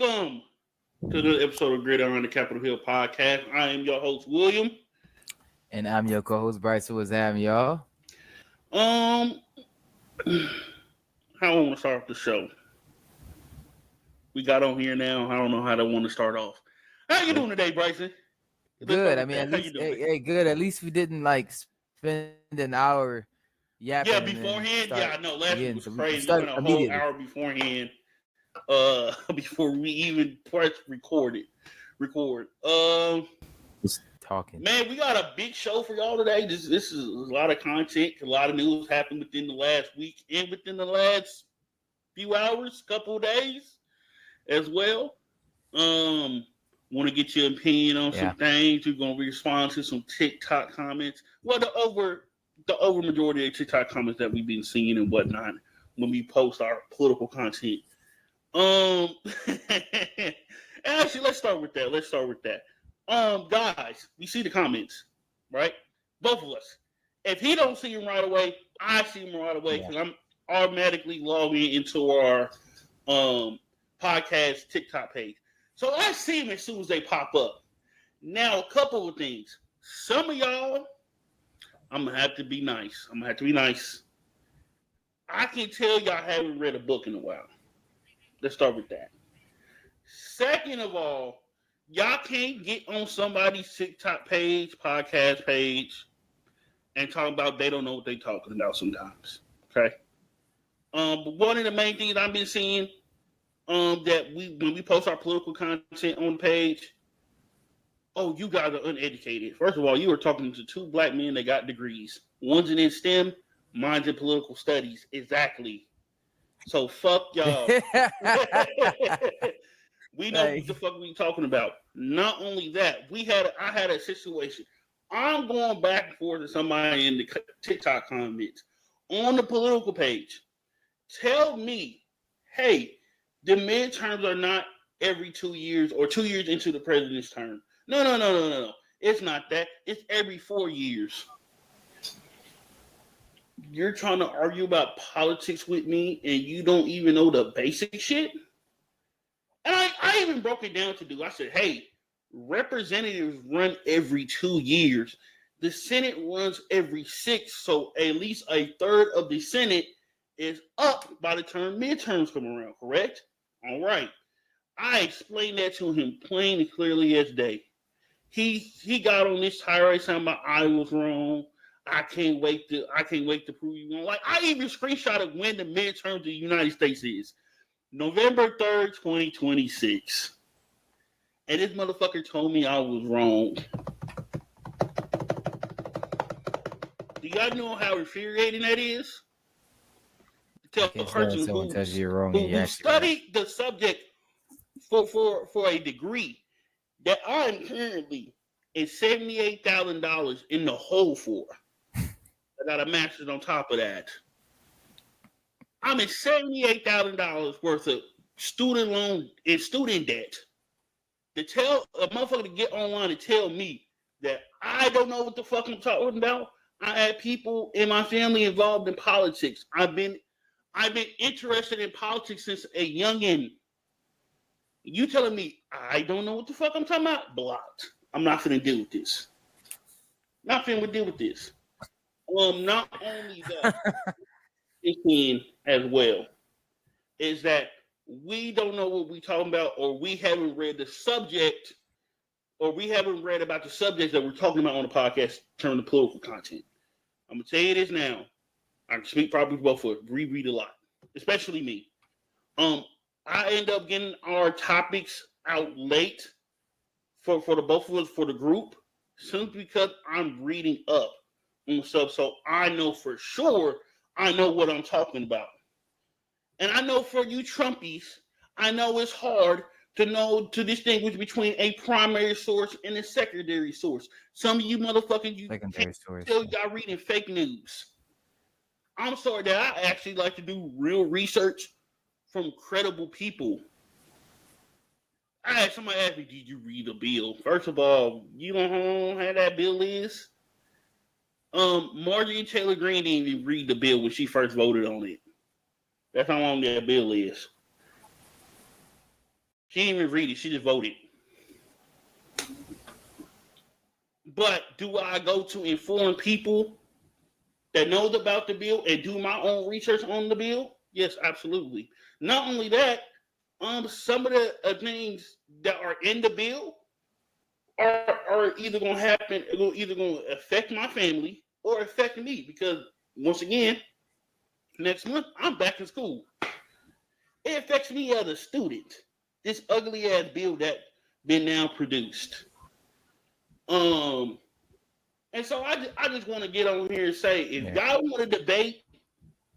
Welcome to the episode of Gridiron, the Capitol Hill podcast. I am your host, William. And I'm your co-host, Bryson. What's happening, y'all? How I want to start off the show. We got on here now. I don't know how to want to start off. How you doing today, Bryson? Good. I mean, at least, good. At least we didn't spend an hour yapping. Yeah, beforehand. Yeah, I know. Last week was crazy. We spent a whole hour beforehand. Before we even press record. Just talking. Man, we got a big show for y'all today. This is a lot of content. A lot of news happened within the last week and within the last few hours, couple of days as well. Want to get your opinion on some things. We're gonna respond to some TikTok comments. Well, the over majority of TikTok comments that we've been seeing and whatnot when we post our political content. Actually, let's start with that. Guys, we see the comments, right? Both of us. If he don't see him right away, I see him right away because I'm automatically logging into our podcast TikTok page. So I see them as soon as they pop up. Now, a couple of things. Some of y'all, I'm gonna have to be nice. I can tell y'all haven't read a book in a while. Let's start with that. Second of all, y'all can't get on somebody's TikTok page, podcast page, and talk about they don't know what they're talking about sometimes. Okay. But one of the main things I've been seeing, that when we post our political content on the page, oh, you guys are uneducated. First of all, you were talking to two black men that got degrees. One's in STEM, mine's in political studies. Exactly. So fuck y'all. We know what the fuck we talking about. Not only that, I had a situation. I'm going back and forth to somebody in the TikTok comments on the political page. Tell me, hey, the midterms are not every 2 years or 2 years into the president's term. No. It's not that. It's every 4 years. You're trying to argue about politics with me and you don't even know the basic shit? And I even broke it down to I said, hey, representatives run every 2 years. The Senate runs every 6, so at least a third of the Senate is up by the time midterms come around, correct? All right. I explained that to him plain and clearly as day. He got on this tirade saying about I was wrong. I can't wait to prove you wrong. Like, I even screenshotted when the midterms of the United States is. November 3rd, 2026. And this motherfucker told me I was wrong. Do y'all know how infuriating that is? To tell a person who studied the subject for a degree that I'm currently in $78,000 in the hole for. I got a master's on top of that. I'm in $78,000 worth of student loan and student debt. To tell a motherfucker to get online and tell me that I don't know what the fuck I'm talking about. I had people in my family involved in politics. I've been interested in politics since a youngin'. You telling me I don't know what the fuck I'm talking about? Blocked. I'm not finna deal with this. Not only that, as well, is that we don't know what we talking about, or we haven't read the subject, or we haven't read about the subjects that we're talking about on the podcast in terms of political content. I'm gonna tell you this now. I can speak probably both for reread a lot, especially me. I end up getting our topics out late for the both of us for the group, simply because I'm reading up on stuff, so I know for sure I know what I'm talking about. And I know for you Trumpies, I know it's hard to distinguish between a primary source and a secondary source. Some of you motherfuckers, you can't tell y'all reading fake news. I'm sorry that I actually like to do real research from credible people. I had somebody ask me, did you read the bill? First of all, you don't know how that bill is? Marjorie Taylor Greene didn't even read the bill when she first voted on it. That's how long that bill is. She didn't even read it. She just voted. But do I go to inform people that knows about the bill and do my own research on the bill? Yes, absolutely. Not only that, some of the things that are in the bill are either going to happen, either going to affect my family or affect me. Because once again, next month I'm back in school. It affects me as a student. This ugly ass bill that been now produced. And so I just want to get on here and say, if y'all want to debate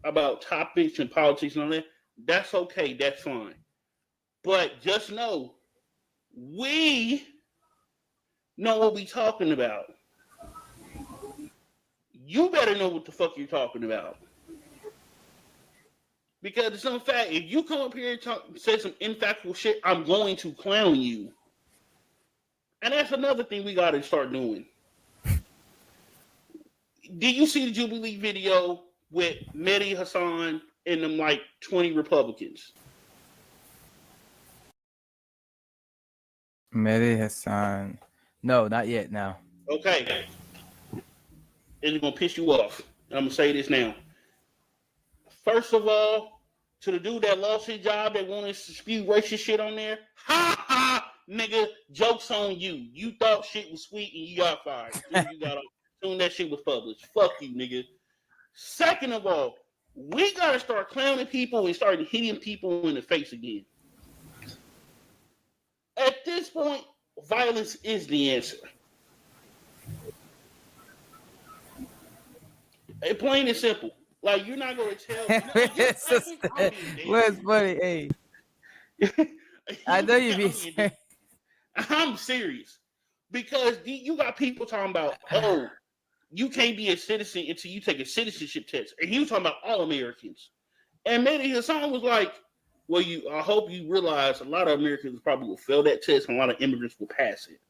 about topics and politics and all that, that's okay, that's fine. But just know, we know what we talking about. You better know what the fuck you're talking about. Because it's some fact, if you come up here and say some infactual shit, I'm going to clown you. And that's another thing we got to start doing. Did you see the Jubilee video with Mehdi Hassan and them like 20 Republicans? Mehdi Hassan. No, not yet now. Okay. It's going to piss you off. I'm going to say this now. First of all, to the dude that lost his job that wanted to spew racist shit on there, ha ha, nigga, joke's on you. You thought shit was sweet and you got fired. Soon that shit was published. Fuck you, nigga. Second of all, we gotta start clowning people and start hitting people in the face again. At this point, violence is the answer. It's plain and simple. Like, you're not gonna tell. What's funny? Hey, I know you be serious. I'm serious because you got people talking about, oh, you can't be a citizen until you take a citizenship test, and he was talking about all Americans. And Mehdi Hassan was like, well, I hope you realize a lot of Americans probably will fail that test, and a lot of immigrants will pass it.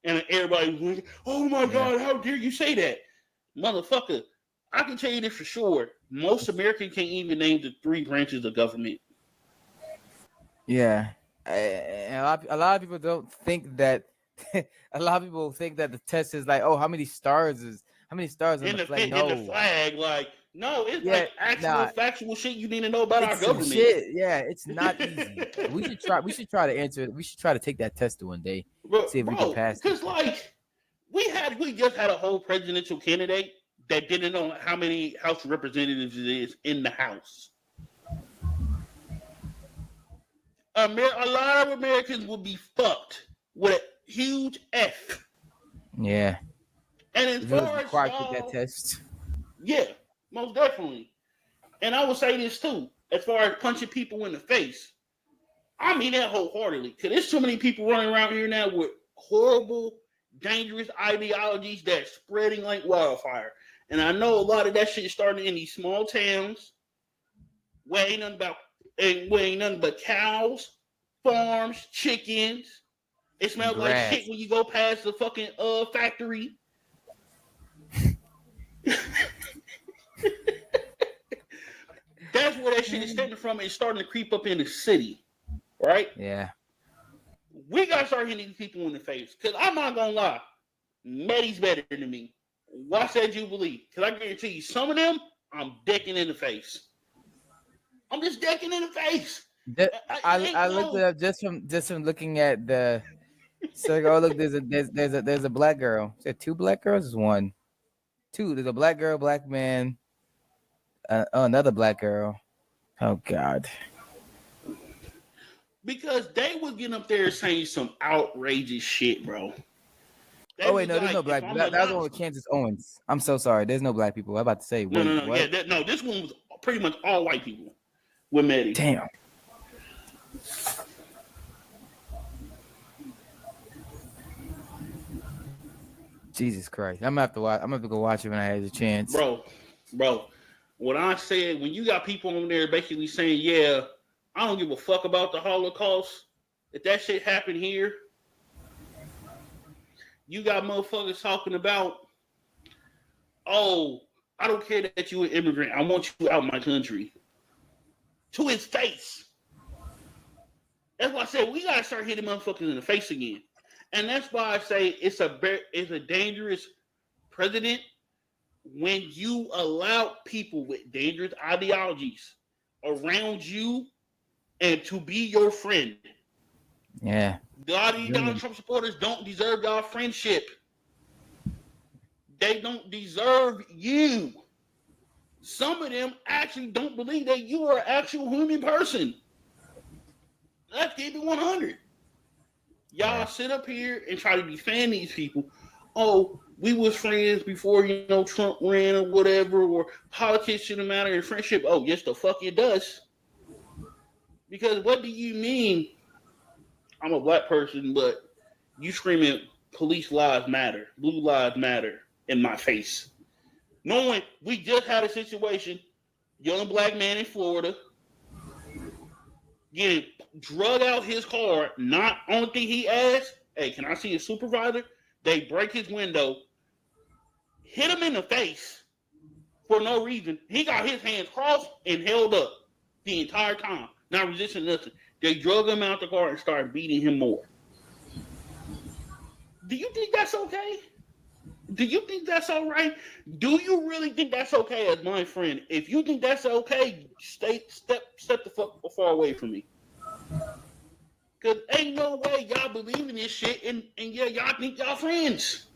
And everybody was like, oh my God, how dare you say that, motherfucker? I can tell you this for sure. Most Americans can't even name the 3 branches of government. Yeah. A lot of people don't think that. A lot of people think that the test is like, oh, how many stars in the flag? No. In the flag, like, no, it's like actual factual shit you need to know about our government. Shit. Yeah, it's not easy. We should try to answer it. We should try to take that test one day. See if we can pass it. Because like we just had a whole presidential candidate that didn't know how many House representatives it is in the House. A lot of Americans would be fucked with a huge F. Yeah. And as far as that test. Yeah, most definitely. And I will say this too, as far as punching people in the face, I mean that wholeheartedly. Because there's so many people running around here now with horrible, dangerous ideologies that's spreading like wildfire. And I know a lot of that shit starting in these small towns where ain't nothing but cows, farms, chickens. It smells like shit when you go past the fucking factory. That's where that shit is stemming from. It's starting to creep up in the city, right? Yeah. We gotta start hitting these people in the face. Cause I'm not gonna lie, Mehdi's better than me. Watch that Jubilee. Because I guarantee you, some of them, I'm decking in the face. I'm just decking in the face. I looked it up just from looking at the. So oh look, there's a black girl. Is there 2 black girls? Is 1, 2. There's a black girl, black man, another black girl. Oh God. Because they was getting up there saying some outrageous shit, bro. Oh wait, no, there's no black people. That was one with Kansas Owens. I'm so sorry. There's no black people. I'm about to say. No. Yeah, this one was pretty much all white people with Mehdi. Damn. Jesus Christ. I'm gonna have to watch. I'm gonna have to go watch it when I have the chance. Bro. What I said, when you got people on there basically saying, yeah, I don't give a fuck about the Holocaust. If that shit happened here, you got motherfuckers talking about, oh, I don't care that you're an immigrant. I want you out of my country. To his face. That's why I said we gotta start hitting motherfuckers in the face again. And that's why I say it's a dangerous precedent when you allow people with dangerous ideologies around you and to be your friend. Yeah. A lot of you Donald Trump supporters don't deserve y'all friendship. They don't deserve you. Some of them actually don't believe that you are an actual human person. Let's keep it 100. Y'all sit up here and try to defend these people. Oh, we was friends before, Trump ran or whatever, or politics shouldn't matter in friendship. Oh, yes, the fuck it does. Because what do you mean I'm a black person, but you screaming police lives matter, blue lives matter in my face? Knowing we just had a situation, young black man in Florida getting drug out his car. Not only thing he asked, hey, can I see his supervisor? They break his window, hit him in the face for no reason. He got his hands crossed and held up the entire time, not resisting nothing. They drug him out the car and started beating him more. Do you think that's okay? Do you think that's all right? Do you really think that's okay as my friend? If you think that's okay, step the fuck far away from me. Cause ain't no way y'all believe in this shit and yeah, y'all think y'all friends.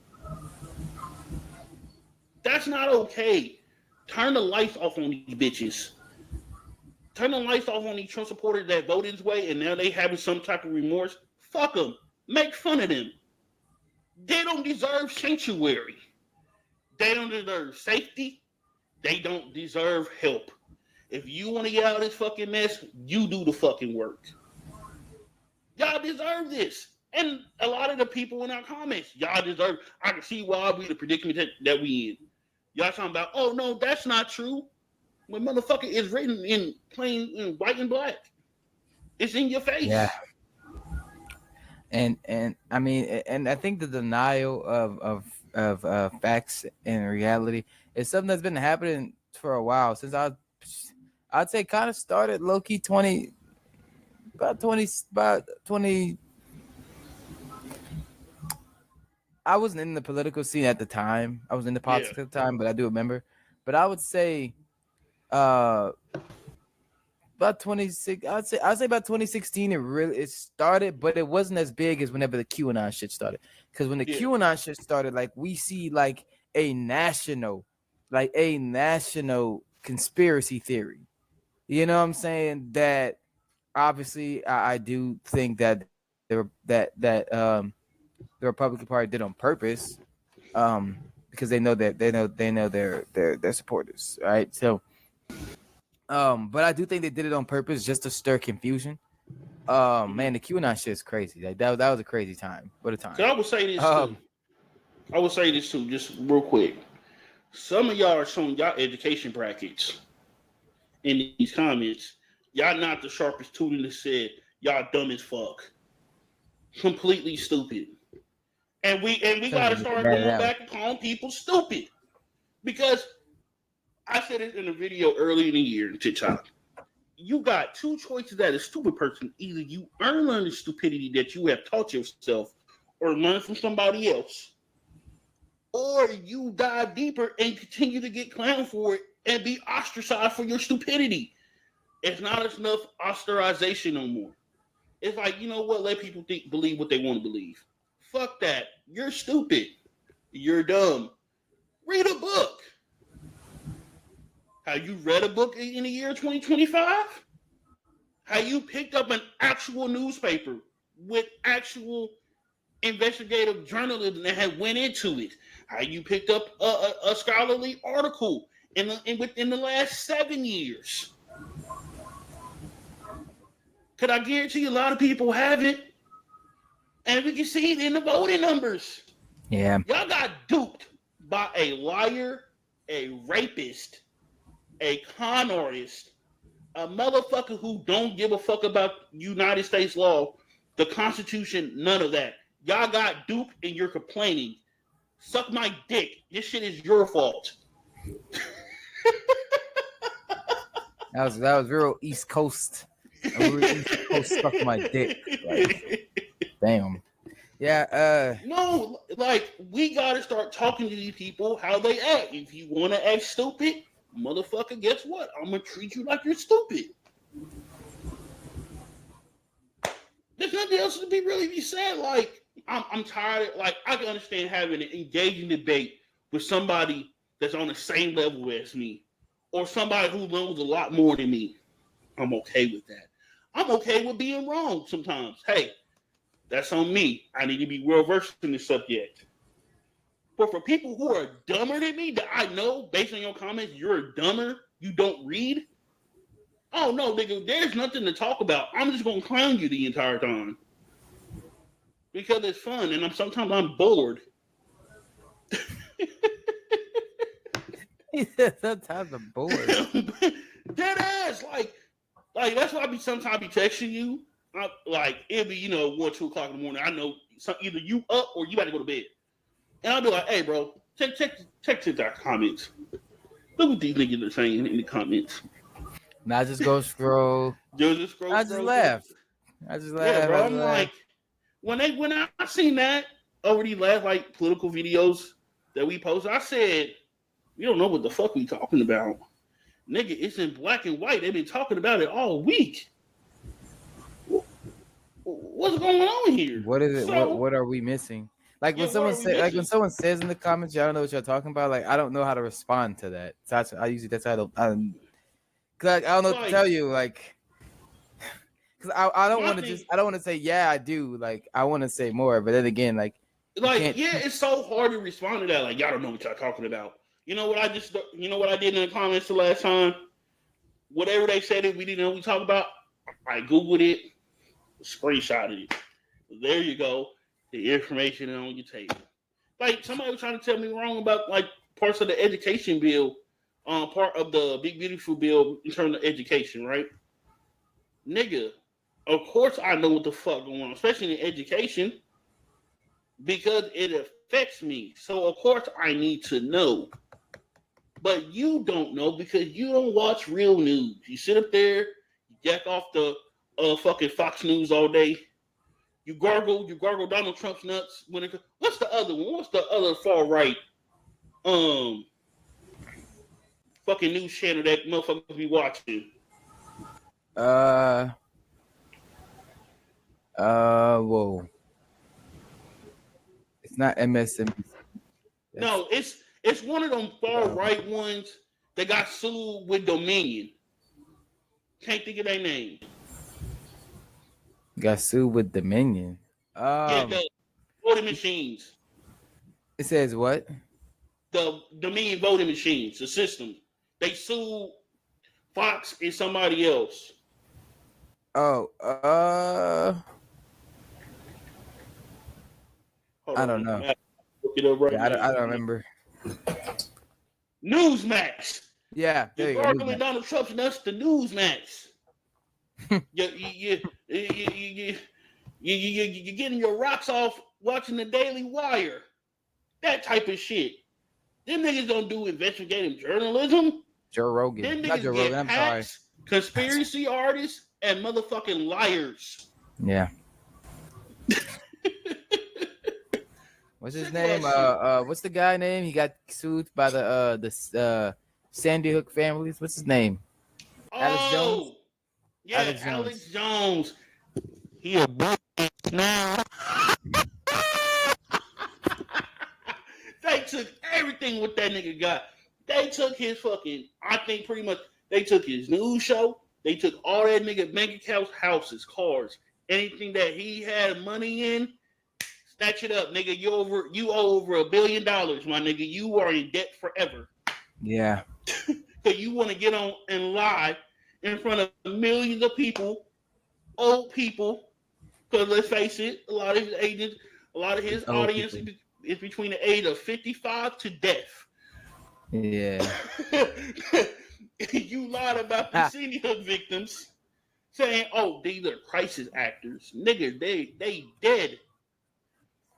That's not okay. Turn the lights off on these bitches. Turn the lights off on these Trump supporters that voted this way and now they having some type of remorse. Fuck them. Make fun of them. They don't deserve sanctuary. They don't deserve safety. They don't deserve help. If you want to get out of this fucking mess, you do the fucking work. Y'all deserve this. And a lot of the people in our comments, y'all deserve. I can see why we the predicament that we in. Y'all talking about, oh no, that's not true. When motherfucker is written in plain in white and black. It's in your face. Yeah. And I mean, and I think the denial of facts and reality is something that's been happening for a while since I'd say kind of started low key 20. I wasn't in the political scene at the time. I was in the politics at the time, but I do remember. But I would say, about 26. I'd say about 2016. It started, but it wasn't as big as whenever the QAnon shit started. Because when the QAnon shit started, like we see like a national conspiracy theory. You know what I'm saying? That obviously I do think that the Republican Party did on purpose, because they know their supporters, right? So. But I do think they did it on purpose just to stir confusion. Man, the QAnon shit is crazy. Like that was a crazy time. What a time. So I would say this too. I would say this too, just real quick. Some of y'all are showing y'all education brackets in these comments. Y'all not the sharpest tool in the shed. Y'all dumb as fuck. Completely stupid. And we gotta start going back and calling people stupid. Because I said it in a video early in the year in TikTok. You got two choices as a stupid person. Either you learn the stupidity that you have taught yourself or learn from somebody else. Or you dive deeper and continue to get clowned for it and be ostracized for your stupidity. It's not enough ostracization no more. It's like, you know what? Let people believe what they want to believe. Fuck that. You're stupid. You're dumb. Read a book. Have you read a book in the year 2025? Have you picked up an actual newspaper with actual investigative journalism that had went into it? Have you picked up a scholarly article within the last 7 years? Could I guarantee a lot of people haven't? And we can see it in the voting numbers. Yeah. Y'all got duped by a liar, a rapist, a con artist, a motherfucker who don't give a fuck about United States law, the Constitution, none of that. Y'all got duped and you're complaining. Suck my dick. This shit is your fault. That was real East Coast. You supposed to suck my dick. Like, damn. Yeah. No, like we gotta start talking to these people how they act. If you want to act stupid, motherfucker, guess what? I'm gonna treat you like you're stupid. There's nothing else to be said. Like I'm tired. Like I can understand having an engaging debate with somebody that's on the same level as me, or somebody who knows a lot more than me. I'm okay with that. I'm okay with being wrong sometimes. Hey, that's on me. I need to be well versed in the subject. But for people who are dumber than me, that I know based on your comments, you're dumber. You don't read. Oh no, nigga, there's nothing to talk about. I'm just gonna clown you the entire time because it's fun, and sometimes I'm bored. He said sometimes I'm bored. Dead ass, like that's why sometimes I be texting you. Like it'll be 1-2 o'clock in the morning. I know either you up or you about to go to bed, and I'll be like, hey bro, check the comments. Look what these niggas are saying in the comments. And I just go scroll. Just scroll. I just laugh. Yeah, bro. I'm like, when I seen that over these last like political videos that we posted, I said, we don't know what the fuck we talking about. Nigga, it's in black and white. They've been talking about it all week. What's going on here? What is it? So, what are we missing? Like when someone says in the comments, y'all don't know what you're talking about. Like I don't know how to respond to that. So that's how I don't. Cause I don't know what to tell you. Like, cause I don't want to say yeah I do. Like I want to say more, but then again, like it's so hard to respond to that. Like y'all don't know what y'all talking about. You know what I did in the comments the last time? Whatever they said we didn't know what we talked about, I Googled it, screenshotted it. There you go. The information on your table. Like somebody was trying to tell me wrong about like parts of the education bill, part of the big beautiful bill in terms of education, right? Nigga, of course I know what the fuck going on, especially in education, because it affects me. So of course I need to know. But you don't know because you don't watch real news. You sit up there, you jack off the fucking Fox News all day. You gargle Donald Trump's nuts. What's the other one? What's the other far right fucking news channel that motherfuckers be watching? Whoa. It's not MSNBC. No, it's one of them far right ones that got sued with Dominion. Can't think of their name. Got sued with Dominion. The voting machines. It says what? The Dominion voting machines, the system. They sued Fox and somebody else. Oh, I don't know. Look it up right now. I don't remember. Newsmax. Yeah, there you go. Donald Trump's nuts to Newsmax. You're getting your rocks off watching the Daily Wire. That type of shit. Them niggas don't do investigative journalism. Joe Rogan. Them niggas Not Joe Rogan, I'm sorry. Conspiracy artists and motherfucking liars. Yeah. What's his name? What's the guy name? He got sued by the Sandy Hook families. What's his name? Alex Jones. Yeah, Alex Jones. He a bitch now. They took everything what that nigga got. They took his fucking. I think pretty much they took his news show. They took all that nigga bank accounts, houses, cars, anything that he had money in. Snatch it up, nigga. You owe over $1 billion, my nigga. You are in debt forever. Yeah. So you want to get on and lie in front of millions of people, old people, because let's face it, a lot of his agents, a lot of his audience is between the age of 55 to death. Yeah. You lied about the Sandy Hook victims, saying, "Oh, these are crisis actors, nigga. They dead.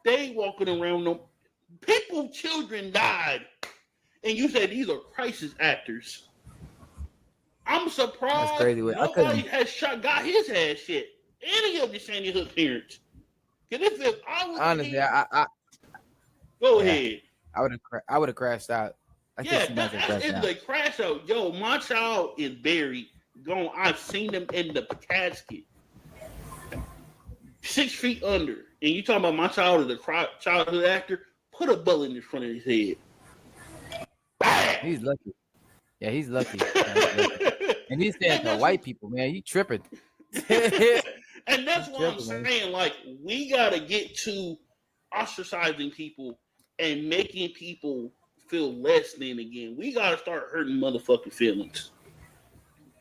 They walking around them. Children died, and you said these are crisis actors." I'm surprised That's crazy. nobody has got his ass yet. Any of the Sandy Hook parents. Because if I was honestly, go ahead. I would have crashed out. I Yeah, could see myself crashing if out. they crash out, yo, my child is buried, gone. I've seen them in the casket, 6 feet under. And you talking about my child is a childhood actor? Put a bullet in front of his head. Bam! He's lucky. Yeah, he's lucky. And he's saying to white people, man, you tripping. And that's what I'm saying. Like, we gotta get to ostracizing people and making people feel less than again. We gotta start hurting motherfucking feelings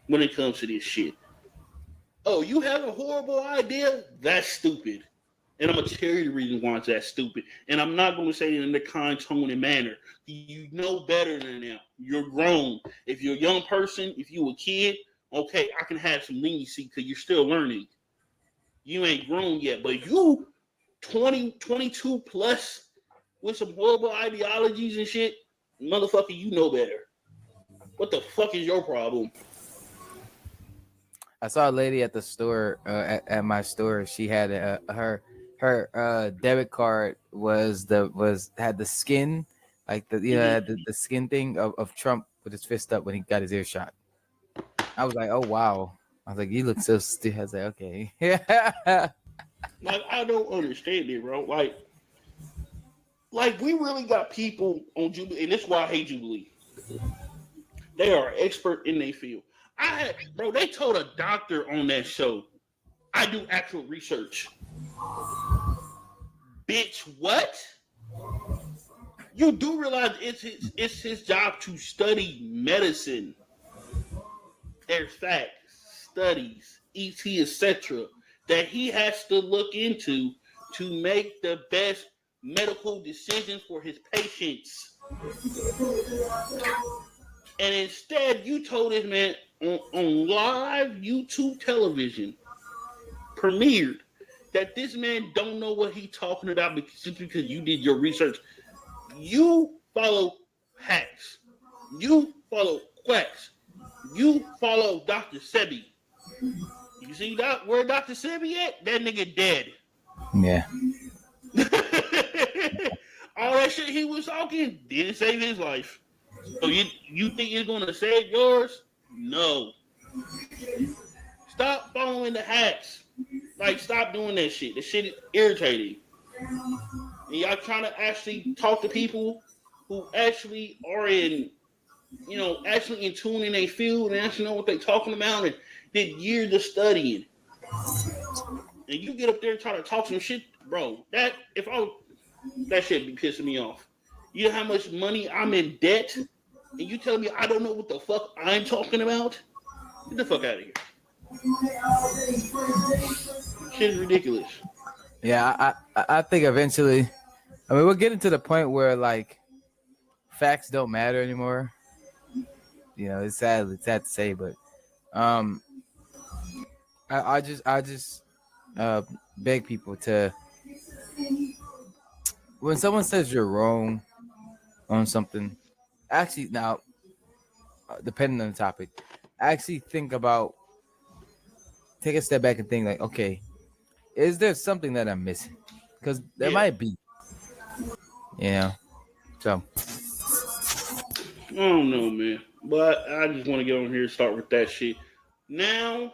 when it comes to this shit. Oh, you have a horrible idea? That's stupid. And I'm gonna tell you the reason why that's stupid. And I'm not gonna say it in the kind tone and manner. You know better than that. You're grown. If you're a young person, if you a kid, okay, I can have some leniency because you're still learning. You ain't grown yet, but you 20, 22 plus with some horrible ideologies and shit, motherfucker, you know better. What the fuck is your problem? I saw a lady at the store, at my store. She had her debit card had the skin, like the skin thing of Trump with his fist up when he got his ear shot. I was like, oh wow. I was like, you look so stupid. I was like, okay. Like, I don't understand it, bro. Like we really got people on Jubilee, and this is why I hate Jubilee. They are expert in their field. They told a doctor on that show, I do actual research. Bitch, what? You do realize it's his job to study medicine. There's facts, studies, ET, etc. that he has to look into to make the best medical decisions for his patients. And instead, you told this man on live YouTube television, premiered, that this man don't know what he's talking about simply because you did your research. You follow hacks. You follow quacks. You follow Dr. Sebi. You see where Dr. Sebi at? That nigga dead. Yeah. All that shit he was talking didn't save his life. So you think it's gonna save yours? No. Stop following the hacks. Like, stop doing that shit. That shit is irritating. And y'all trying to actually talk to people who actually are actually in tune in their field and actually know what they're talking about and did years of studying. And you get up there and try to talk some shit, bro. That shit be pissing me off. You know how much money I'm in debt? And you telling me I don't know what the fuck I'm talking about? Get the fuck out of here. Shit is ridiculous. Yeah, I think eventually, we're getting to the point where like facts don't matter anymore. It's sad to say, but I just beg people to, when someone says you're wrong on something, actually now, depending on the topic, actually take a step back and think like, okay, is there something that I'm missing? Because there might be, so. I don't know, man. But I just want to get on here and start with that shit. Now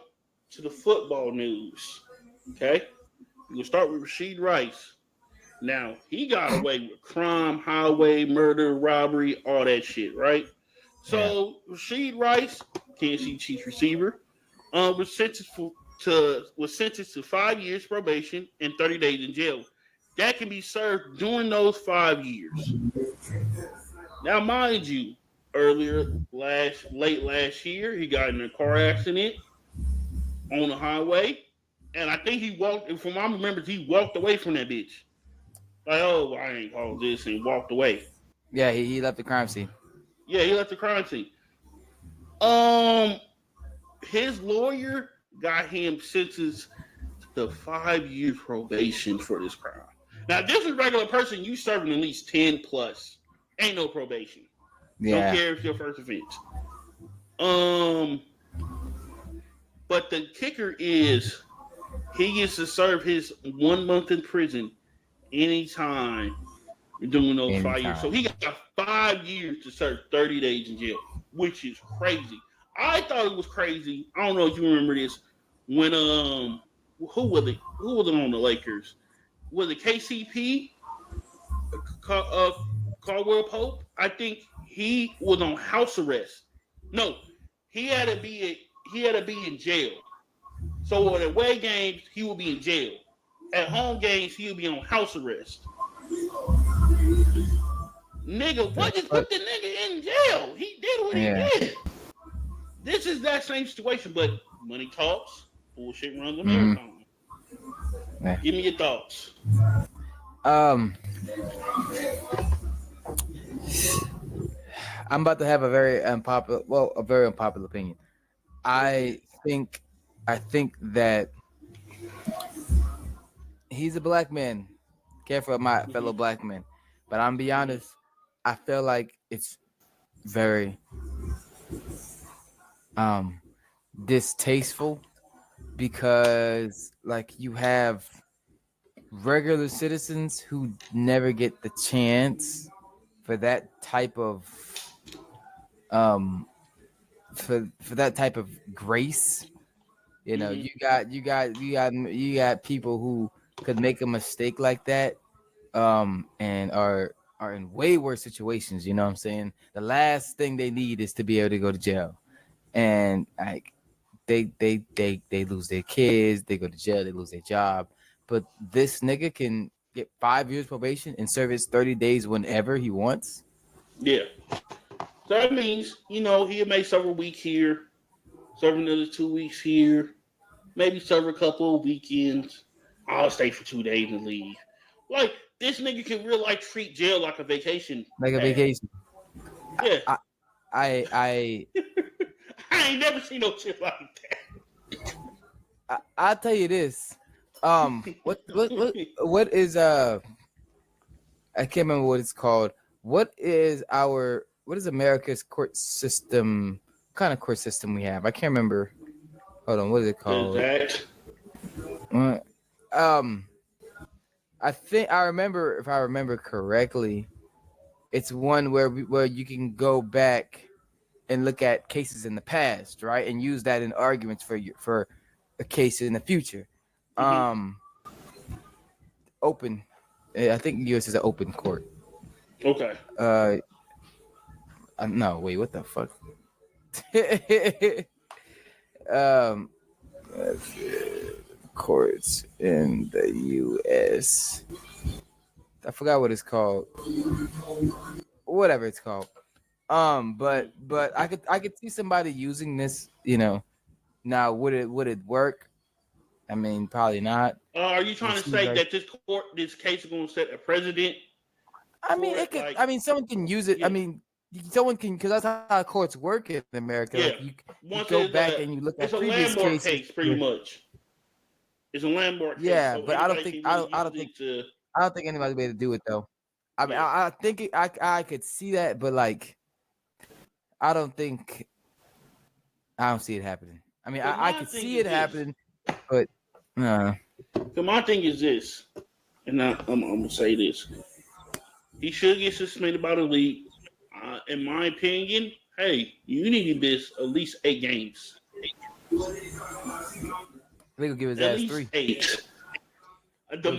to the football news. Okay? We'll start with Rashee Rice. Now, he got away with crime, highway, murder, robbery, all that shit, right? So, Rashee Rice, Tennessee Chiefs receiver, was sentenced to 5 years probation and 30 days in jail. That can be served during those 5 years. Now, mind you, late last year, he got in a car accident on the highway, and I think he walked away from that bitch. Like, oh, I ain't called this, and walked away. Yeah, he left the crime scene. Yeah, he left the crime scene. His lawyer got him sentenced to 5 years probation for this crime. Now, if this is a regular person, you serving at least 10 plus. Ain't no probation. Yeah. Don't care if it's your first offense. But the kicker is he gets to serve his 1 month in prison anytime doing those 5 years. So Anytime. he got 5 years to serve 30 days in jail, which is crazy. I thought it was crazy. I don't know if you remember this when who was it? Who was it on the Lakers? Was it KCP? Caldwell Pope? I think he was on house arrest. No, he had to be in jail. So at away games he would be in jail. At home games he would be on house arrest. Nigga, what just put the nigga in jail? He did what he did. This is that same situation, but money talks, bullshit runs a marathon. Yeah. Give me your thoughts. I'm about to have a very unpopular opinion. I think that he's a black man. Careful of my fellow black men. But I'm be honest, I feel like it's very distasteful because like you have regular citizens who never get the chance for that type of for that type of grace. You know, you got people who could make a mistake like that and are in way worse situations. You know what I'm saying? The last thing they need is to be able to go to jail, and like they lose their kids, they go to jail, they lose their job. But this nigga can get 5 years probation and serve his 30 days whenever he wants. Yeah. So that means, you know, he may serve a week here, serve another 2 weeks here, maybe serve a couple of weekends. I'll stay for 2 days and leave. Like, this nigga can real life treat jail like a vacation. Like a vacation. Yeah. I ain't never seen no shit like that. I'll tell you this. What is I can't remember what it's called. What is America's court system? What kind of court system we have? I can't remember. Hold on, what is it called? I think I remember, if I remember correctly, it's one where you can go back and look at cases in the past, right, and use that in arguments for a case in the future. Open. I think U.S. is an open court. Okay. No, wait, what the fuck? Courts in the U.S. I forgot what it's called. Whatever it's called. But I could see somebody using this. You know, now would it work? I mean, probably not. Are you trying to say that this case is going to set a precedent? I mean, it could. Like, I mean, someone can use it. Yeah. I mean, someone can, because that's how courts work in America. Yeah. Like you go back and you look at previous cases. Case, pretty much. It's a landmark case. Yeah, so but I don't think anybody's be able to do it though. I mean, I think I could see that, but like, I don't see it happening. I mean, I could see it happening, but no. So my thing is this, and I'm gonna say this: he should get suspended by the league. In my opinion, hey, you need to miss at least 8 games. They could give his ass 3. 8. The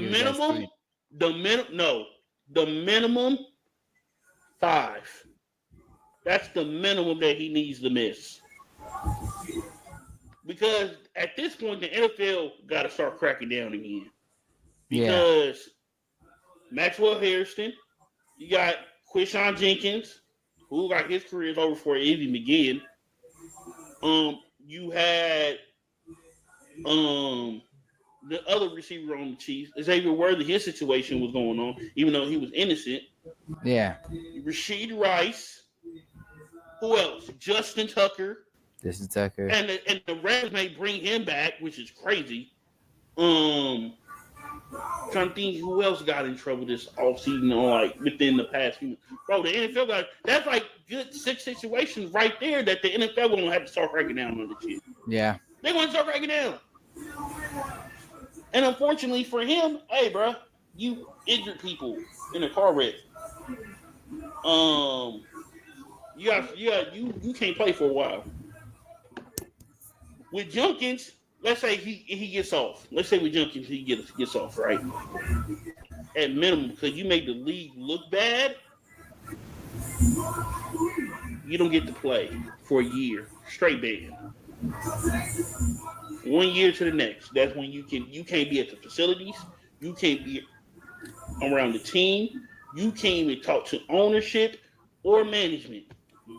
minimum 5. That's the minimum that he needs to miss. Because at this point, the NFL got to start cracking down again. Because Maxwell Harrison, you got Quishon Jenkins, who got his career over before it even began. You had the other receiver on the Chiefs, Xavier Worthy. His situation was going on, even though he was innocent. Yeah. Rashee Rice. Who else? Justin Tucker. And the Rams may bring him back, which is crazy. Trying to think who else got in trouble this offseason or like within the past few. Bro, the NFL that's like good 6 situations right there that the NFL gonna have to start cracking down on the shit. Yeah. They want to start cracking down. And unfortunately for him, hey, bro, you injured people in a car wreck. You can't play for a while. With Junkins, let's say he gets off. Let's say with Junkins he gets off, right? At minimum, because you make the league look bad, you don't get to play for a year straight ban. 1 year to the next. That's when you can't be at the facilities. You can't be around the team. You can't even talk to ownership or management.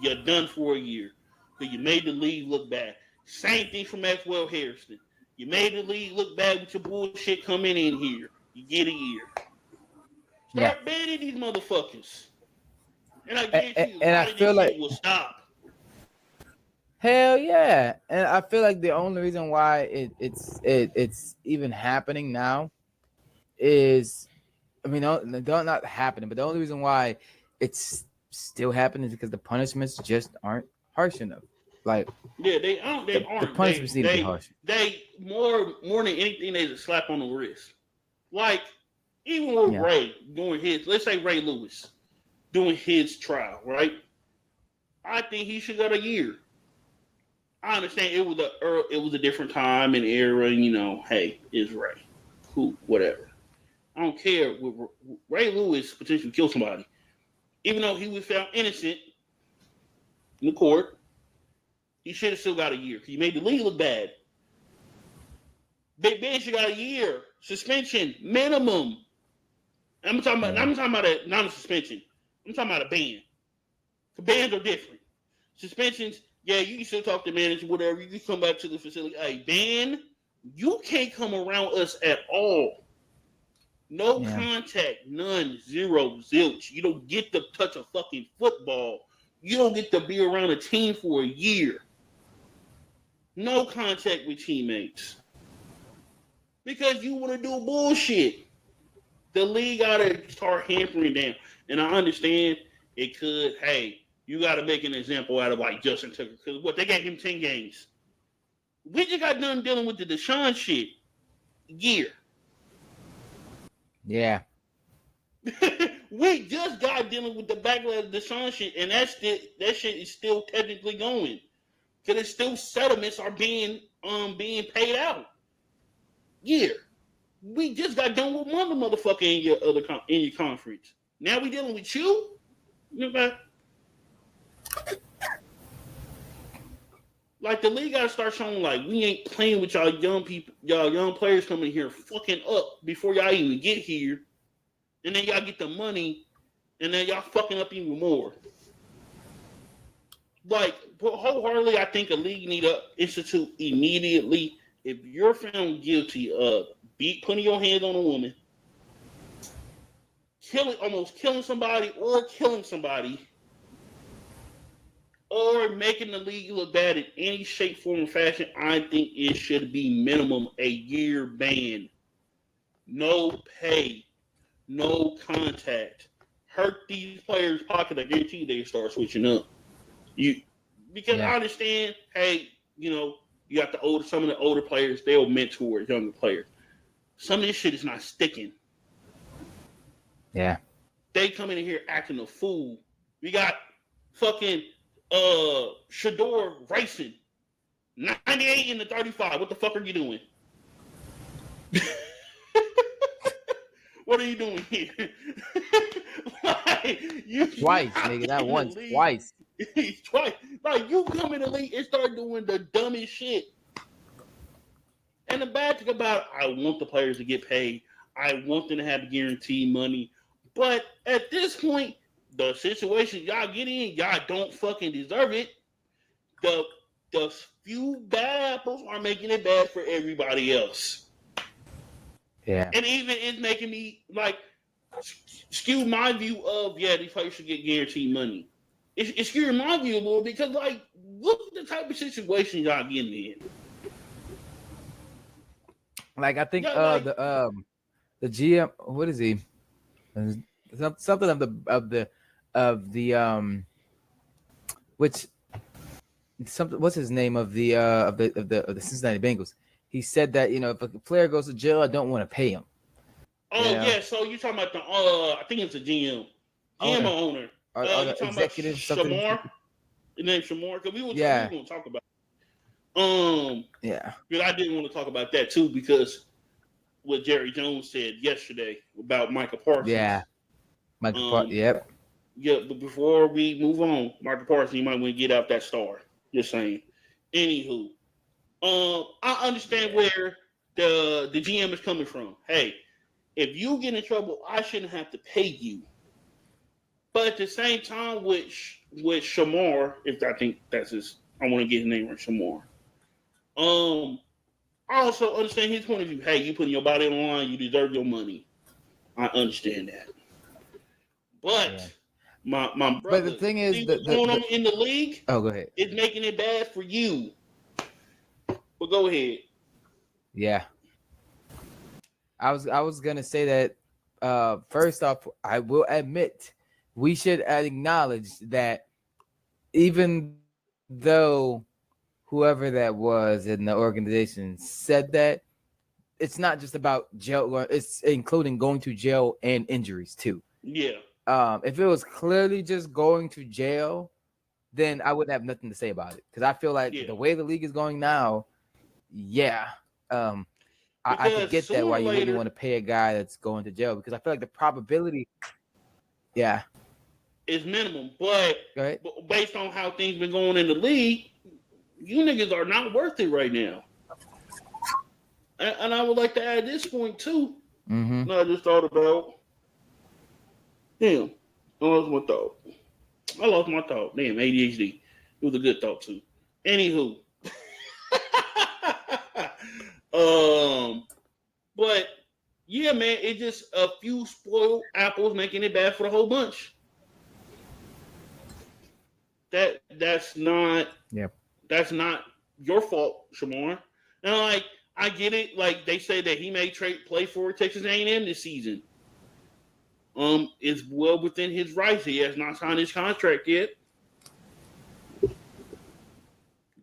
You're done for a year. Because you made the league look bad. Same thing for Maxwell Harrison. You made the league look bad with your bullshit coming in here. You get a year. Start banning these motherfuckers. And I guarantee you, a lot of this shit will stop. Hell yeah. And I feel like the only reason why it's even happening now is, I mean, not happening, but the only reason why it's still happening is because the punishments just aren't harsh enough. Like, yeah, they aren't. The punishments need to be harsh. They more than anything, they just slap on the wrist. Like, even with Ray doing his, let's say Ray Lewis doing his trial, right? I think he should get a year. I understand it was a different time and era, and hey, it's Ray, cool, whatever. I don't care. Ray Lewis potentially killed somebody, even though he was found innocent in the court. He should have still got a year. He made the league look bad. Big Ben should got a year suspension minimum. I'm talking about not a suspension. I'm talking about a ban. The bans are different. Suspensions, yeah, you can still talk to manager, whatever. You can come back to the facility. Hey, ban, you can't come around us at all. No contact, none, zero, zilch. You don't get to touch a fucking football. You don't get to be around a team for a year. No contact with teammates. Because you want to do bullshit. The league got to start hampering them. And I understand it could, hey, you got to make an example out of like Justin Tucker. Because they gave him 10 games. We just got done dealing with the Deshaun shit. Year. Yeah. We just got dealing with the backlash of Deshaun shit, and that shit is still technically going. Because it's still settlements are being paid out. Yeah. We just got done with one motherfucker in your conference. Now we dealing with you? Okay. Like the league gotta start showing like we ain't playing with y'all young people, y'all young players coming here fucking up before y'all even get here. And then y'all get the money and then y'all fucking up even more. Like, wholeheartedly, I think a league need to institute immediately if you're found guilty of putting your hands on a woman, almost killing somebody, or killing somebody, or making the league look bad in any shape, form, or fashion, I think it should be minimum a year ban. No pay, no contact. Hurt these players' pocket, I guarantee they start switching up. Because I understand, hey, you got some of the older players, they'll mentor younger players. Some of this shit is not sticking. Yeah. They come in here acting a fool. We got fucking Shador racing. 98 in the 35. What the fuck are you doing? What are you doing here? Twice, nigga. Not once. Twice. Twice. Like, you come in the league and start doing the dumbest shit. And the bad thing about it, I want the players to get paid. I want them to have guaranteed money. But at this point, the situation y'all get in, y'all don't fucking deserve it. The few bad apples are making it bad for everybody else. Yeah. And even it's making me like skew my view of these players should get guaranteed money. It's skewing my view a little because like look at the type of situation y'all getting in. Like I think the GM, what is he? Something of the which something. What's his name of the Cincinnati Bengals? He said that if a player goes to jail, I don't want to pay him. Oh yeah, so you talking about the I think it's a GM or owner. Or You the talking executive about something? Shamar? His name's Shamar, because we were going to talk about. Yeah. Because I didn't want to talk about that too, because what Jerry Jones said yesterday about Michael Parsons. Yeah. Michael Parsons. Yep. Yeah, but before we move on, Michael Parsons, you might want to get out that star. Just saying. Anywho, I understand where the GM is coming from. Hey, if you get in trouble, I shouldn't have to pay you. But at the same time, with Shamar, if I think that's I want to get his name right, Shamar. I also understand his point of view. Hey, you putting your body on the line, you deserve your money. I understand that. But my brother, but the thing is, what's going on in the league? Oh, go ahead. It's making it bad for you. But go ahead. Yeah. I was gonna say that first off, I will admit we should acknowledge that even though whoever that was in the organization said that, it's not just about jail, it's including going to jail and injuries too. Yeah. If it was clearly just going to jail, then I wouldn't have nothing to say about it, because I feel like the way the league is going now, I could get that why you wouldn't want to pay a guy that's going to jail, because I feel like the probability, is minimum. But based on how things been going in the league, you niggas are not worth it right now. And I would like to add this point too. Mm-hmm. I just thought about. Damn, I lost my thought. Damn, ADHD. It was a good thought too. Anywho. But yeah, man, it's just a few spoiled apples making it bad for the whole bunch. That's not your fault, Shamar. And I get it. Like they say that he may play for Texas A&M this season. It's well within his rights. He has not signed his contract yet.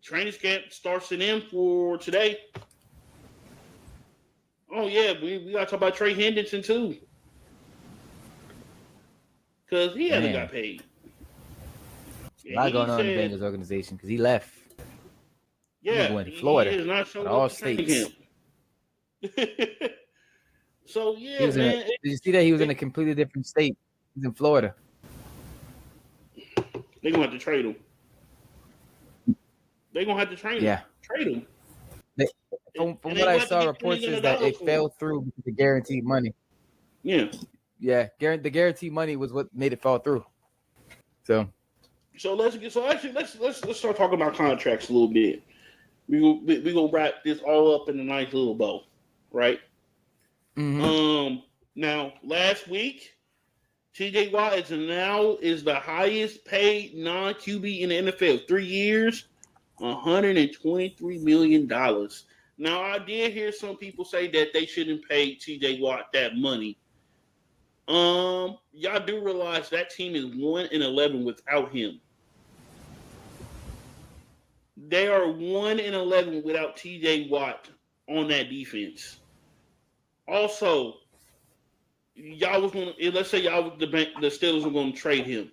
Training camp starts in him for today. Oh yeah, we gotta talk about Trey Hendrickson too, because he hasn't got paid. Not going on in the Bengals organization because he left. Yeah, he went to Florida. He is not showing all up to states. So yeah, man. Did you see that he was in a completely different state? He's in Florida. They're gonna have to trade him. They're gonna have to trade him. Yeah, trade him. From what I saw, reports is that it fell through because of the guaranteed money. Yeah. Yeah, the guaranteed money was what made it fall through. So let's start talking about contracts a little bit. We gonna wrap this all up in a nice little bow, right? Mm-hmm. Now last week, TJ Watt is the highest paid non-QB in the NFL. 3 years, $123 million. Now I did hear some people say that they shouldn't pay TJ Watt that money. Y'all do realize that team is 1-11 without him. They are 1-11 without TJ Watt on that defense. Also, y'all was gonna, let's say y'all the Steelers were gonna trade him.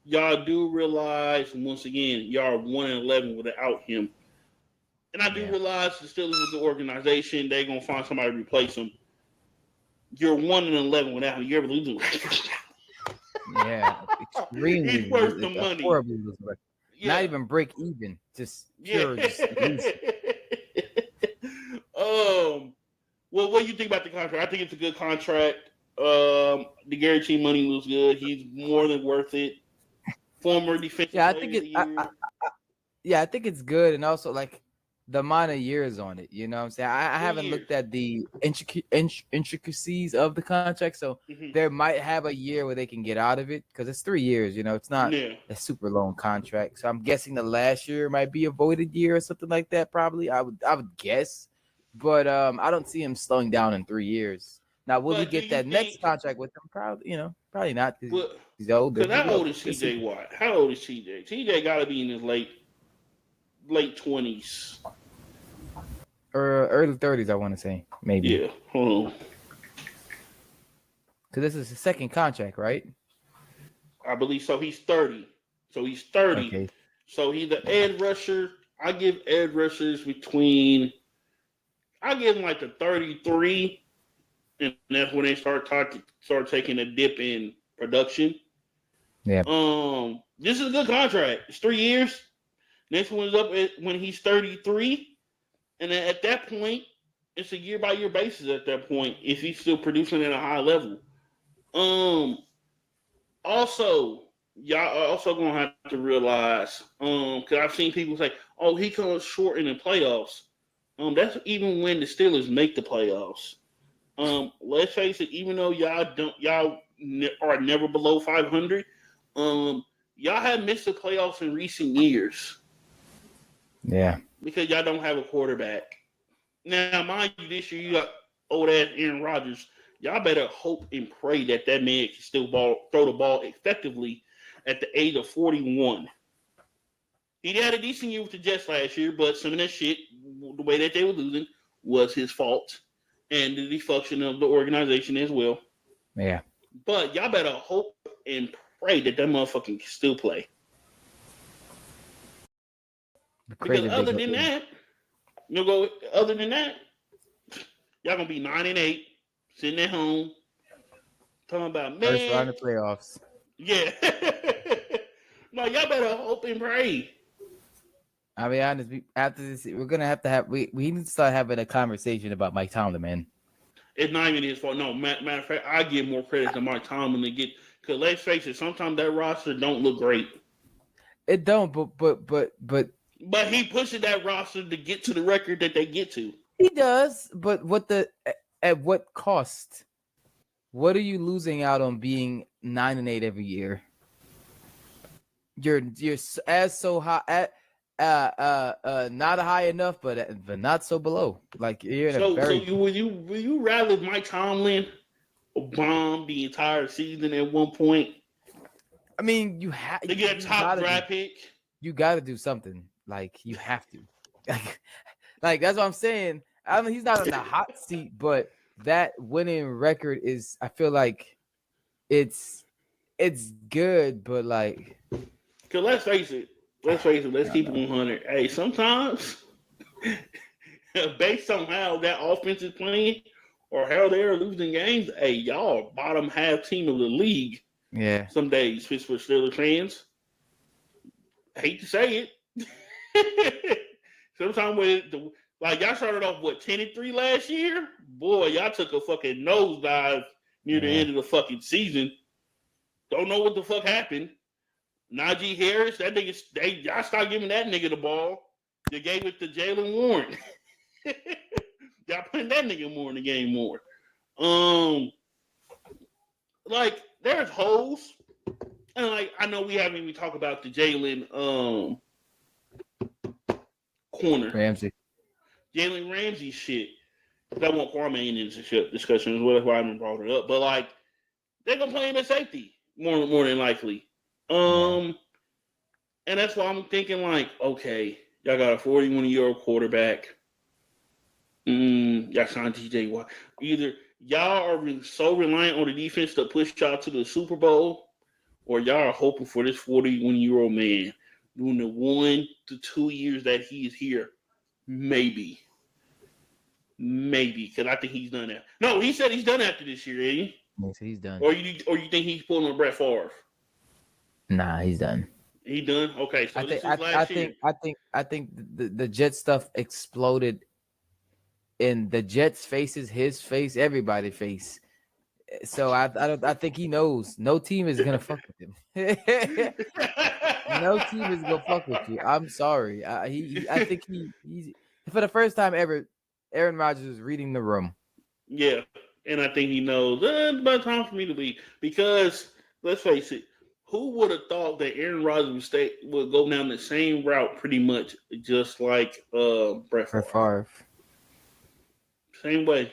Y'all do realize once again y'all are 1-11 without him. And I do realize the Steelers is the organization, they're gonna find somebody to replace him. You're 1-11 without him. You're losing. Yeah, extremely. He's worth the money. Horribly losing. Not even break even. Just pure. Well, what do you think about the contract? I think it's a good contract. The guaranteed money was good. He's more than worth it. Former defensive player of the year. I think it's good, and also like the amount of years on it. You know what I'm saying? I haven't looked at the intricacies of the contract, so there might have a year where they can get out of it because it's 3 years. You know, it's not a super long contract. So I'm guessing the last year might be a voided year or something like that. Probably, I would guess, but I don't see him slowing down in 3 years. Now, will we get that next contract with them? Probably, you know. Probably not. Well, He's older. because how old is TJ Watt? How old is TJ? TJ got to be in his late 20s. Or early 30s, I want to say. Maybe. Yeah. Hold on. Because this is his second contract, right? I believe so. He's 30. So he's 30. Okay. So he's the edge rusher. I give edge rushers between, I give him like the 33, and that's when they start taking a dip in production. Yeah. This is a good contract. It's 3 years. Next one is up when he's 33, and then at that point, it's a year by year basis. At that point, if he's still producing at a high level. Also, y'all are also gonna have to realize, because I've seen people say, "Oh, he comes short in the playoffs." That's even when the Steelers make the playoffs. Let's face it, even though y'all are never below 500, y'all have missed the playoffs in recent years. Yeah. Because y'all don't have a quarterback. Now, mind you, this year you got old ass Aaron Rodgers. Y'all better hope and pray that man can still throw the ball effectively at the age of 41. He had a decent year with the Jets last year, but some of that shit, the way that they were losing, was his fault. And the dysfunction of the organization as well. Yeah. But y'all better hope and pray that motherfucker can still play. Because other than that, y'all gonna be 9-8, sitting at home, talking about man. First round of playoffs. Yeah. No, y'all better hope and pray. I'll be honest. After this, we're gonna have to we need to start having a conversation about Mike Tomlin, man. It's not even his fault. No, matter of fact, I give more credit to Mike Tomlin to get. Because let's face it, sometimes that roster don't look great. It don't, but he pushes that roster to get to the record that they get to. He does, but at what cost? What are you losing out on being 9-8 every year? You're as so high not high enough, but not so below. Like you're in a very. So will you rather Mike Tomlin bomb the entire season at one point? I mean, you have to get a top draft pick. You got to do something. Like you have to. Like that's what I'm saying. I mean, he's not on the hot seat, but that winning record is. I feel like it's good, but like. Cause let's face it. Let's keep it 100. Hey, sometimes based on how that offense is playing or how they're losing games, hey, y'all are bottom half team of the league. Yeah. Some days, Pittsburgh Steelers fans. I hate to say it. Sometimes y'all started off 10-3 last year? Boy, y'all took a fucking nosedive near the end of the fucking season. Don't know what the fuck happened. Najee Harris, that nigga, y'all start giving that nigga the ball. They gave it to Jalen Warren. Y'all putting that nigga more in the game more. Like there's holes, and like I know we haven't even talked about the Jalen corner Jalen Ramsey shit. That won't Kwame in this discussion as well. That's why I haven't brought it up. But like they're gonna play him at safety more than likely. And that's why I'm thinking like, okay, y'all got a 41-year-old quarterback. Y'all signed TJ Watt. Either y'all are so reliant on the defense to push y'all to the Super Bowl, or y'all are hoping for this 41-year-old man during the 1 to 2 years that he is here. Maybe, because I think he's done that. No, he said he's done after this year, ain't he? Yes, he's done. Or you think he's pulling a Brett Favre? Nah, he's done. He done? Okay, so this is last year. I think the Jet stuff exploded in the Jets' faces, his face, everybody's face. So I think he knows no team is gonna fuck with him. No team is gonna fuck with you. I'm sorry. I think he's for the first time ever. Aaron Rodgers is reading the room. Yeah, and I think he knows it's about time for me to leave because let's face it. Who would have thought that Aaron Rodgers would go down the same route pretty much just like Brett Favre? Same way.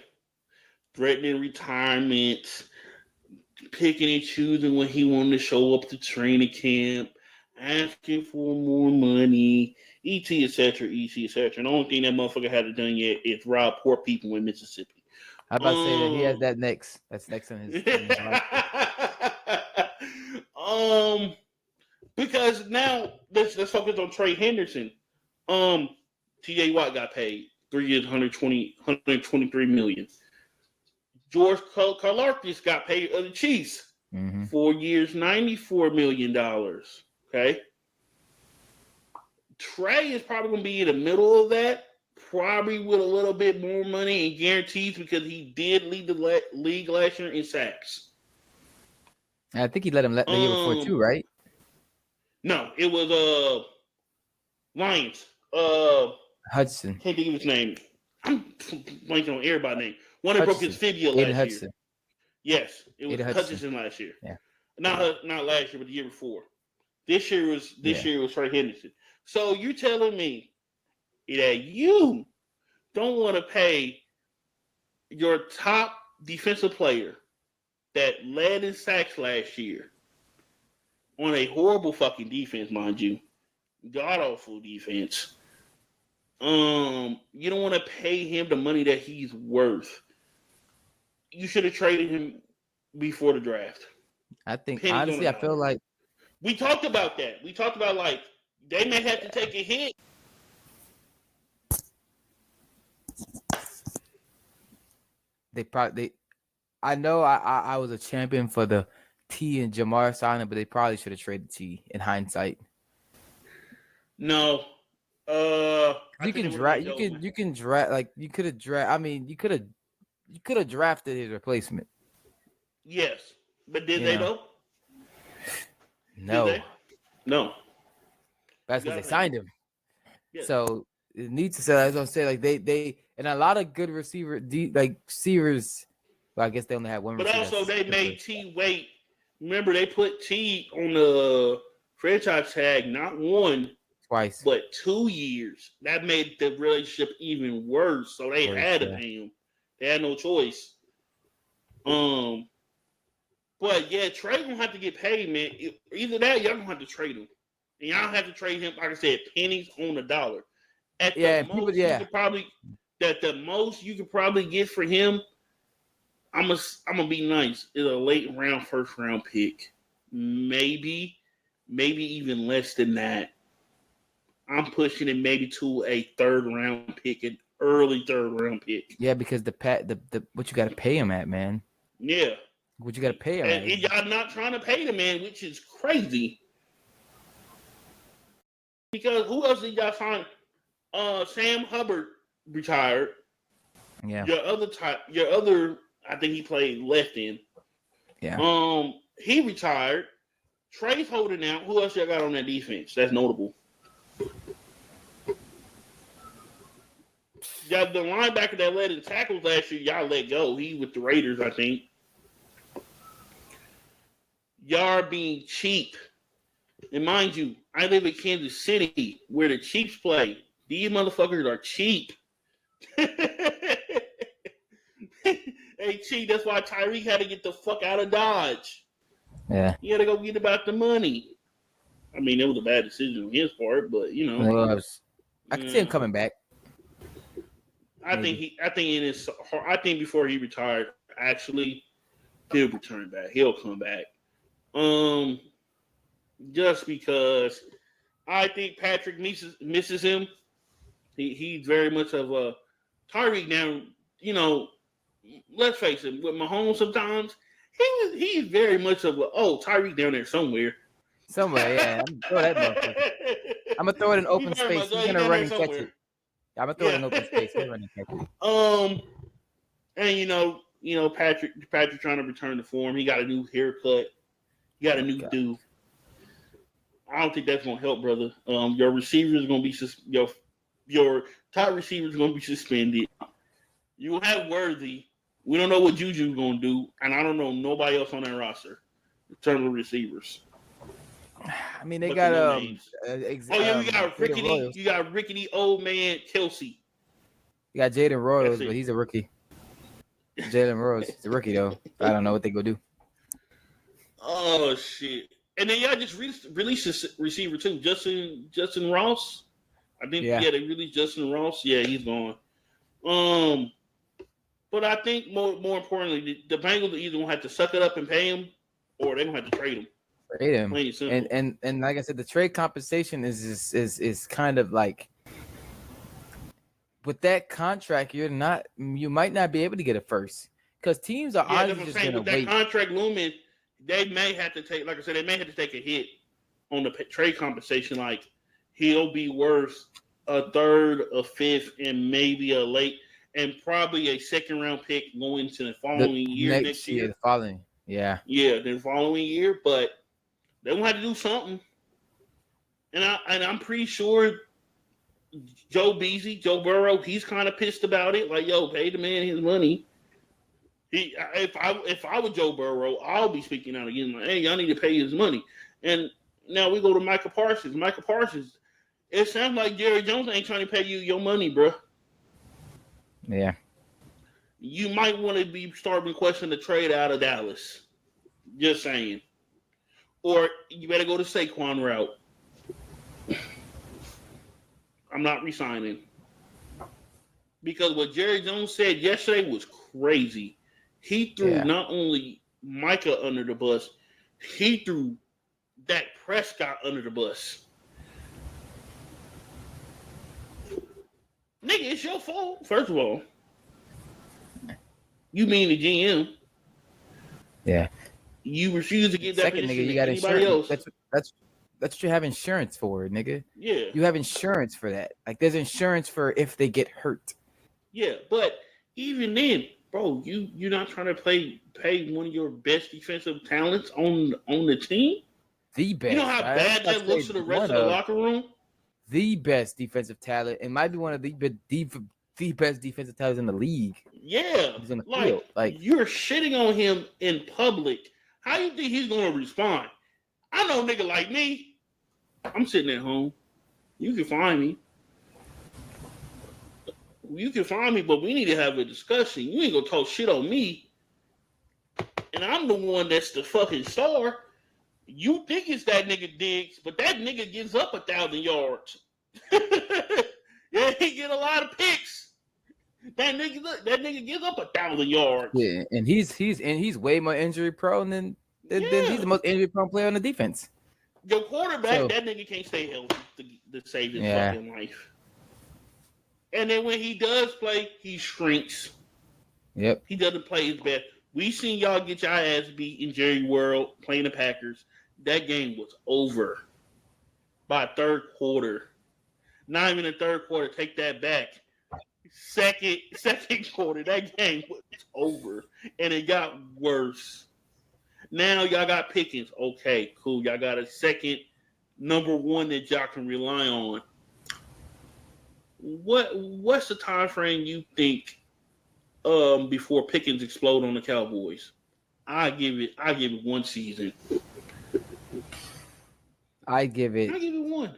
Threatening retirement, picking and choosing when he wanted to show up to training camp, asking for more money, etc., etc. And the only thing that motherfucker hasn't done yet is rob poor people in Mississippi. I'm about to say that he has that next. That's next on his list. Because now let's focus on Trey Henderson. T.J. Watt got paid 3 years, 123 million. George Karlaftis got paid of the Chiefs. 4 years, $94 million. Okay. Trey is probably going to be in the middle of that, probably with a little bit more money and guarantees because he did lead the league last year in sacks. I think he let him the year before too, right? No, it was Lions. Hudson. Can't think of his name. I'm blanking on everybody's name. One that broke his fibula last year. Yes, it was Hutchinson last year. Yeah. Not last year, but the year before. This year was Trey Henderson. So you telling me that you don't want to pay your top defensive player that led in sacks last year on a horrible fucking defense, mind you, god awful defense. You don't want to pay him the money that he's worth. You should have traded him before the draft. I think honestly, I feel like we talked about that. We talked about like they may have to take a hit. I know I was a champion for the T and Jamar signing, but they probably should have traded T in hindsight. No. You can draft like you could have draft. I mean, you could have drafted his replacement. Yes, but did they though? No. No. That's because they signed him. Yeah. So it needs to say. As I say, like they and a lot of good receivers. Well, I guess they only had one. But also they made T wait. Remember, they put T on the franchise tag not one, twice, but 2 years. That made the relationship even worse. So they had to pay him. They had no choice. But yeah, Trey gonna have to get paid, man. Either that, y'all gonna have to trade him, and y'all have to trade him. Like I said, pennies on the dollar. At the most, the most you could probably get for him. I'm gonna be nice. Is a late round, first round pick, maybe even less than that. I'm pushing it maybe to a third round pick, an early third round pick. Yeah, because the what you got to pay him at, man. Yeah, what you got to pay him and at? Y'all not trying to pay the man, which is crazy. Because who else did y'all sign? Sam Hubbard retired. Yeah. Your other, I think he played left end. Yeah. He retired. Trey's holding out. Who else y'all got on that defense? That's notable. Y'all, the linebacker that led in tackles last year, y'all let go. He with the Raiders, I think. Y'all are being cheap. And mind you, I live in Kansas City where the Chiefs play. These motherfuckers are cheap. Hey, Chief, that's why Tyreek had to get the fuck out of Dodge. Yeah. He had to go get about the money. I mean, it was a bad decision on his part, but you know. I can see him coming back. I think before he retired, actually, he'll return back. He'll come back. Just because I think Patrick misses him. He's very much of a Tyreek now. You know, let's face it. With Mahomes, sometimes he's very much of a Tyreek down there somewhere. Somewhere, yeah. I'm gonna throw it in open space. He's gonna run and catch it. I'm gonna throw it in open space. He's run and catch it. And you know, Patrick trying to return to form. He got a new haircut. He got a new do. I don't think that's gonna help, brother. Your receivers gonna be your top receivers gonna be suspended. You have Worthy. We don't know what Juju's gonna do, and I don't know nobody else on that roster in terms of receivers. I mean, they got you got rickety. You got rickety old man Kelsey. You got Jaden Royals, but he's a rookie. Jalen Rose is a rookie though. I don't know what they go do. Oh shit! And then y'all just released a receiver too, Justin Ross. I think Yeah. they released Justin Ross. Yeah, he's gone. Um, but I think more importantly, the Bengals either gonna have to suck it up and pay him, or they're gonna have to trade him. Trade him. Plain and simple. And like I said, the trade compensation is kind of like with that contract, you might not be able to get a first because teams are honestly just gonna with that wait. contract looming, they may have to take, like I said, they may have to take a hit on the trade compensation. Like he'll be worth a third, a fifth, and maybe a late, and probably a second round pick going into the following year. Next year, the following, yeah, the following year. But they will have to do something, and I'm pretty sure Joe Burrow, he's kind of pissed about it. Like, yo, pay the man his money. If I were Joe Burrow, I'll be speaking out again. Like, hey, y'all need to pay his money. And now we go to Micah Parsons. Micah Parsons, it sounds like Jerry Jones ain't trying to pay you your money, bro. Yeah. You might want to be starting to question the trade out of Dallas. Just saying. Or you better go to Saquon route. I'm not resigning. Because what Jerry Jones said yesterday was crazy. He threw not only Micah under the bus, he threw Dak Prescott under the bus. Nigga, it's your fault, first of all. You mean the GM. Yeah. You refuse to get that Second, nigga, you got anybody insurance. else. That's what you have insurance for, nigga. Yeah. You have insurance for that. Like, there's insurance for if they get hurt. Yeah, but even then, bro, you're not trying to pay one of your best defensive talents on the team? The best. You know how bad that looks to the rest of the locker room? The best defensive talent. It might be one of the best defensive talents in the league. Yeah. He's in the field. Like, you're shitting on him in public. How you think he's gonna respond? I know a nigga like me. I'm sitting at home. You can find me. But we need to have a discussion. You ain't gonna talk shit on me. And I'm the one that's the fucking star. You think it's that nigga Diggs, but that nigga gives up 1,000 yards. Yeah, he get a lot of picks. That nigga gives up 1,000 yards. Yeah, and he's way more injury prone than he's the most injury prone player on the defense. Your quarterback, that nigga can't stay healthy to save his fucking life. And then when he does play, he shrinks. Yep. He doesn't play his best. We seen y'all get your ass beat in Jerry World playing the Packers. That game was over by third quarter. Not even the third quarter. Take that back. Second quarter, that game was over. And it got worse. Now y'all got Pickens. Okay, cool. Y'all got a second number one that y'all can rely on. What's the time frame you think before Pickens explode on the Cowboys? I give it 1 season. I give it 1.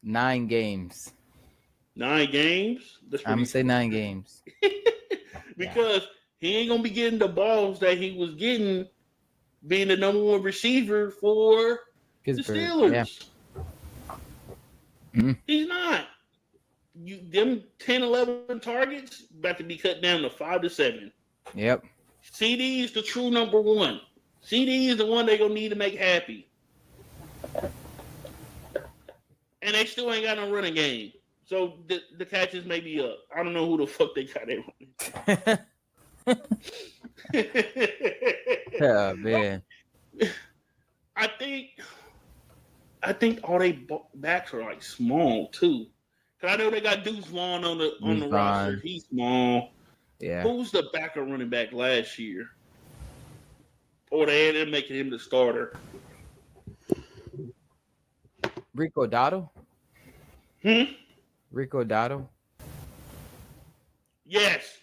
9 games. 9 games? I'm gonna say 9 games. Because he ain't gonna be getting the balls that he was getting being the number 1 receiver for Pittsburgh. The Steelers. Yeah. Mm-hmm. He's not. Them 10, 11 targets about to be cut down to 5 to 7. Yep. CD is the true number 1. CD is the one they're gonna need to make happy. And they still ain't got no running game. So the catches may be up. I don't know who the fuck they got there running. Oh man. I think all they backs are like small too. Cause I know they got Deuce Vaughn on the roster. He's small. Yeah. Who's the backup running back last year? Or they ended up making him the starter. Rico Dotto? Rico Dotto? Yes.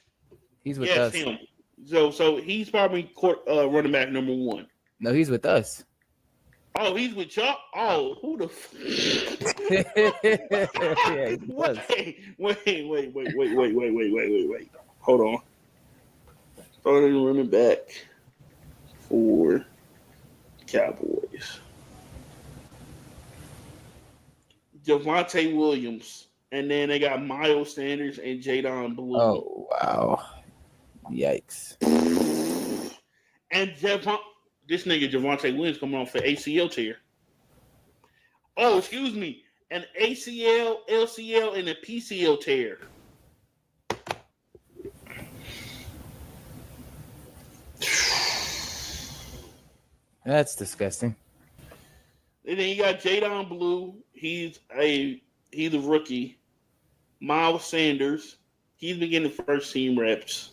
He's with us. Him. So he's probably running back number 1. No, he's with us. Oh, he's with y'all? Oh, who the yeah, Wait. Hold on. Starting running back for Cowboys. Javonte Williams. And then they got Miles Sanders and Jadon Blue. Oh, wow. Yikes. And this nigga Javonte Williams coming off an ACL tear. Oh, excuse me. An ACL, LCL, and a PCL tear. That's disgusting. And then you got Jadon Blue. He's a rookie. Miles Sanders. He's been getting first team reps.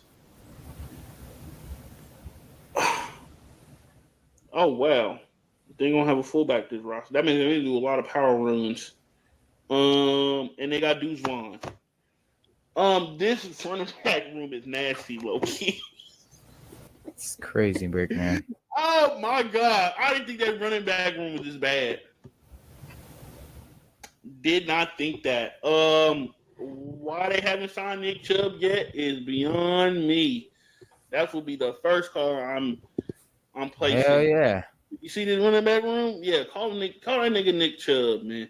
Oh wow. They're gonna have a fullback this roster. That means they're gonna do a lot of power runs. And they got Deuce Vaughn. This running back room is nasty, low key. It's crazy, Brick, man. Oh my god. I didn't think that running back room was this bad. Did not think that. Why they haven't signed Nick Chubb yet is beyond me. That will be the first call I'm placing. Hell yeah. You see this running back room? Yeah, call that nigga Nick Chubb, man.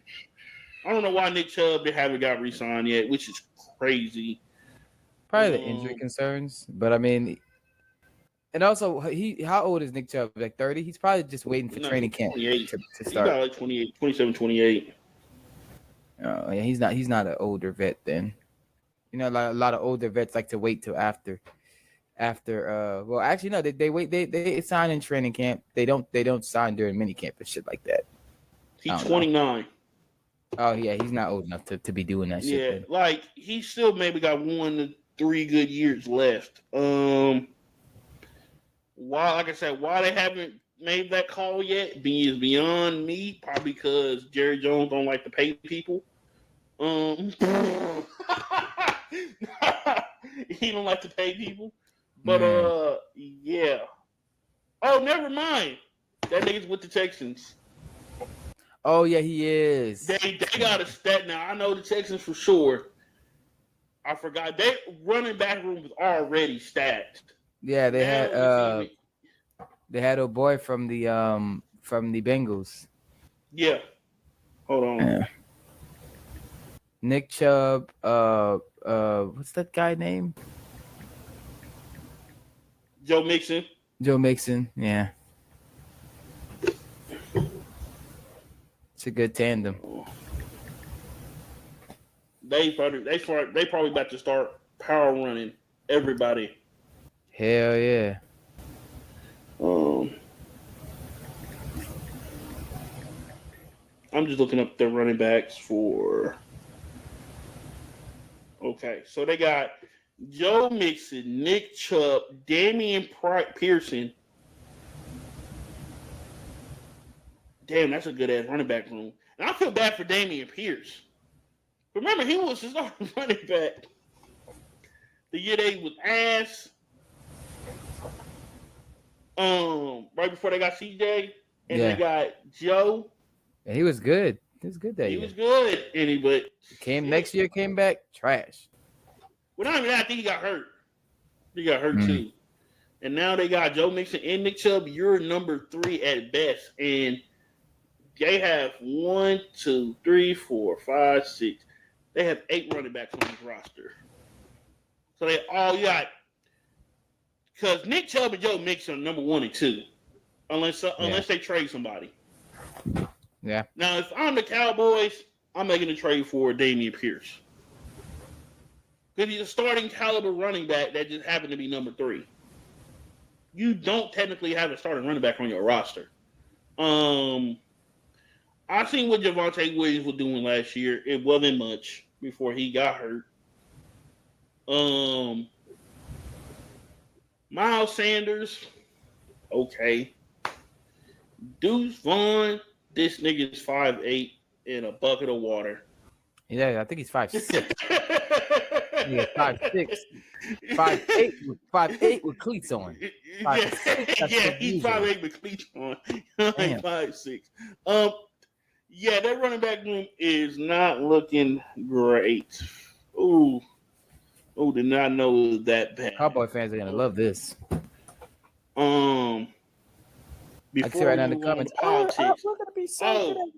I don't know why Nick Chubb haven't got re-signed yet, which is crazy. Probably the injury concerns, but I mean, and also how old is Nick Chubb? Like 30? He's probably just waiting for training camp to start. He's about like 28, 27, 28. Oh yeah, he's not an older vet then. You know, a lot of older vets like to wait till after. Well, actually no, they wait. They sign in training camp. They don't sign during mini camp and shit like that. He's 29. Oh yeah, he's not old enough to be doing that shit. Yeah, then. like he still maybe got 1 to 3 good years left. Why, like I said, why they haven't made that call yet is beyond me. Probably because Jerry Jones don't like to pay people. He don't like to pay people. But yeah. Oh, never mind. That nigga's with the Texans. Oh yeah, he is. They got a stat now. I know the Texans for sure. I forgot their running back room was already stacked. Yeah, they had a boy from the Bengals. Yeah. Hold on. Yeah. Nick Chubb. What's that guy name? Joe Mixon. Joe Mixon. Yeah. It's a good tandem. They probably about to start power running everybody. Hell yeah. I'm just looking up their running backs for. Okay, so they got Joe Mixon, Nick Chubb, Damian Pearson. Damn, that's a good ass running back room. And I feel bad for Damian Pierce. Remember, he was his running back the year they was ass. Right before they got CJ, and they got Joe. Yeah, he was good. He was good that year. He was good, but next year, came back trash. Well, not even that. I think he got hurt. He got hurt too. And now they got Joe Mixon and Nick Chubb. You're number 3 at best, and they have 1, 2, 3, 4, 5, 6. They have 8 running backs on this roster. So they all got, because Nick Chubb and Joe Mixon are number 1 and 2, unless they trade somebody. Yeah. Now, if I'm the Cowboys, I'm making a trade for Damian Pierce. Because he's a starting caliber running back that just happened to be number 3. You don't technically have a starting running back on your roster. I seen what Javonte Williams was doing last year. It wasn't much before he got hurt. Miles Sanders, okay. Deuce Vaughn, this nigga is 5'8" in a bucket of water. Yeah, I think he's 5'6". Yeah, 5'6". 5'8" with cleats on. 5'6", yeah, he's 5'8" with cleats on. 5'6". Yeah, that running back room is not looking great. Ooh, did not know it was that bad. Cowboy fans are gonna love this. Before right we now in the move on to comments. politics, We're gonna be so oh,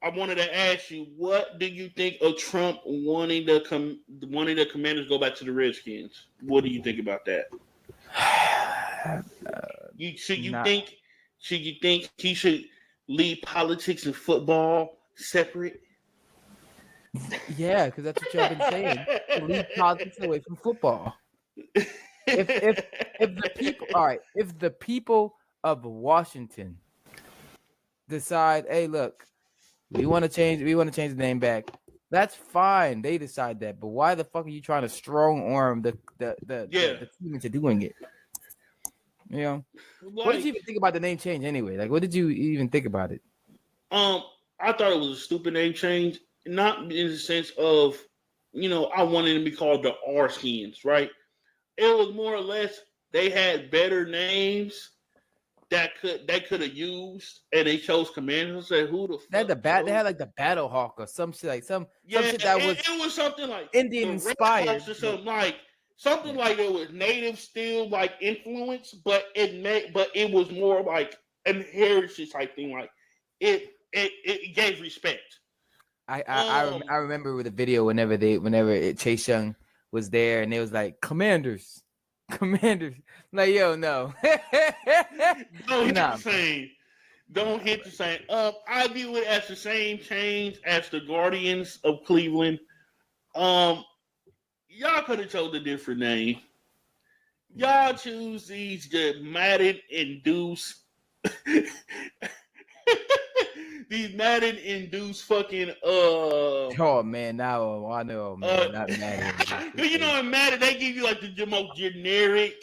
I wanted to ask you, what do you think of Trump wanting the Commanders to go back to the Redskins? What do you think about that? Should you think he should leave politics and football separate? Yeah, because that's what y'all been saying. Leave politics away from football. If the people, all right, if the people of Washington decide, hey, look, we want to change the name back. That's fine. They decide that, but why the fuck are you trying to strong arm the team into doing it? You know, what did you even think about the name change anyway? Like, what did you even think about it? I thought it was a stupid name change, not in the sense of, I wanted to be called the R Skins, right? It was more or less they had better names that they could have used, and they chose Commanders. I said, who the fuck? They had like the Battle Hawk or some shit, like some shit that was it was something like Indian inspired or something like it was native still like influence, but it was more like an heritage type thing. Like it gave respect. I remember with the video whenever Chase Young was there and it was like Commanders, like yo no, don't hit the same. I view it as the same change as the Guardians of Cleveland. Y'all could have chose a different name. Y'all choose these Madden induced. These Madden induced fucking Oh man, now I know, man, not Madden. In Madden they give you like the most generic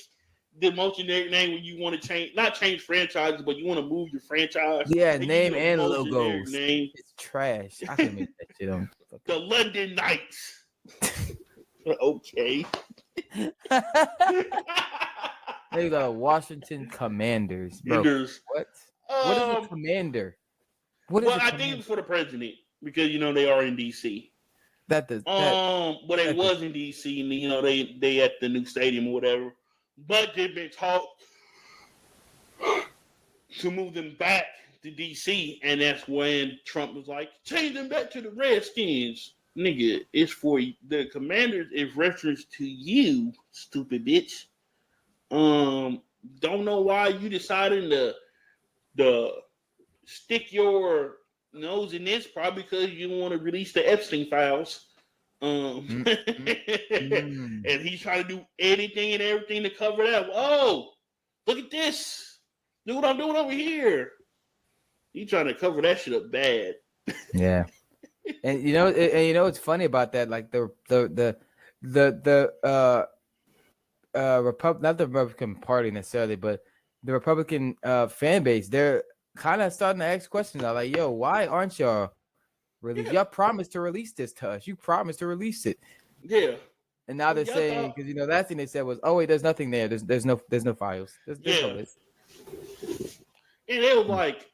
name when you want to not change franchises, but you want to move your franchise. Yeah, name and logos. Name. It's trash. I can make that shit on. The London Knights. Okay. They got Washington Commanders, bro. What? What is a commander? I think it's for the president because they are in DC. But it was in DC, and they at the new stadium or whatever. But they've been talked to move them back to DC, and that's when Trump was like, change them back to the Redskins. Nigga, it's for the Commanders is reference to you, stupid bitch. Don't know why you decided to stick your nose in this, probably because you want to release the Epstein files. And he's trying to do anything and everything to cover that. Oh, look at this. Look what I'm doing over here. He's trying to cover that shit up bad. Yeah. And what's funny about that? Like the not the Republican Party necessarily, but the Republican fan base, they're kind of starting to ask questions. I'm like, yo, why aren't y'all y'all promised to release this to us? You promised to release it. Yeah. And now they're saying, because last thing they said was, oh wait, there's nothing there. There's no files. There's no list. And they were like,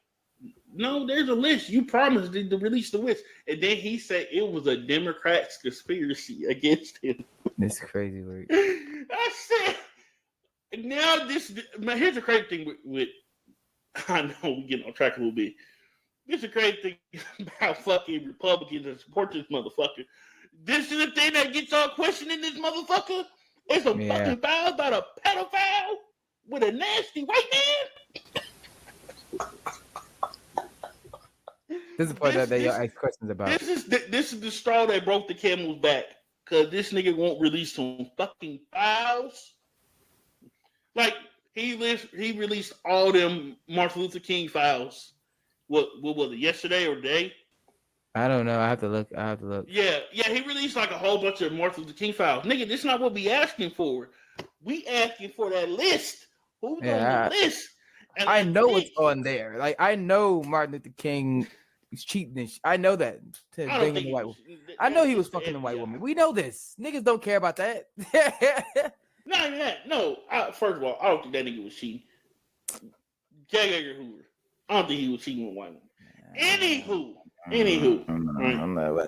no, there's a list. You promised to release the list. And then he said it was a Democrats conspiracy against him. This crazy word. I said, now here's the crazy thing with I know we're getting off track a little bit. This is the crazy thing about fucking Republicans that support this motherfucker. This is the thing that gets y'all questioning this motherfucker. It's a fucking file about a pedophile with a nasty white man. This is the part that y'all ask questions about. This is the straw that broke the camel's back. Cause this nigga won't release some fucking files. Like he released all them Martin Luther King files. What was it, yesterday or today? I don't know. I have to look. Yeah, he released like a whole bunch of Martin Luther King files. Nigga, this is not what we asking for. We asking for that list. Who's on the list? And I know what's on there. Like I know Martin Luther King was cheating. I know that. I know he was fucking a white woman. We know this. Niggas don't care about that. Not even that. No. First of all, I don't think that nigga was cheating. Hoover. I don't think he was cheating with white women. Anywho.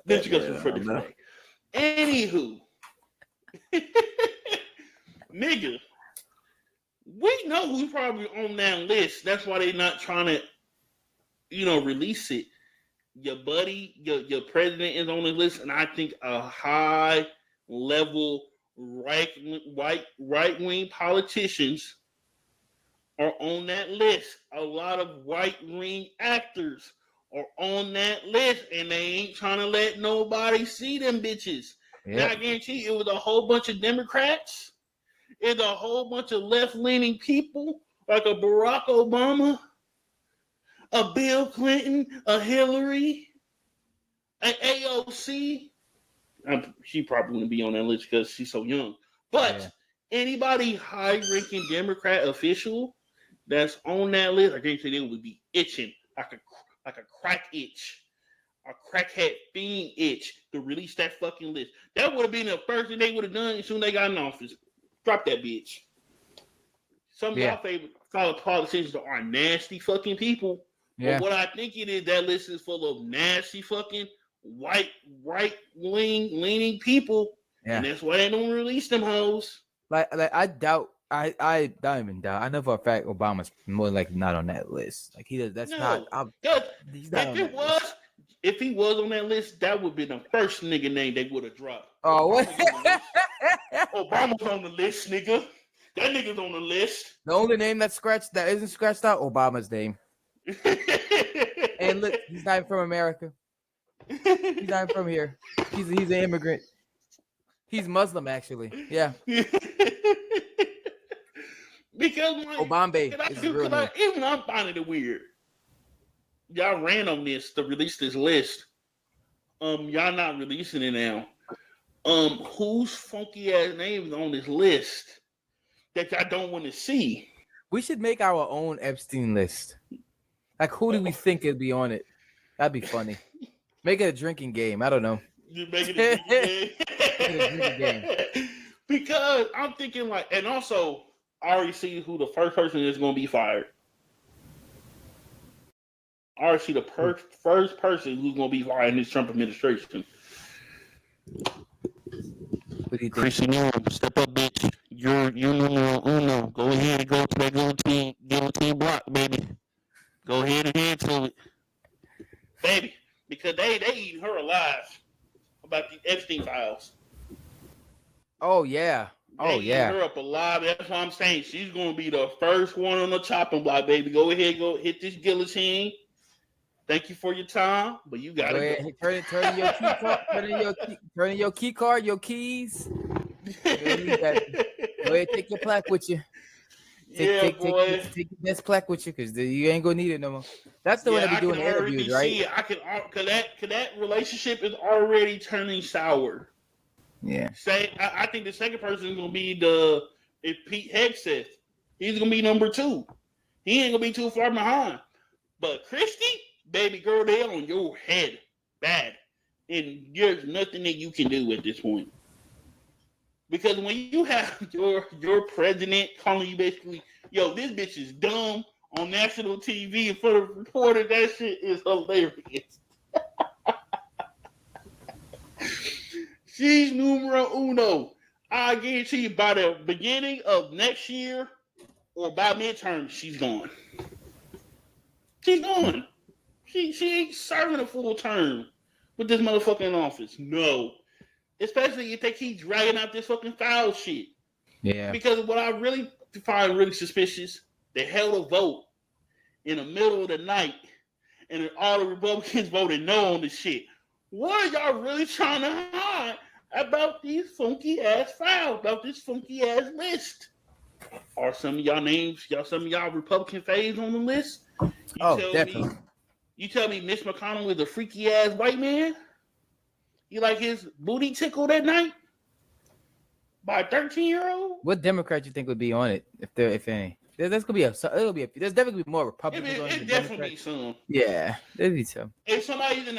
This is just for the day. Anywho. Nigga. We know who's probably on that list. That's why they're not trying to, release it. Your buddy, your president is on the list, and I think a high level right wing politicians are on that list. A lot of right wing actors are on that list, and they ain't trying to let nobody see them bitches. Yep. Now I guarantee you, it was a whole bunch of Democrats. It's a whole bunch of left leaning people like a Barack Obama, a Bill Clinton, a Hillary, an AOC. She probably wouldn't be on that list because she's so young. But anybody high-ranking Democrat official that's on that list, I guarantee they would be itching like a crack itch, a crackhead fiend itch to release that fucking list. That would have been the first thing they would have done as soon as they got in office. Drop that bitch. Some of y'all favorite politicians are nasty fucking people. Yeah. But what I think it is, that list is full of nasty fucking right leaning people. Yeah. And that's why they don't release them hoes. Like I doubt. I don't even doubt. I know for a fact Obama's more likely not on that list. Like he does. That's not. He's not if he was on that list, that would be the first nigga name they would have dropped. Oh, what? Obama's on the list, nigga. That nigga's on the list. The only name that isn't scratched out, Obama's name. And look, he's not even from America. He's not even from here. He's an immigrant. He's Muslim, actually. Yeah. Because Obama even I'm finding it weird. Y'all ran on this to release this list. Y'all not releasing it now. Whose funky ass name is on this list that y'all don't want to see? We should make our own Epstein list. Like, who do we think would be on it? That'd be funny. Make it a drinking game. I don't know. You make it a drinking game. Because I'm thinking and also I already see who the first person is going to be fired. I already see the first person who's going to be fired in this Trump administration. What do you think? Chrissy Newman, step up, bitch. You're numero uno. Go ahead and go to that guillotine block, baby. Go ahead and head to it. Baby, because they eating her alive about the Epstein files. Oh, yeah. They eating her up alive. That's what I'm saying. She's going to be the first one on the chopping block, baby. Go ahead, go hit this guillotine. Thank you for your time, but you got to go. Turn your key card, turn in your key card, your keys. Go ahead, take your plaque with you. Take your best plaque with you because you ain't gonna need it no more. That's the way they be doing the interviews, right? I can, cause that relationship is already turning sour. Yeah. I think the second person is gonna be if Pete Hegseth. He's gonna be number 2. He ain't gonna be too far behind. But Christy, baby girl, they on your head bad, and there's nothing that you can do at this point. Because when you have your president calling you basically, yo, this bitch is dumb on national TV in front of a reporter, that shit is hilarious. She's numero uno. I guarantee you by the beginning of next year or by midterm, she's gone. She's gone. She ain't serving a full term with this motherfucker in office. No. Especially if they keep dragging out this fucking foul shit. Yeah. Because what I really find really suspicious, they held a vote in the middle of the night and all the Republicans voted no on the shit. What are y'all really trying to hide about these funky ass files, about this funky ass list? Are some of y'all names, some of y'all Republican faves on the list? Definitely. You tell me Mitch McConnell is a freaky ass white man? You like his booty tickled at night by a 13-year-old? What Democrat you think would be on it if any? There's definitely gonna be more Republicans. It definitely be some. Yeah, there'd be some. If somebody's in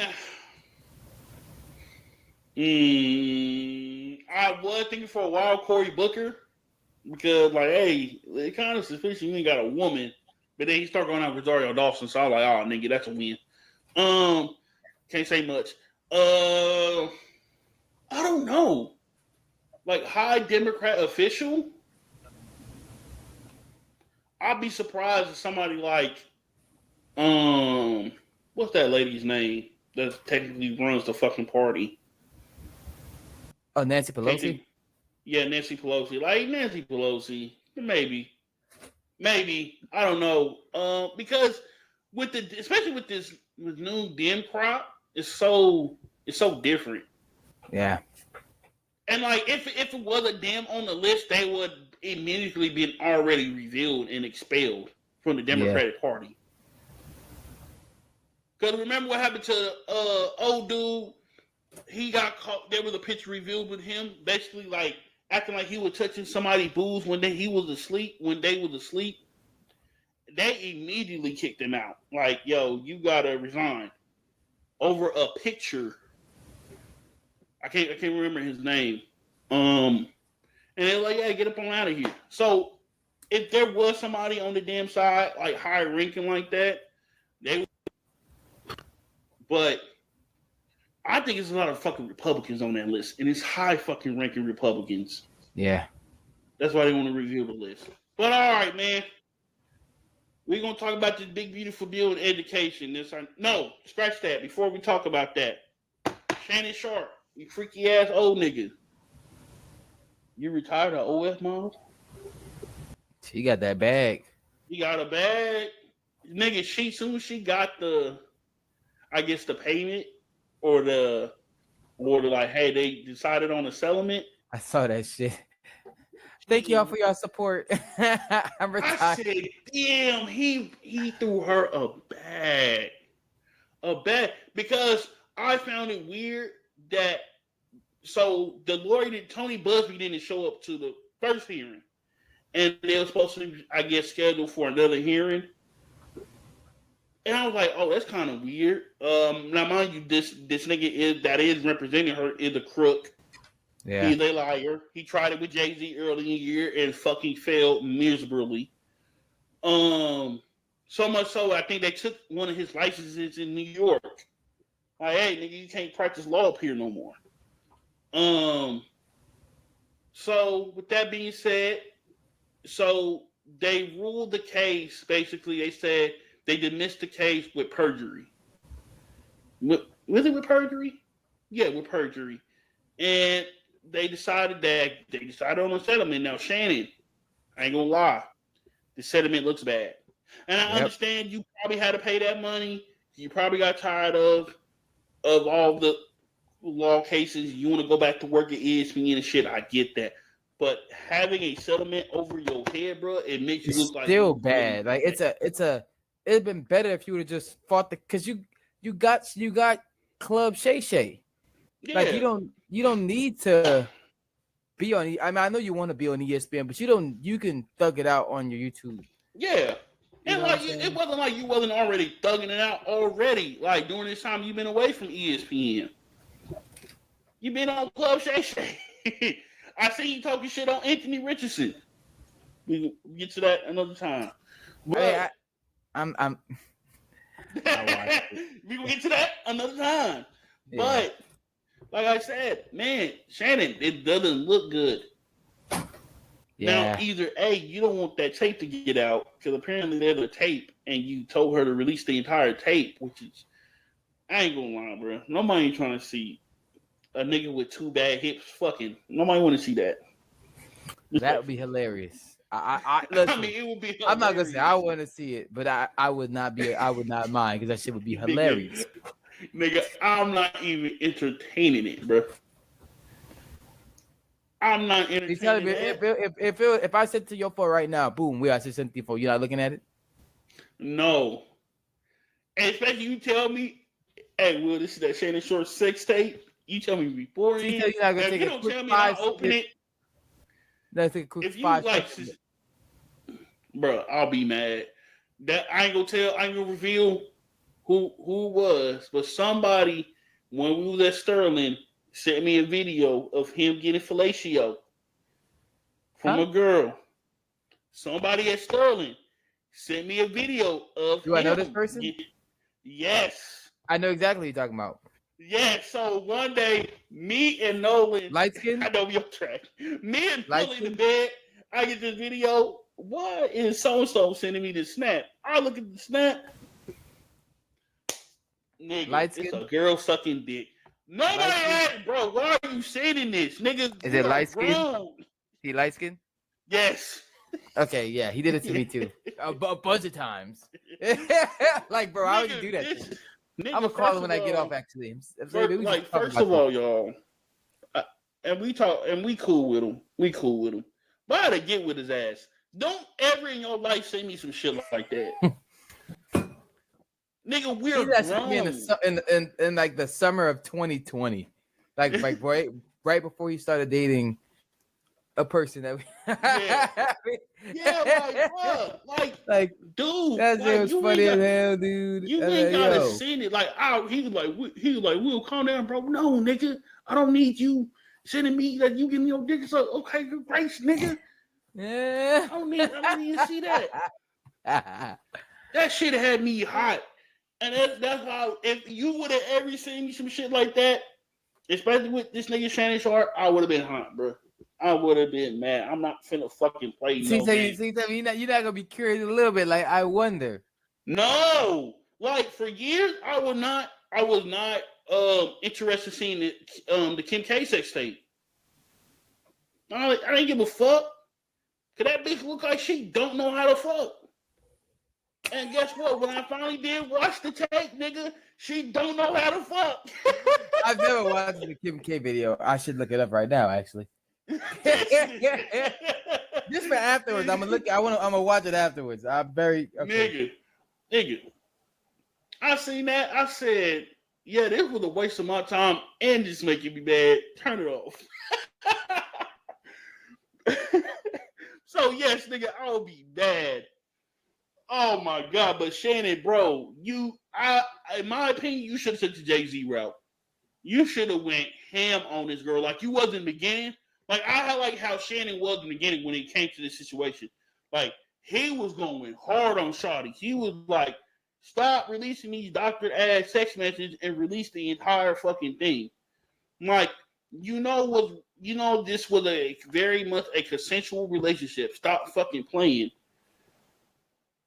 I was thinking for a while Cory Booker because hey, it's kind of suspicious you ain't got a woman, but then he started going out with Rosario Dawson, so I was like, oh nigga, that's a win. Can't say much. I don't know. High Democrat official? I'd be surprised if somebody like what's that lady's name that technically runs the fucking party? Oh, Nancy Pelosi. Yeah, Nancy Pelosi. Like Nancy Pelosi, maybe I don't know. Because with especially with this new Dem crop, it's so different. Yeah. And like if it was a Dem on the list, they would immediately been already revealed and expelled from the Democratic Party. Because remember what happened to old dude? He got caught. There was a picture revealed with him, basically like acting like he was touching somebody's boobs when he was asleep. When they was asleep, they immediately kicked him out. Like, yo, you gotta resign over a picture. I can't remember his name. And they're like, yeah, get up on out of here. So if there was somebody on the damn side, like high ranking like that, they would. But I think it's a lot of fucking Republicans on that list, and it's high fucking ranking Republicans. Yeah. That's why they want to review the list. But all right, man. We're going to talk about this big, beautiful deal in education. No, scratch that. Before we talk about that, Shannon Sharpe, you freaky ass old nigga. You retired an OF model? She got that bag. He got a bag. Nigga, soon as she got the payment or the like, hey, they decided on a settlement. I saw that shit. Thank y'all for your support. I'm retired. I said, damn, he threw her a bag. Because I found it weird that so the lawyer Tony Busby didn't show up to the first hearing. And they were supposed to, I guess, schedule for another hearing. And I was like, oh, that's kind of weird. Now, mind you, this nigga that is representing her is a crook. Yeah. He's a liar. He tried it with Jay-Z early in the year and fucking failed miserably. So much so, I think they took one of his licenses in New York. Like, hey, nigga, you can't practice law up here no more. So with that being said, so they ruled the case. Basically, they said they dismissed the case with perjury. Was it with perjury? Yeah, with perjury. And they decided on a settlement. Now, Shannon, I ain't gonna lie, the settlement looks bad. And I understand you probably had to pay that money. You probably got tired of all the law cases. You want to go back to work at ESPN and shit. I get that. But having a settlement over your head, bro, it makes you look like still bad. Like it'd been better if you would have just fought because you got Club Shay Shay. Yeah. Like you don't need to be on. I mean, I know you want to be on ESPN, but you can thug it out on your YouTube. Yeah. And like it wasn't like you wasn't already thugging it out already. Like during this time you've been away from ESPN. You've been on Club Shay Shay. I see you talking shit on Anthony Richardson. We can get to that another time. But I'm we can get to that another time. Yeah. But like I said, man, Shannon, it doesn't look good. Yeah. Now, either A, you don't want that tape to get out because apparently there's a tape and you told her to release the entire tape, which is, I ain't gonna lie, bro. Nobody ain't trying to see a nigga with two bad hips fucking. Nobody want to see that. That would be hilarious. Listen, I mean, it would be hilarious. I'm not gonna say I want to see it, but I would not mind because that shit would be hilarious. Nigga, I'm not even entertaining it, bro. I'm not entertaining it. If I said to your phone right now, boom, we are 674, you're not looking at it? No. And especially you tell me, hey, Will, this is that Shannon Sharpe sex tape. You tell me beforehand. You're not gonna take a quick 5 seconds. Open it. Let's take a quick 5 seconds. Bro, I'll be mad. That I ain't gonna reveal who was, but somebody when we was at Sterling sent me a video of him getting fellatio from a girl. Somebody at Sterling sent me a video of Do I know this person? Yes. I know exactly what you're talking about. Yeah, so one day, me and Nolan, light skin. I know your track. Me and Nolan in the bed, I get this video why is so and so sending me this snap? I look at the snap, nigga. It's a girl sucking dick. Nobody asked, bro. Why are you sending this, nigga? Is it light skin? Grown. He light skin? Yes. Okay, yeah, he did it to me too. A bunch of times. Like, bro, how would you do that? I'm gonna call him when I get off. Actually, first of all, y'all, and we talk, and we cool with him. We cool with him. But I had to get with his ass. Don't ever in your life send me some shit like that. Nigga, we're grown. In like the summer of 2020, like right before he started dating a person that like dude, that shit was funny as hell, dude. You ain't gotta send it. Like, he was like, Will, calm down, bro. No, nigga, I don't need you sending me that you give me your dick. So okay, good grace, nigga. Yeah, I don't need to see that. That shit had me hot, and that's how. If you would have ever seen me some shit like that, especially with this nigga Shannon Sharpe, I would have been hot, bro. I would have been mad. I'm not finna fucking play no game. You're not gonna be curious a little bit. Like, I wonder. No, like for years, I was not interested in seeing the Kim K sex tape. I didn't give a fuck. Cause that bitch look like she don't know how to fuck. And guess what? When I finally did watch the tape, nigga, she don't know how to fuck. I've never watched the Kim K video. I should look it up right now, actually. Just for afterwards, I'm gonna watch it afterwards. I'm very okay. Nigga. I seen that. I said, yeah, this was a waste of my time and just making me mad. Turn it off. So yes, nigga, I'll be mad. Oh my god, but Shannon, bro, in my opinion, you should have took the Jay-Z route. You should have went ham on this girl like you was in the beginning. Like, I like how Shannon was in the beginning when it came to this situation. Like, he was going hard on Shawty. He was like, stop releasing these doctored ass text messages and release the entire fucking thing. Like, this was a very much a consensual relationship. Stop fucking playing.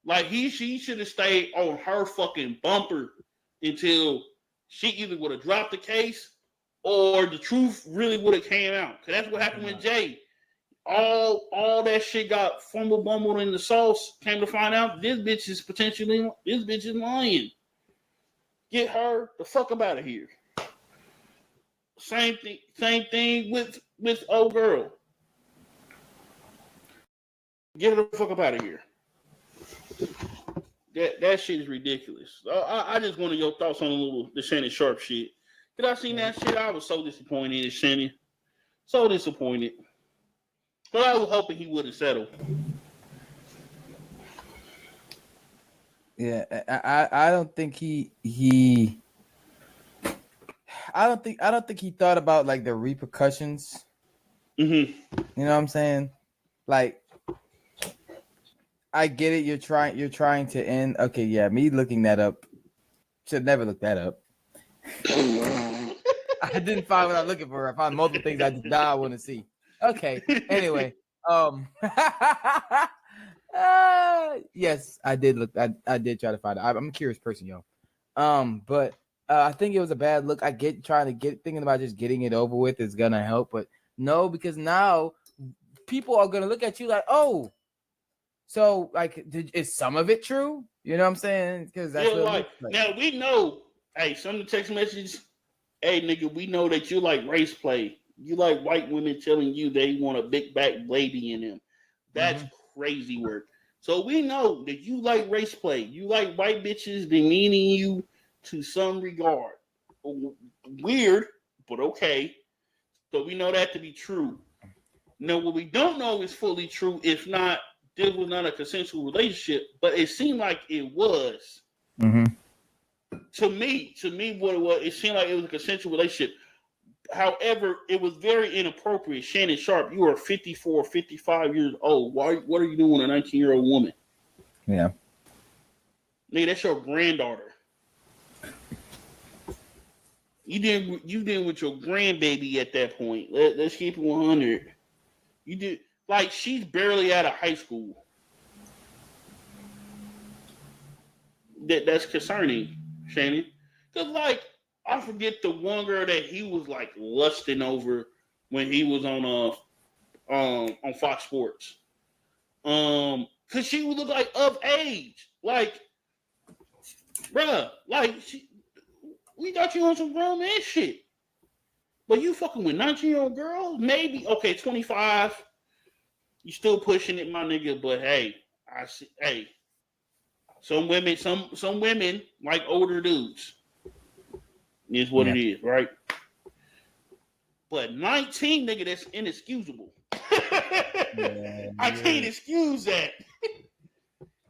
Like, she should have stayed on her fucking bumper until she either would have dropped the case or the truth really would have came out. Because that's what happened with Jay. All that shit got bumbled in the sauce. Came to find out this bitch is lying. Get her the fuck up out of here. Same thing with old girl. Get her the fuck up out of here. That shit is ridiculous. I just wanted your thoughts on the Shannon Sharpe shit. Because I seen that shit, I was so disappointed in Shannon. So disappointed. But I was hoping he would have settled. Yeah, I don't think I don't think he thought about like the repercussions. Mm-hmm. You know what I'm saying? Like, I get it. You're trying to end. Okay, yeah. Me looking that up. Should never look that up. I didn't find what I'm looking for. I found multiple things I did not want to see. Okay. Anyway, yes, I did look. I did try to find it. I'm a curious person, yo. But I think it was a bad look. I get thinking about just getting it over with is gonna help, but no, because now people are gonna look at you like, oh. So, like, is some of it true? You know what I'm saying? Because that's like. Now we know. Hey, some of the text messages. Hey, nigga, we know that you like race play. You like white women telling you they want a big back lady in them. That's crazy work. So we know that you like race play. You like white bitches demeaning you to some regard. Weird, but okay. So we know that to be true. Now, what we don't know is fully true. If not, this was not a consensual relationship, but it seemed like it was. Mm-hmm. To me, what it was, it seemed like it was a consensual relationship. However, it was very inappropriate. Shannon Sharpe, you are 54, 55 years old. What are you doing with a 19-year-old woman? Yeah. Nigga, that's your granddaughter. You did with your grandbaby at that point. Let's keep it 100. You did, like, she's barely out of high school. that's concerning, Shannon. Because like I forget the one girl that he was like lusting over when he was on Fox Sports. Cause she would look like of age. Like, bruh, like we got you on some grown man shit. But you fucking with 19-year-old girls? Maybe okay, 25. You still pushing it, my nigga, but hey, I see some women like older dudes. Is what it is, right? But 19, nigga, that's inexcusable. I can't excuse that.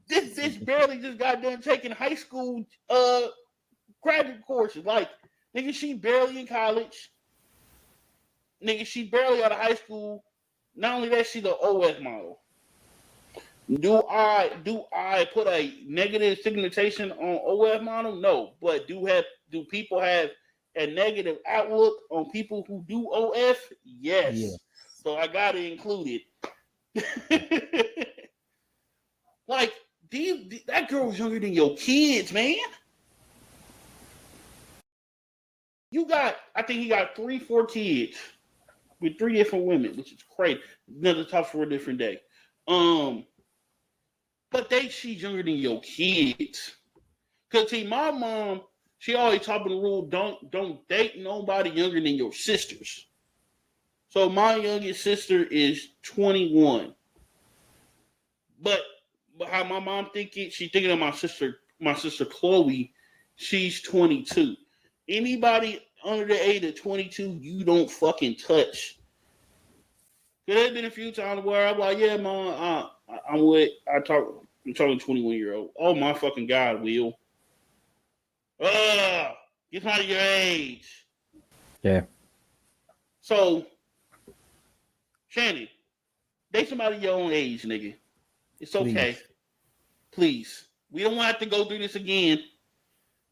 This barely just got done taking high school graduate courses. Like, nigga, she barely in college. Nigga, she barely out of high school. Not only that, she's an OF model. Do I put a negative stigmatization on OF model? No. But do people have a negative outlook on people who do OF? Yes. Yeah. So I gotta include it. Like, that girl was younger than your kids, man. I think he got 3-4 kids with 3 different women, which is crazy. Another talk for a different day. But she's younger than your kids. Cause see, my mom, she always taught me the rule: don't date nobody younger than your sisters. So my youngest sister is 21. But how my mom thinking, she's thinking of my sister Chloe, she's 22. Anybody under the age of 22, you don't fucking touch. There's been a few times where I'm like, yeah, mom, I'm talking 21-year-old. Oh my fucking God, Will. Get out of your age. Yeah. So, Shannon, date somebody your own age, nigga. It's okay. Please. We don't want to go through this again.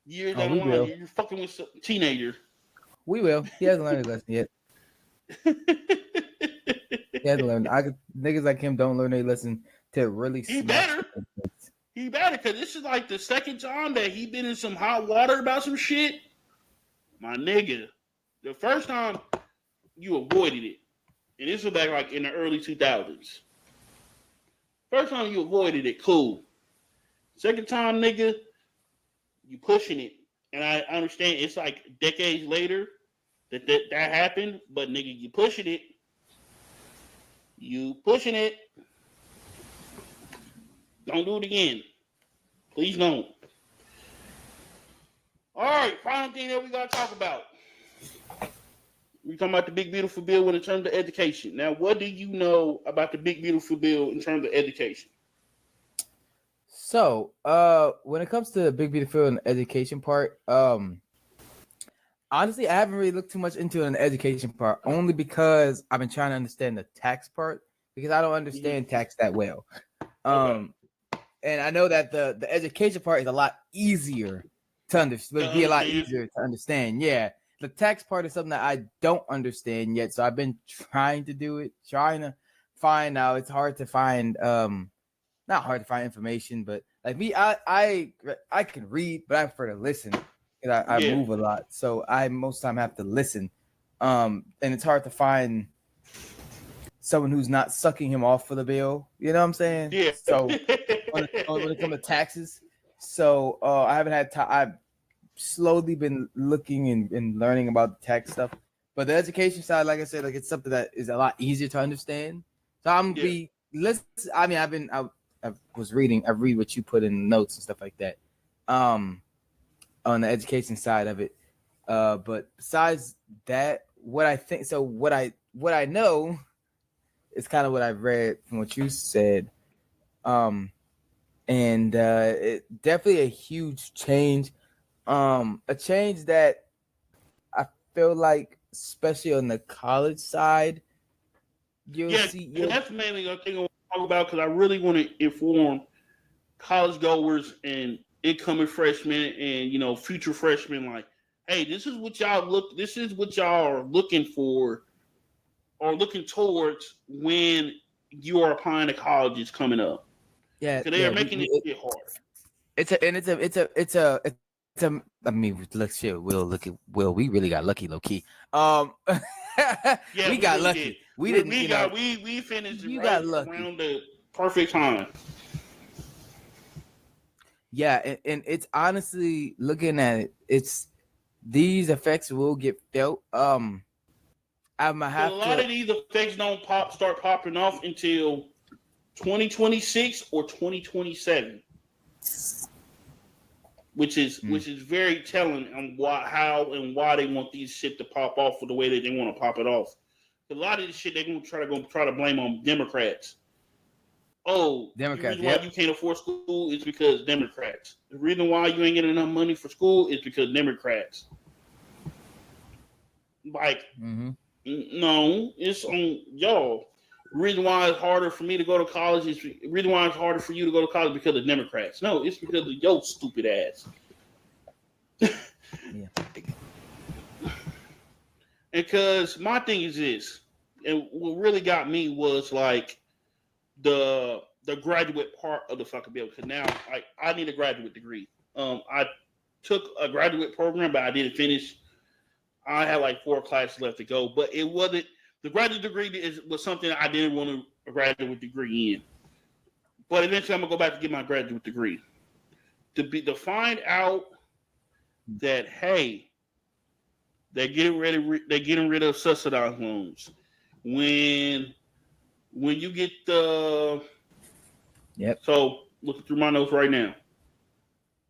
Years down the line, you're fucking with a teenager. We will. He hasn't learned his lesson yet. He hasn't learned. Niggas like him don't learn their lesson to really. He better. He better, because this is like the second time that he been in some hot water about some shit. My nigga. The first time, you avoided it. And this was back like in the early 2000s. First time you avoided it, cool. Second time, nigga, you pushing it. And I understand it's like decades later that happened, but nigga, you pushing it. You pushing it. Don't do it again. Please don't. All right, final thing that we got to talk about. We're talking about the Big Beautiful Bill in terms of education. Now, what do you know about the Big Beautiful Bill in terms of education? So, when it comes to the Big Beautiful Bill and the education part, honestly, I haven't really looked too much into an education part, only because I've been trying to understand the tax part, because I don't understand tax that well. And I know that the education part is a lot easier to understand. Would be a lot easier to understand. Yeah. The tax part is something that I don't understand yet. So I've been trying to do it, trying to find out. It's hard to find, not hard to find information, but like me, I can read, but I prefer to listen. I move a lot. So I most of the time have to listen. And it's hard to find someone who's not sucking him off for the bill. You know what I'm saying? Yeah. So when it comes to taxes, so I haven't had time. I've slowly been looking and learning about the tax stuff, but the education side, like I said, like it's something that is a lot easier to understand. So I'm listen. I mean, I read what you put in notes and stuff like that. On the education side of it, but besides that, what I know is kind of what I've read from what you said, and it definitely a huge change. A change that I feel like, especially on the college side, that's mainly the thing I want to talk about, because I really want to inform college goers and incoming freshmen and future freshmen, like, hey, this is what y'all are looking for or looking towards when you are applying to colleges coming up. Yeah, because they are making it hard. I mean, look, shit. Will. We really got lucky, low key. Yeah, We we got really lucky. did. We didn't, We finished you right got lucky. around the perfect time. Yeah, and it's honestly looking at it, it's these effects will get felt. I'm gonna But a have lot to. of these effects don't start popping off until 2026 or 2027, which is very telling on how and why they want these shit to pop off the way that they want to pop it off. A lot of this shit they're gonna try to blame on Democrats. Oh, the Democrats, reason why yep. you can't afford school is because Democrats. The reason why you ain't getting enough money for school is because Democrats. Like, no, it's on y'all. The reason why it's harder for me to go to college is the reason why it's harder for you to go to college because of Democrats. No, it's because of your stupid ass. Yeah. Because my thing is this, and what really got me was like the graduate part of the fucking bill. Because now, like, I need a graduate degree. I took a graduate program, but I didn't finish. I had like 4 classes left to go, but it wasn't the graduate degree was something I didn't want a graduate degree in. But eventually, I'm gonna go back to get my graduate degree to find out that hey, they're getting rid of subsidized loans. When you get the So looking through my notes right now.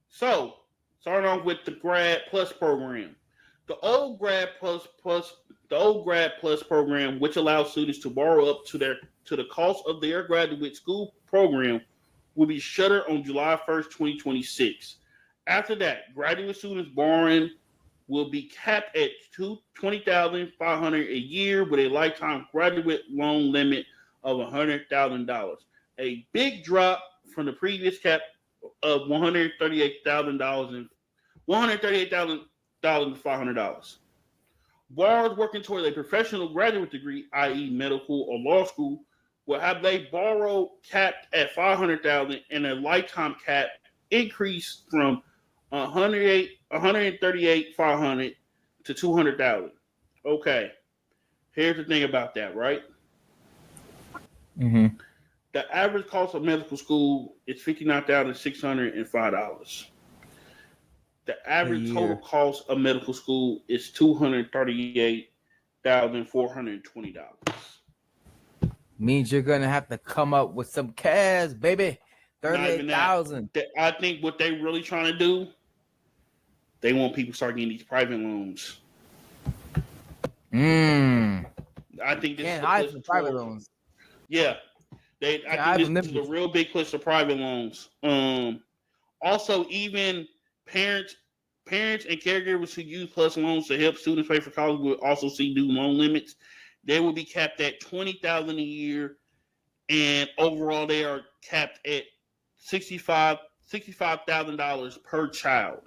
So starting off with the Grad Plus program. The old Grad Plus program, which allows students to borrow up to the cost of their graduate school program, will be shuttered on July 1st, 2026. After that, graduate students borrowing will be capped at $20,500 a year with a lifetime graduate loan limit of $100,000. A big drop from the previous cap of $138,000 and $138,500. Borrowers working towards a professional graduate degree, i.e., medical or law school, will have they borrow capped at $500,000 and a lifetime cap increase from $138,500 to $200,000. Okay, here's the thing about that, right? The average cost of medical school is $59,605. The average total cost of medical school is $238,420. Means you're gonna have to come up with some cash, baby. 38,000. I think what they really trying to do, they want people to start getting these private loans. I think this can't hide from private loans. Yeah, I think this is a real big push for private loans. Also, even parents and caregivers who use plus loans to help students pay for college will also see new loan limits. They will be capped at $20,000 a year, and overall they are capped at $65,000 per child.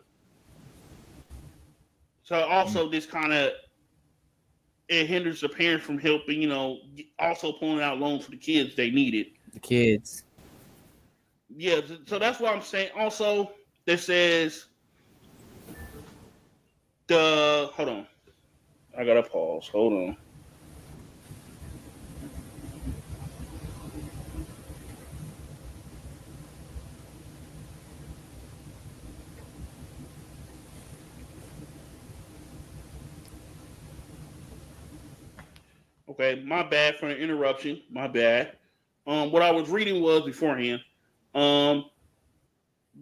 So also this kind of it hinders the parents from helping, also pulling out loans for the kids they needed. The kids. Yeah, so that's what I'm saying. Also, this says hold on. I gotta pause. Hold on. Okay, my bad for the interruption. My bad. What I was reading was beforehand.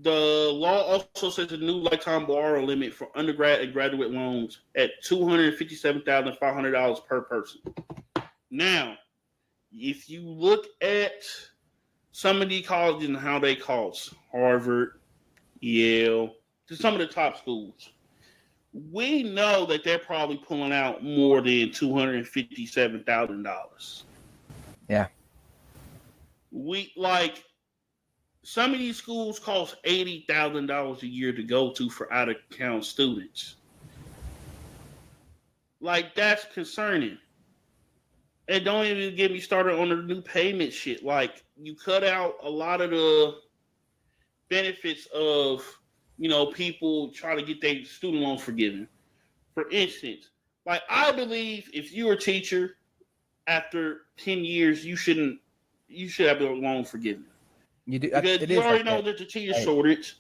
The law also sets a new lifetime borrow limit for undergrad and graduate loans at $257,500 per person. Now, if you look at some of these colleges and how they cost, Harvard, Yale, to some of the top schools, we know that they're probably pulling out more than $257,000. Yeah. Some of these schools cost $80,000 a year to go to for out of town students. Like, that's concerning. And don't even get me started on the new payment shit. Like, you cut out a lot of the benefits of, people trying to get their student loans forgiven. For instance, like I believe if you're a teacher, after 10 years, you should have your loan forgiven. You do because you already know that the teacher shortage.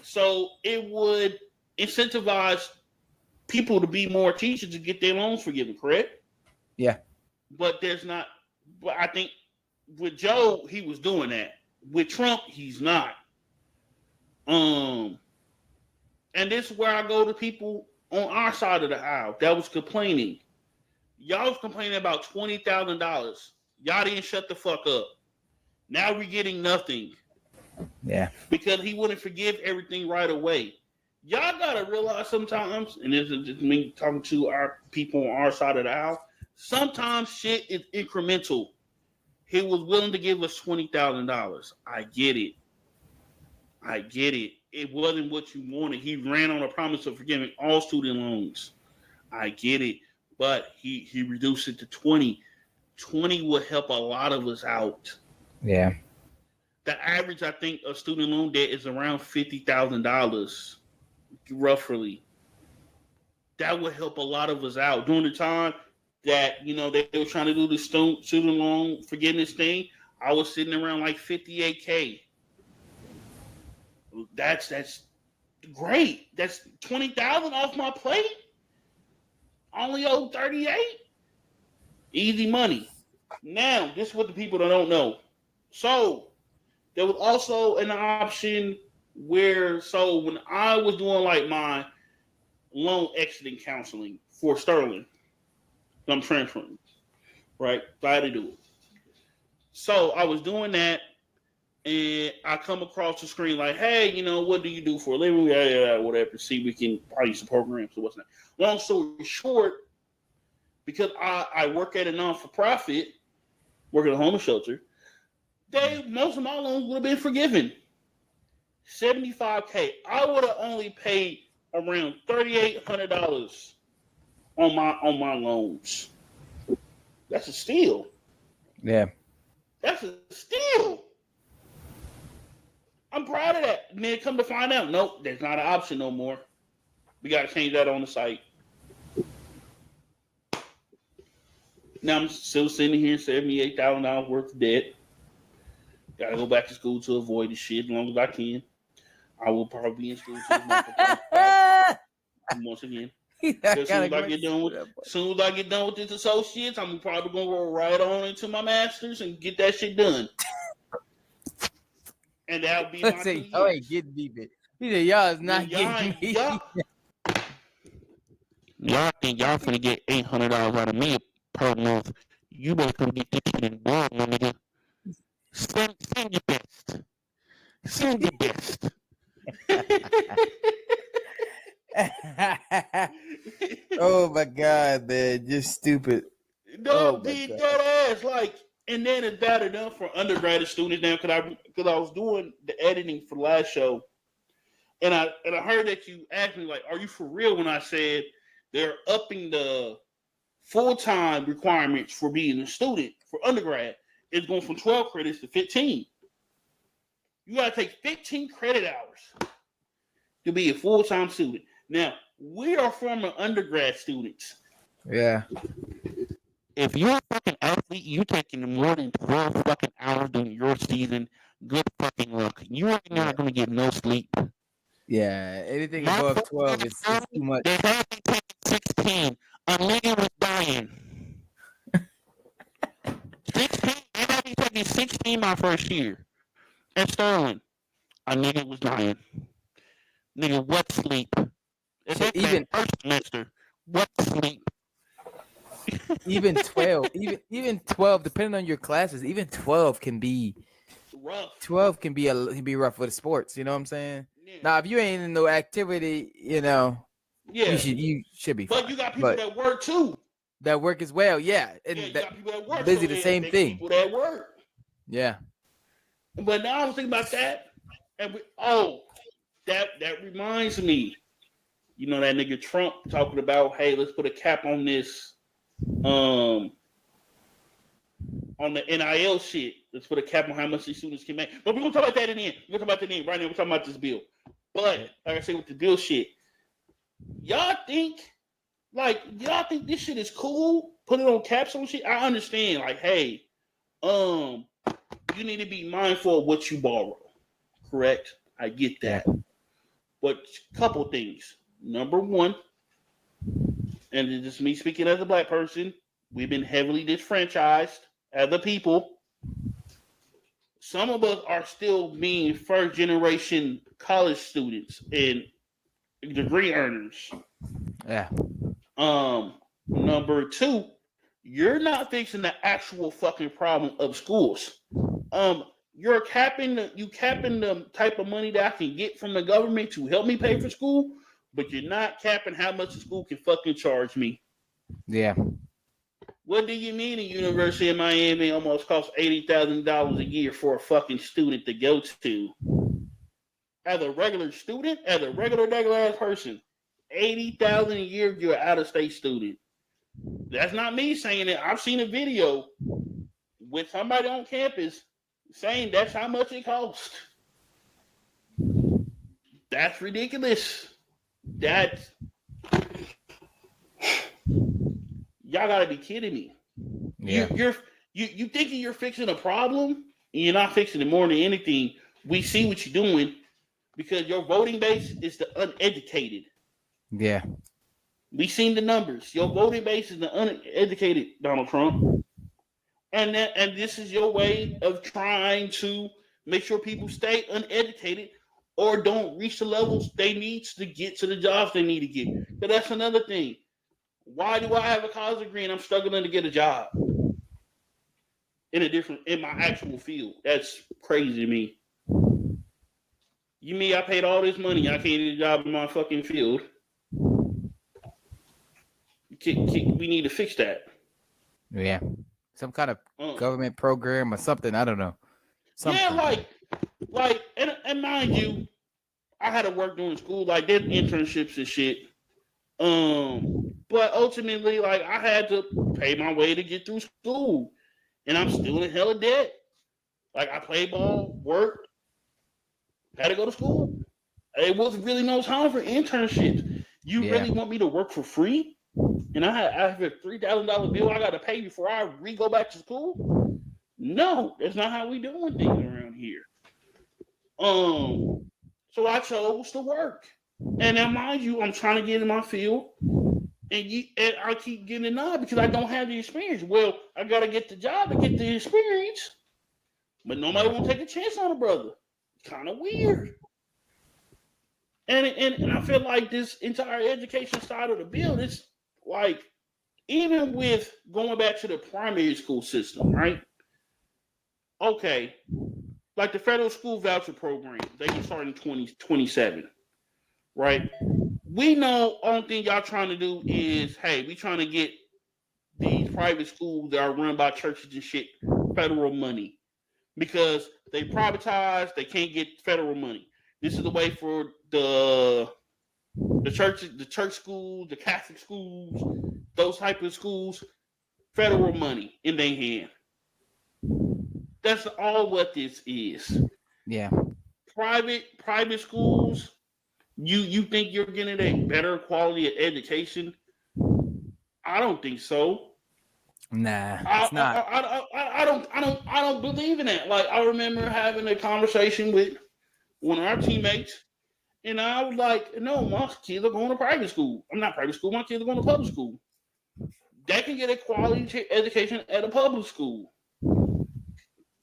So it would incentivize people to be more teachers to get their loans forgiven, correct? Yeah. But I think with Joe, he was doing that. With Trump, he's not. And this is where I go to people on our side of the aisle that was complaining. Y'all was complaining about $20,000. Y'all didn't shut the fuck up. Now we're getting nothing. Yeah. Because he wouldn't forgive everything right away. Y'all gotta realize sometimes, and this is just me talking to our people on our side of the aisle, sometimes shit is incremental. He was willing to give us $20,000. I get it. It wasn't what you wanted. He ran on a promise of forgiving all student loans. I get it. But he reduced it to 20. 20 would help a lot of us out. Yeah. The average, I think, of student loan debt is around $50,000, roughly. That would help a lot of us out. During the time that, they were trying to do the student loan forgiveness thing, I was sitting around like $58K. That's great. That's $20,000 off my plate. I only owe $38. Easy money. Now, this is what the people that don't know. So, there was also an option where, when I was doing like my loan exiting counseling for Sterling, I'm transferring, right? So I had to do it. So I was doing that, and I come across the screen like, hey, what do you do for a living? Yeah, whatever. See, we can probably some programs or what's not. Long story short, because I work at a non-for-profit, work at a homeless shelter, most of my loans would have been forgiven. $75K. I would have only paid around $3,800 on my loans. That's a steal. Yeah. That's a steal. I'm proud of that. And then come to find out, nope, that's not an option no more. We got to change that on the site. Now I'm still sitting here, $78,000 worth of debt. Got to go back to school to avoid the shit as long as I can. I will probably be in school once again. As soon as I get done with this associates, I'm probably gonna roll right on into my masters and get that shit done. And that'll be my 2 years. Y'all ain't getting me, bitch. He said, y'all is not getting me. Y'all think y'all finna get $800 out of me per month. You better come get this shit in blood, my nigga. Send your best. Send your best. Oh my God, man, you're stupid. No, that ass like, and then it's bad enough for undergraduate students now because I was doing the editing for the last show, and I heard that you asked me like, "Are you for real?" When I said they're upping the full-time requirements for being a student for undergrad. It's going from 12 credits to 15. You got to take 15 credit hours to be a full-time student. Now, we are former undergrad students. Yeah. If you're a fucking athlete, you're taking more than 12 fucking hours during your season. Good fucking luck. You are not going to get no sleep. Yeah, anything above 12 is too much. They have me taking 16. A nigga was dying. 16. They had me taking 16 my first year. At Sterling, a nigga was dying. Nigga, what sleep? It's even first semester. What sleep? Even 12, even 12, depending on your classes, even 12 can be rough. 12 can be rough with the sports. You know what I'm saying? Yeah. Now, if you ain't in no activity, yeah, you should be. But fine. You got people that work too. That work as well, yeah. And you got people that work. Busy the same thing. People that work. Yeah. But now I was thinking about that, and that reminds me. You know that nigga Trump talking about, hey, let's put a cap on this on the NIL shit. Let's put a cap on how much these students can make. But we're gonna talk about that in the end. We're gonna talk about that in the end. Right now, we're talking about this bill. But like I say with the bill shit, y'all think this shit is cool? Put it on caps on shit. I understand. Like, hey, you need to be mindful of what you borrow. Correct? I get that. But a couple things. Number one, and this is me speaking as a black person, we've been heavily disfranchised as a people. Some of us are still being first generation college students and degree earners. Yeah. Number two, you're not fixing the actual fucking problem of schools. You're capping the type of money that I can get from the government to help me pay for school, but you're not capping how much the school can fucking charge me. Yeah. What do you mean the University of Miami almost costs $80,000 a year for a fucking student to go to? As a regular student, as a regular ass person, $80,000 a year if you're an out-of-state student. That's not me saying it. I've seen a video with somebody on campus saying that's how much it costs. That's ridiculous. That's... Y'all gotta be kidding me. Yeah. You thinking you're fixing a problem, and you're not fixing it more than anything. We see what you're doing because your voting base is the uneducated. Yeah. We seen the numbers. Your voting base is the uneducated, Donald Trump. And this is your way of trying to make sure people stay uneducated or don't reach the levels they need to get to the jobs they need to get. But that's another thing. Why do I have a college degree and I'm struggling to get a job in my actual field? That's crazy to me. You mean I paid all this money, I can't get a job in my fucking field? We need to fix that. Yeah. Some kind of government program or something. I don't know. Something. Yeah, like, and mind you, I had to work during school, like did internships and shit. But ultimately, like, I had to pay my way to get through school, and I'm still in hella debt. Like, I played ball, worked, had to go to school. It wasn't really no time for internships. You really want me to work for free? And I have a $3,000 bill I got to pay before I go back to school? No, that's not how we doing things around here. So I chose to work. And now, mind you, I'm trying to get in my field, and I keep getting denied because I don't have the experience. Well, I got to get the job to get the experience, but nobody won't take a chance on a brother. It's kind of weird. And I feel like this entire education side of the bill is like, even with going back to the primary school system, right? Okay, like the federal school voucher program, they can start in 2027, right? We know only thing y'all trying to do is, hey, we trying to get these private schools that are run by churches and shit federal money because they privatize, they can't get federal money. This is the way for the churches, the church schools, the Catholic schools, those type of schools, federal money in their hand. That's all what this is. Yeah. Private schools, you think you're getting a better quality of education? I don't think so. Nah, it's not. I don't believe in that. Like, I remember having a conversation with one of our teammates, and I was like, no, my kids are going to private school. I'm not private school, my kids are going to public school. They can get a quality education at a public school.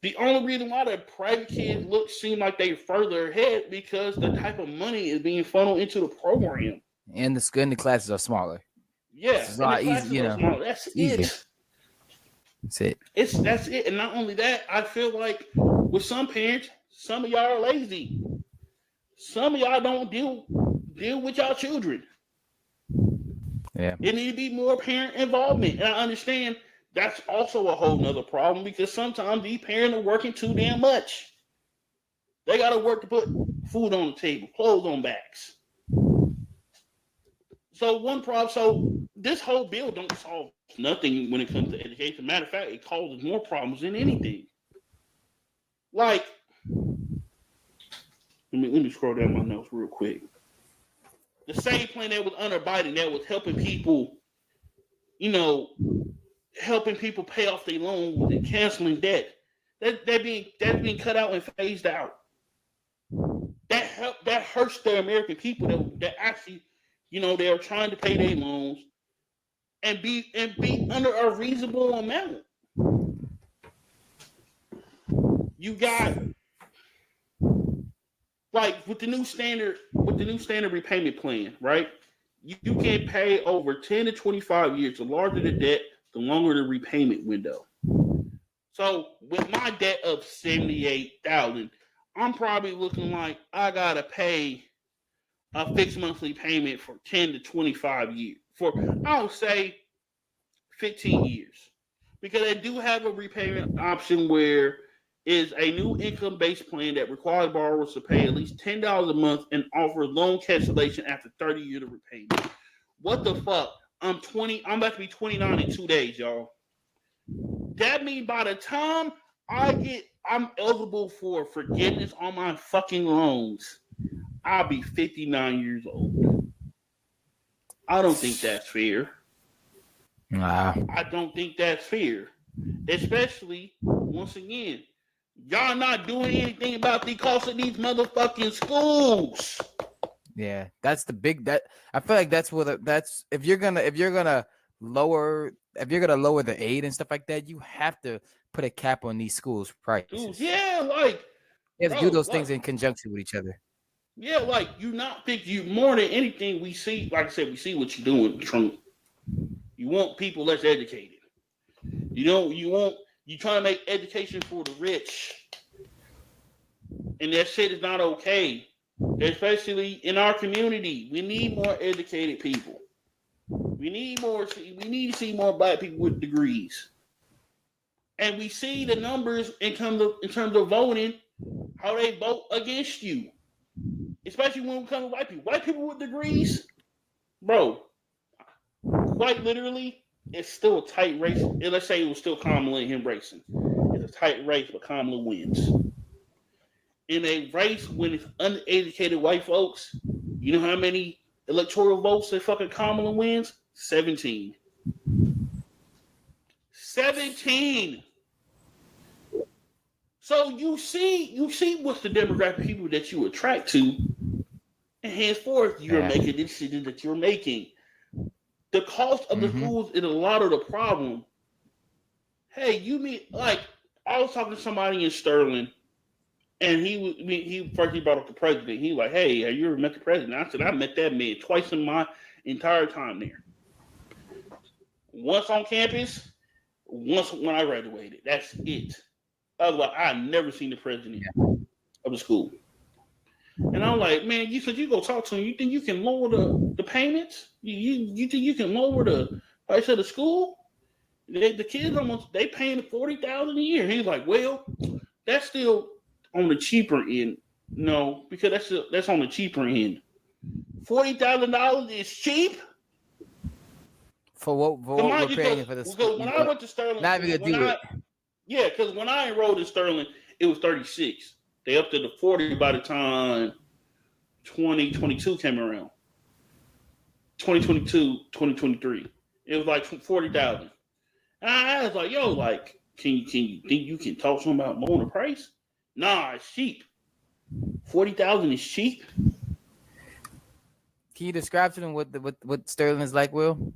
The only reason why the private kids seem like they're further ahead because the type of money is being funneled into the program. And the classes are smaller. Yeah. It's a lot easy, you know. That's easy. it. That's it. That's it. And not only that, I feel like with some parents, some of y'all are lazy. Some of y'all don't deal with y'all children. Yeah. It need to be more parent involvement. And I understand that's also a whole nother problem because sometimes these parents are working too damn much. They got to work to put food on the table, clothes on backs. So one problem, so this whole bill don't solve nothing when it comes to education. Matter of fact, it causes more problems than anything. Like, let me scroll down my notes real quick. The same plan that was under Biden that was helping people, helping people pay off their loans and canceling debt. That's being cut out and phased out. That hurts the American people that actually, they are trying to pay their loans and be under a reasonable amount. You got, like, with the new standard repayment plan, right? You can pay over 10 to 25 years. The larger the debt, the longer the repayment window. So with my debt of $78,000, I'm probably looking like I gotta pay a fixed monthly payment for 10 to 25 years. For, I'll say, 15 years. Because they do have a repayment option where is a new income-based plan that requires borrowers to pay at least $10 a month and offers loan cancellation after 30 years of repayment. What the fuck? I'm about to be 29 in 2 days, y'all. That means by the time I'm eligible for forgiveness on my fucking loans, I'll be 59 years old. I don't think that's fair. Nah. I don't think that's fair. Especially, once again, y'all not doing anything about the cost of these motherfucking schools. Yeah, that's the big that I feel like that's what that's if you're gonna lower the aid and stuff like that, you have to put a cap on these schools' prices. Dude, yeah, like you have to do those things in conjunction with each other. Yeah, like you more than anything we see. Like I said, we see what you're doing, Trump. You want people less educated. You trying to make education for the rich, and that shit is not okay. Especially in our community, we need more educated people. We need to see more black people with degrees. And we see the numbers in terms of voting, how they vote against you. Especially when it comes to white people. White people with degrees, bro, quite literally, it's still a tight race. And let's say it was still Kamala and him racing. It's a tight race, but Kamala wins. In a race when it's uneducated white folks, you know how many electoral votes that fucking Kamala wins? 17. 17. So you see what's the demographic of people that you attract to, and henceforth you're making the decisions that you're making. The cost of the schools is a lot of the problem. Hey, I was talking to somebody in Sterling. And he brought up the president. He was like, hey, have you ever met the president? I said, I met that man twice in my entire time there. Once on campus, once when I graduated. That's it. Otherwise, I've never seen the president of the school. And I'm like, man, you said you go talk to him. You think you can lower the payments? You think you can lower the price of the school? The kids they paying $40,000 a year. He's like, well, that's still on the cheaper end. No, because that's on the cheaper end. $40,000 is cheap. For what we're paying for the school. When I went to Sterling, not even gonna do it. Yeah, because when I enrolled in Sterling, it was 36. They upped it to 40 by the time 2022 came around. 2022, 2023. It was like 40,000. And I was like, yo, like, can you think you can talk to them about lowering the price? Nah, it's cheap. 40,000 is cheap. Can you describe to them what Sterling is like, Will?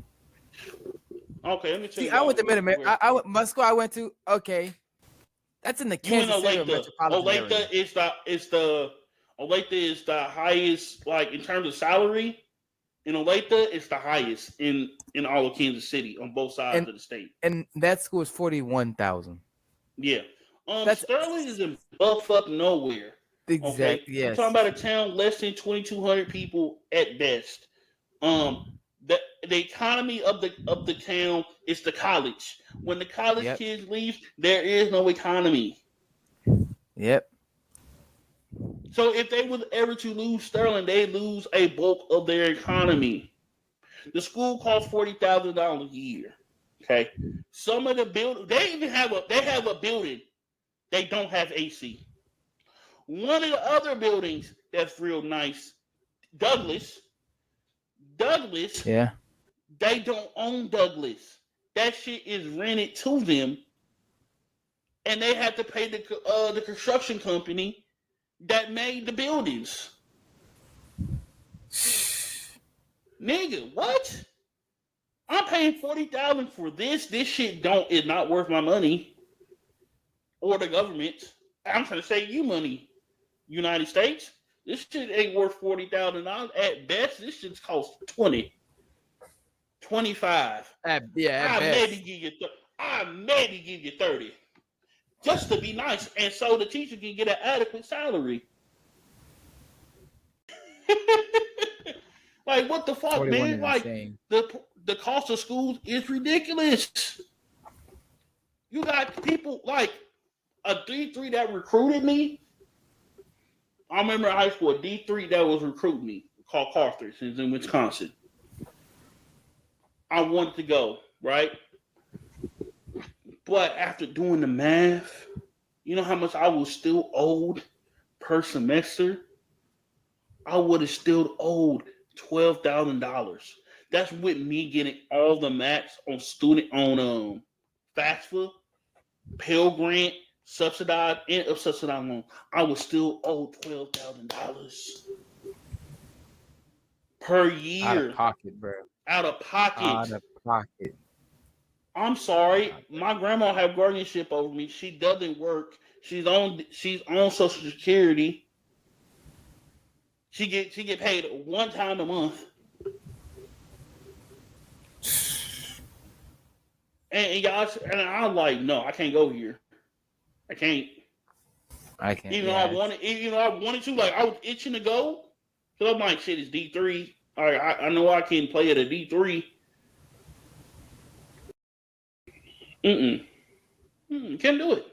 Okay, let me tell you. I went to Mid-America. My school I went to. Okay, that's in the Kansas City metropolitan area. Olathe is the highest, like in terms of salary. In Olathe, it's the highest in all of Kansas City on both sides of the state. And that school is 41,000. Yeah. Sterling is in buttfuck nowhere. Exactly. Okay? Yes. You're talking about a town less than 2,200 people at best. The economy of the town is the college. When the college kids leave, there is no economy. Yep. So if they were ever to lose Sterling, they lose a bulk of their economy. The school costs $40,000 a year. Okay, some of the buildings they even have a building they don't have AC. One of the other buildings that's real nice, Douglas. Douglas, Yeah. they don't own Douglas. That shit is rented to them, and they have to pay the construction company that made the buildings. Nigga, what? I'm paying $40,000 for this. This shit is not worth my money or the government. I'm trying to save you money, United States. This shit ain't worth $40,000 at best. This shit's cost 20, 25. At I best. maybe give you 30, just to be nice, and so the teacher can get an adequate salary. Like, what the fuck, man? Like, the cost of schools is ridiculous. You got people like a D3 that recruited me. I remember in high school, a D3 that was recruiting me, called Carthage, is in Wisconsin. I wanted to go, right? But after doing the math, you know how much I was still owed per semester? I would have still owed $12,000. That's with me getting all the max on FAFSA, Pell Grant, subsidized and subsidized loan. I was still owed $12,000 per year. Out of pocket, bro. Out of pocket. Out of pocket. I'm sorry. My grandma have guardianship over me. She doesn't work. She's on Social Security. She get paid one time a month. And y'all, and I'm like, no, I can't go here. I can't. Even though I wanted to, like, I was itching to go. So I'm like, shit, it's D3. All right, I know I can play at a D3. Can't do it.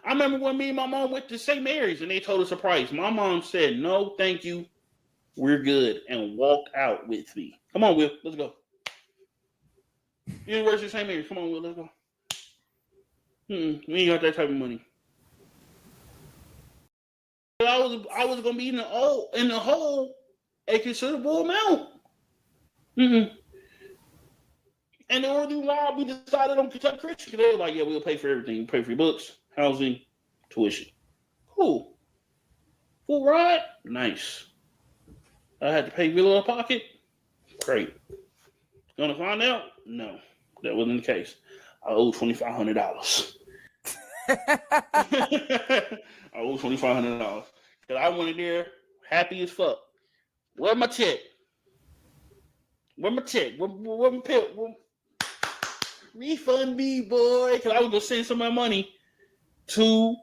I remember when me and my mom went to St. Mary's and they told us a price. My mom said, no, thank you. We're good. And walked out with me. Come on, Will. Let's go. University of St. Mary's. Come on, Will. Let's go. We ain't got that type of money. I was gonna be in the hole a considerable amount. And the only why we decided on Kentucky Christian, they were like, yeah, we'll pay for everything. We'll pay for your books, housing, tuition. Cool. Full ride? Nice. I had to pay real out of pocket? Great. Gonna find out? No. That wasn't the case. I owe $2,500. I owe $2,500. Because I went in there happy as fuck. Where's my check? Where my check? Where my pill? Refund me, boy. Because I was going to send some of my money to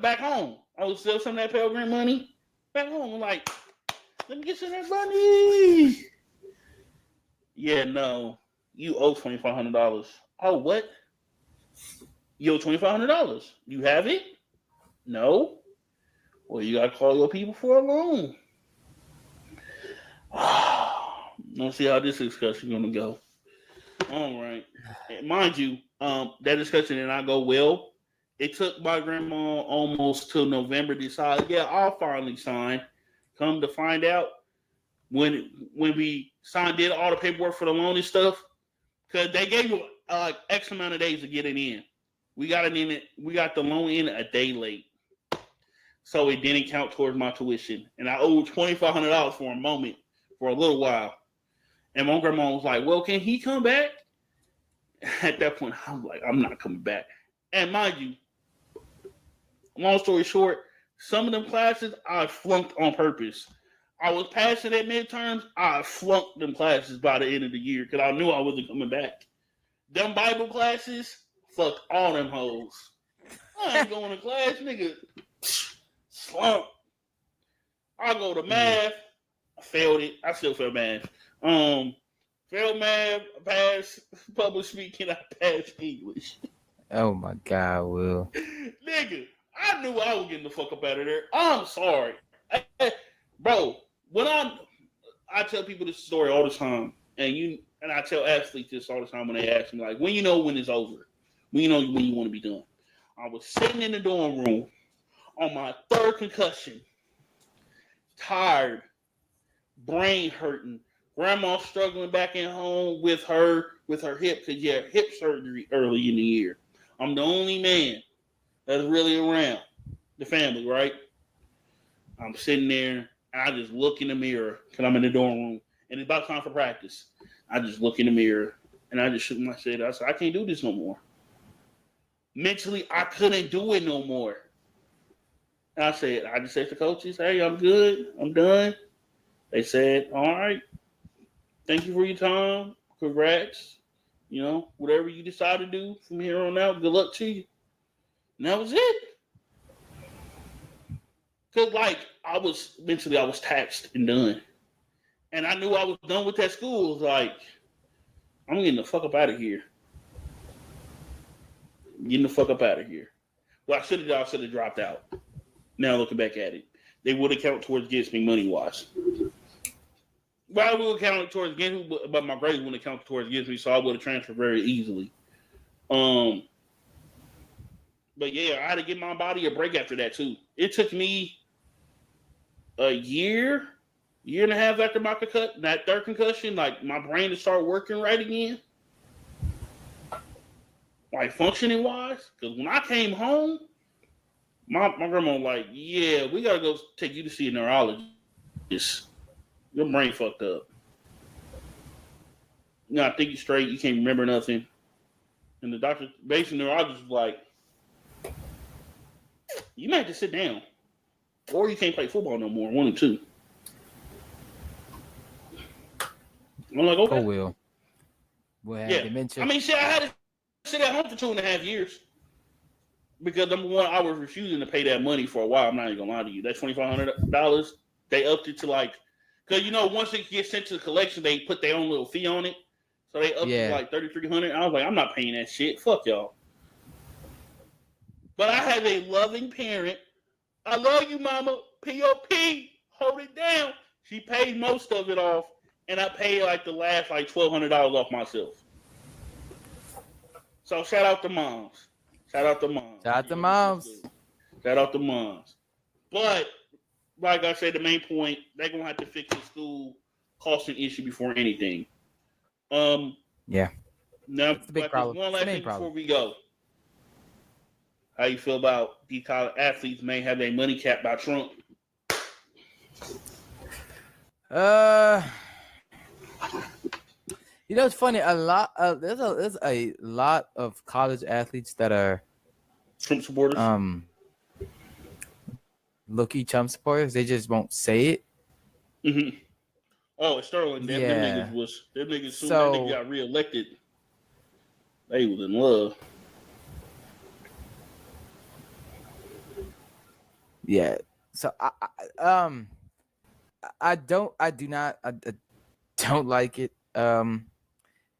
back home. I was still some of that Pell Grant money back home. I'm like, let me get some of that money. Yeah, no. You owe $2,500. Oh, what? You owe $2,500. You have it? No. Well, you got to call your people for a loan. Let's see how this discussion is going to go. All right. Mind you, that discussion did not go well. It took my grandma almost till November to decide, yeah, I'll finally sign. Come to find out, when we signed, did all the paperwork for the loan and stuff, because they gave you X amount of days to get it in. We got it in. We got the loan in a day late, so it didn't count towards my tuition, and I owed $2,500 for a moment, for a little while. And my grandma was like, "Well, can he come back?" At that point, I'm like, "I'm not coming back." And mind you, long story short, some of them classes I flunked on purpose. I was passing at midterms. I flunked them classes by the end of the year because I knew I wasn't coming back. Them Bible classes, fuck all them hoes. I ain't going to class, nigga. Slump. I go to math. I failed it. I still failed math. Failed math. I passed public speaking. I passed English. Oh my God, Will. Nigga, I knew I was getting the fuck up out of there. I'm sorry. Bro, when I tell people this story all the time. And I tell athletes this all the time when they ask me, like, when you know when it's over, when you know when you want to be done. I was sitting in the dorm room on my third concussion, tired, brain hurting, grandma struggling back at home with her hip because hip surgery early in the year. I'm the only man that's really around the family, right? I'm sitting there and I just look in the mirror because I'm in the dorm room and it's about time for practice. I just look in the mirror and I just shook my head. I said, I can't do this no more. Mentally, I couldn't do it no more. And I just said to the coaches, hey, I'm good. I'm done. They said, all right. Thank you for your time. Congrats. You know, whatever you decide to do from here on out, good luck to you. And that was it. Because, like, I was taxed and done. And I knew I was done with that school. It was like, I'm getting the fuck up out of here. Getting the fuck up out of here. Well, I should have dropped out. Now looking back at it, they would have counted towards against me money-wise. Well, I would have counted towards against me, but my grades wouldn't have counted towards against me, so I would have transferred very easily. But yeah, I had to give my body a break after that too. It took me a year and a half after that third concussion, like my brain to start working right again, like functioning wise. Because when I came home, my grandma was like, "Yeah, we gotta go take you to see a neurologist. Your brain fucked up. You know, I think you're straight. You can't remember nothing." And the doctor, basically, neurologist was like, "You might have to sit down, or you can't play football no more. One or two." I'm like, okay. Oh, Will. Yeah. Dementia. I mean, shit, I had to sit at home for 2.5 years. Because number one, I was refusing to pay that money for a while. I'm not even gonna lie to you. That $2,500, they upped it to like, because you know, once it gets sent to the collection, they put their own little fee on it. So they upped it to like $3,300. I was like, I'm not paying that shit. Fuck y'all. But I have a loving parent. I love you, mama. P.O.P. Hold it down. She paid most of it off, and I paid like the last like $1,200 off myself. So shout out to moms. Shout out to moms. Shout out to moms. Shout out to moms. But like I said, the main point, they're gonna have to fix the school costing issue before anything. Yeah. Now, that's the big problem. One last thing before we go. How you feel about these college athletes may have their money capped by Trump? You know, it's funny. There's a lot of college athletes that are Trump supporters. Low-key Trump supporters. They just won't say it. Mm-hmm. Oh, Sterling. Them niggas soon that nigga got reelected. They was in love. Yeah. So I don't like it.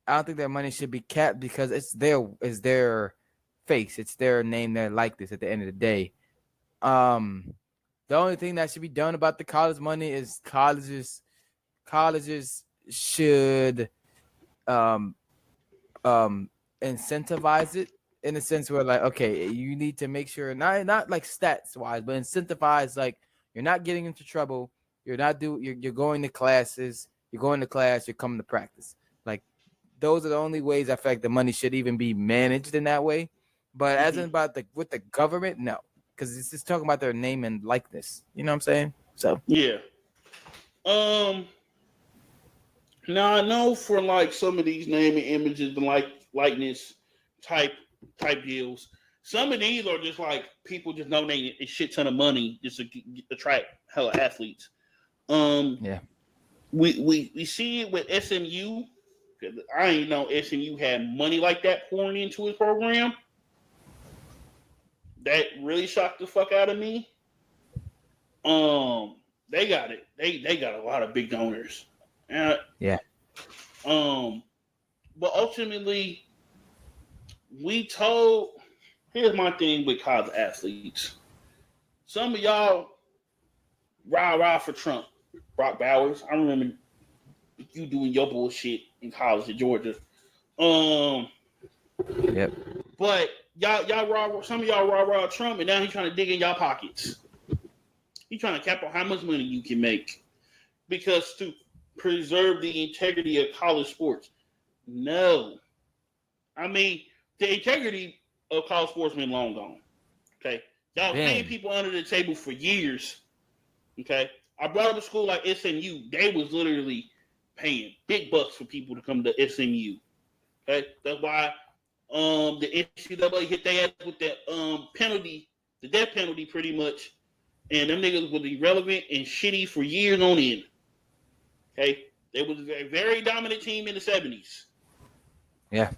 I don't think their money should be capped because it's their face, it's their name, their likeness at the end of the day. The only thing that should be done about the college money is colleges should incentivize it in a sense where, like, okay, you need to make sure not like stats wise, but incentivize, like, you're not getting into trouble, you're going to classes, you're going to class, you're coming to practice. Like, those are the only ways I feel like the money should even be managed in that way. But as in about with the government, no, because it's just talking about their name and likeness. You know what I'm saying? So yeah. Now I know for like some of these name and images and likeness type deals, some of these are just like people just donating a shit ton of money just to attract hella athletes. Yeah. We see it with SMU. I didn't know SMU had money like that pouring into his program. That really shocked the fuck out of me. They got it. They got a lot of big donors. Yeah. But ultimately, here's my thing with college athletes. Some of y'all rah for Trump. Brock Bowers. I remember you doing your bullshit in college in Georgia. Yep. But y'all some of y'all raw Trump, and now he's trying to dig in y'all pockets. He's trying to cap on how much money you can make because to preserve the integrity of college sports. No, I mean the integrity of college sports been long gone. Okay, y'all paying people under the table for years. Okay, I brought up a school like SMU. They was literally paying big bucks for people to come to SMU. Okay, that's why the NCAA hit their ass with that penalty, the death penalty, pretty much, and them niggas was irrelevant and shitty for years on end. Okay, they was a very dominant team in the 70s. Yeah.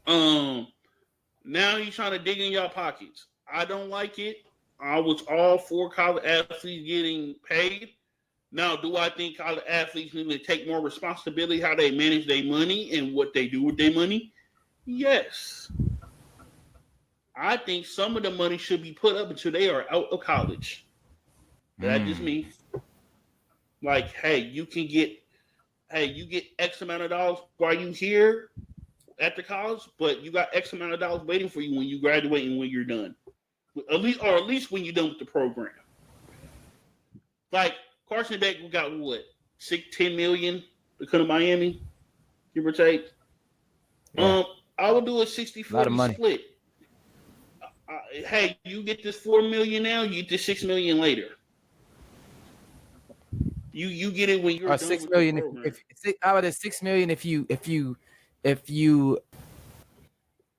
Now he's trying to dig in y'all pockets. I don't like it. I was all for college athletes getting paid. Now, do I think college athletes need to take more responsibility how they manage their money and what they do with their money? Yes. I think some of the money should be put up until they are out of college. That's just me. Like, hey, you get X amount of dollars while you here at the college, but you got X amount of dollars waiting for you when you graduate and when you're done. At least when you're done with the program. Like Carson Beck got what, 10 million to come to Miami, give or take. Yeah. I would do a 60-40 split. Hey, you get this $4 million now, you get this $6 million later. You get it when you're done $6 with million. the program. How about $6 million if you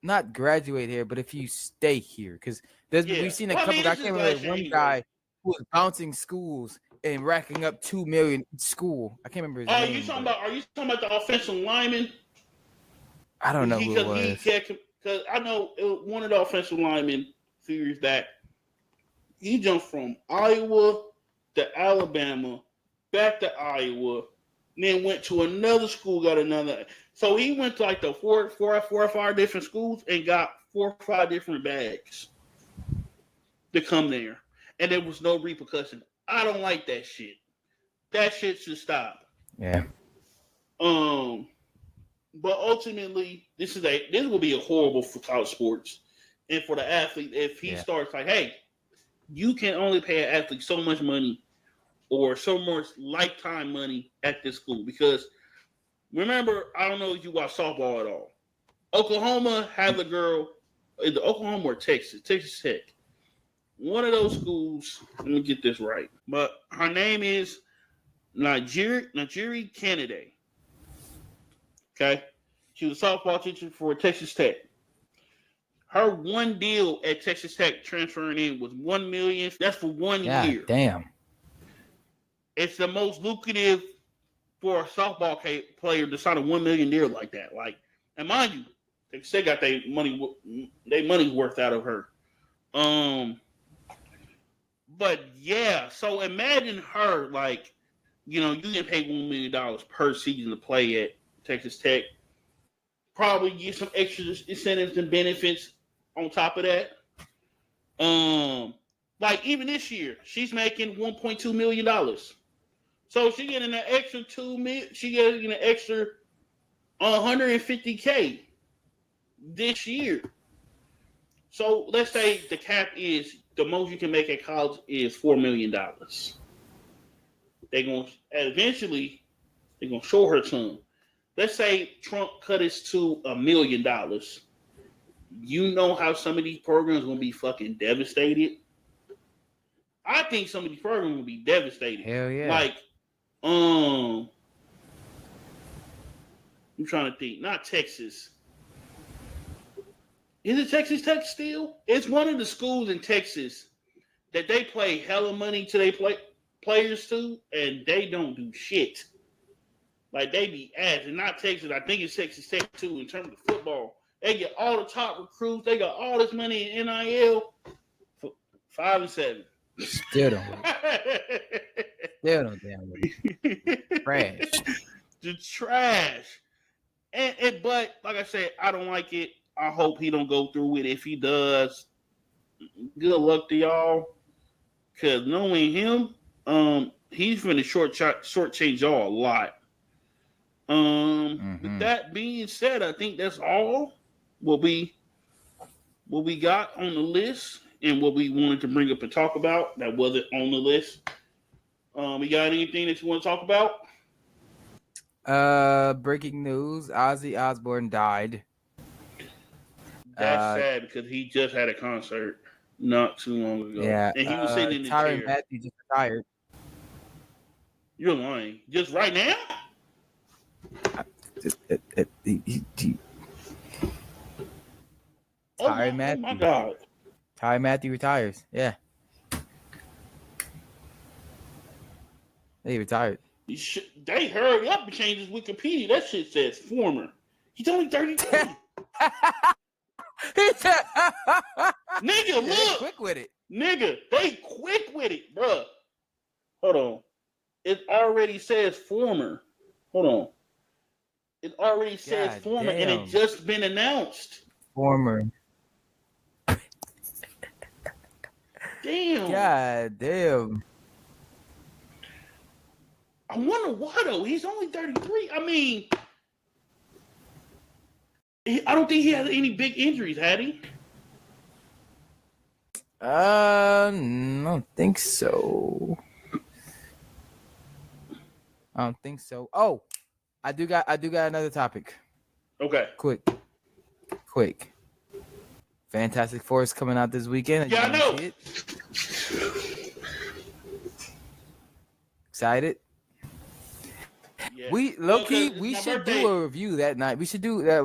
not graduate here, but if you stay here? Because we've seen a couple. I can't remember one guy who was bouncing schools and racking up $2 million in school. I can't remember his name. Are you talking about the offensive lineman? I don't know who it was. Because I know one of the offensive linemen a few years back, he jumped from Iowa to Alabama, back to Iowa, then went to another school, got another. So he went to like the four or five different schools and got 4 or 5 different bags to come there. And there was no repercussion. I don't like that shit. That shit should stop. Yeah. But ultimately, this will be a horrible for college sports and for the athlete if he starts like, hey, you can only pay an athlete so much money or so much lifetime money at this school. Because remember, I don't know if you watch softball at all. Oklahoma had a girl, either Oklahoma or Texas Tech. One of those schools, let me get this right, but her name is Najiri Kennedy. Okay, she was a softball teacher for Texas Tech. Her one deal at Texas Tech transferring in was $1 million. That's for 1 year. Damn. It's the most lucrative for a softball player to sign a $1 million deal like that. Like, and mind you, they still got their money's worth out of her. But yeah, so imagine her like, you get paid $1 million per season to play at Texas Tech. Probably get some extra incentives and benefits on top of that. Like even this year, she's making $1.2 million. So she getting an extra $2 million. She getting an extra $150K this year. So let's say the cap is the most you can make at college is $4 million. Eventually they're gonna show her some. Let's say Trump cut it to $1 million. You know how some of these programs are gonna be fucking devastated. I think some of these programs will be devastated. Hell yeah. Like, I'm trying to think. Not Texas. Is it Texas Tech still? It's one of the schools in Texas that they play hella money to their players to, and they don't do shit. Like, they be ass. And not Texas. I think it's Texas Tech, too, in terms of football. They get all the top recruits. They got all this money in NIL. 5-7. Still don't. Still don't damn it. Trash. The trash. But like I said, I don't like it. I hope he don't go through with it. If he does, good luck to y'all. Cause knowing him, he's finna shortchange y'all a lot. With that being said, I think that's all what we got on the list and what we wanted to bring up and talk about that wasn't on the list. We got anything that you want to talk about? Breaking news: Ozzy Osbourne died. That's sad because he just had a concert not too long ago. Yeah, And he was sitting in the Tyrann chair. Matthew just retired. You're lying. Just right now? Tyrann Matthew. Oh my God. Tyrann Matthew retires. Yeah. He retired. They hurry up and change his Wikipedia. That shit says former. He's only 33. Nigga, look. Quick with it. Nigga, they quick with it, bruh. Hold on. It already says former. Hold on. It already says former, and it just been announced. Former. Damn. God damn. I wonder why though. He's only 33. I mean, I don't think he had any big injuries, had he? I don't think so. Oh, I do got another topic. Okay. Quick. Fantastic Four is coming out this weekend. Yeah, I know. See it? Excited? Yeah. We should do a review that night. We should do that.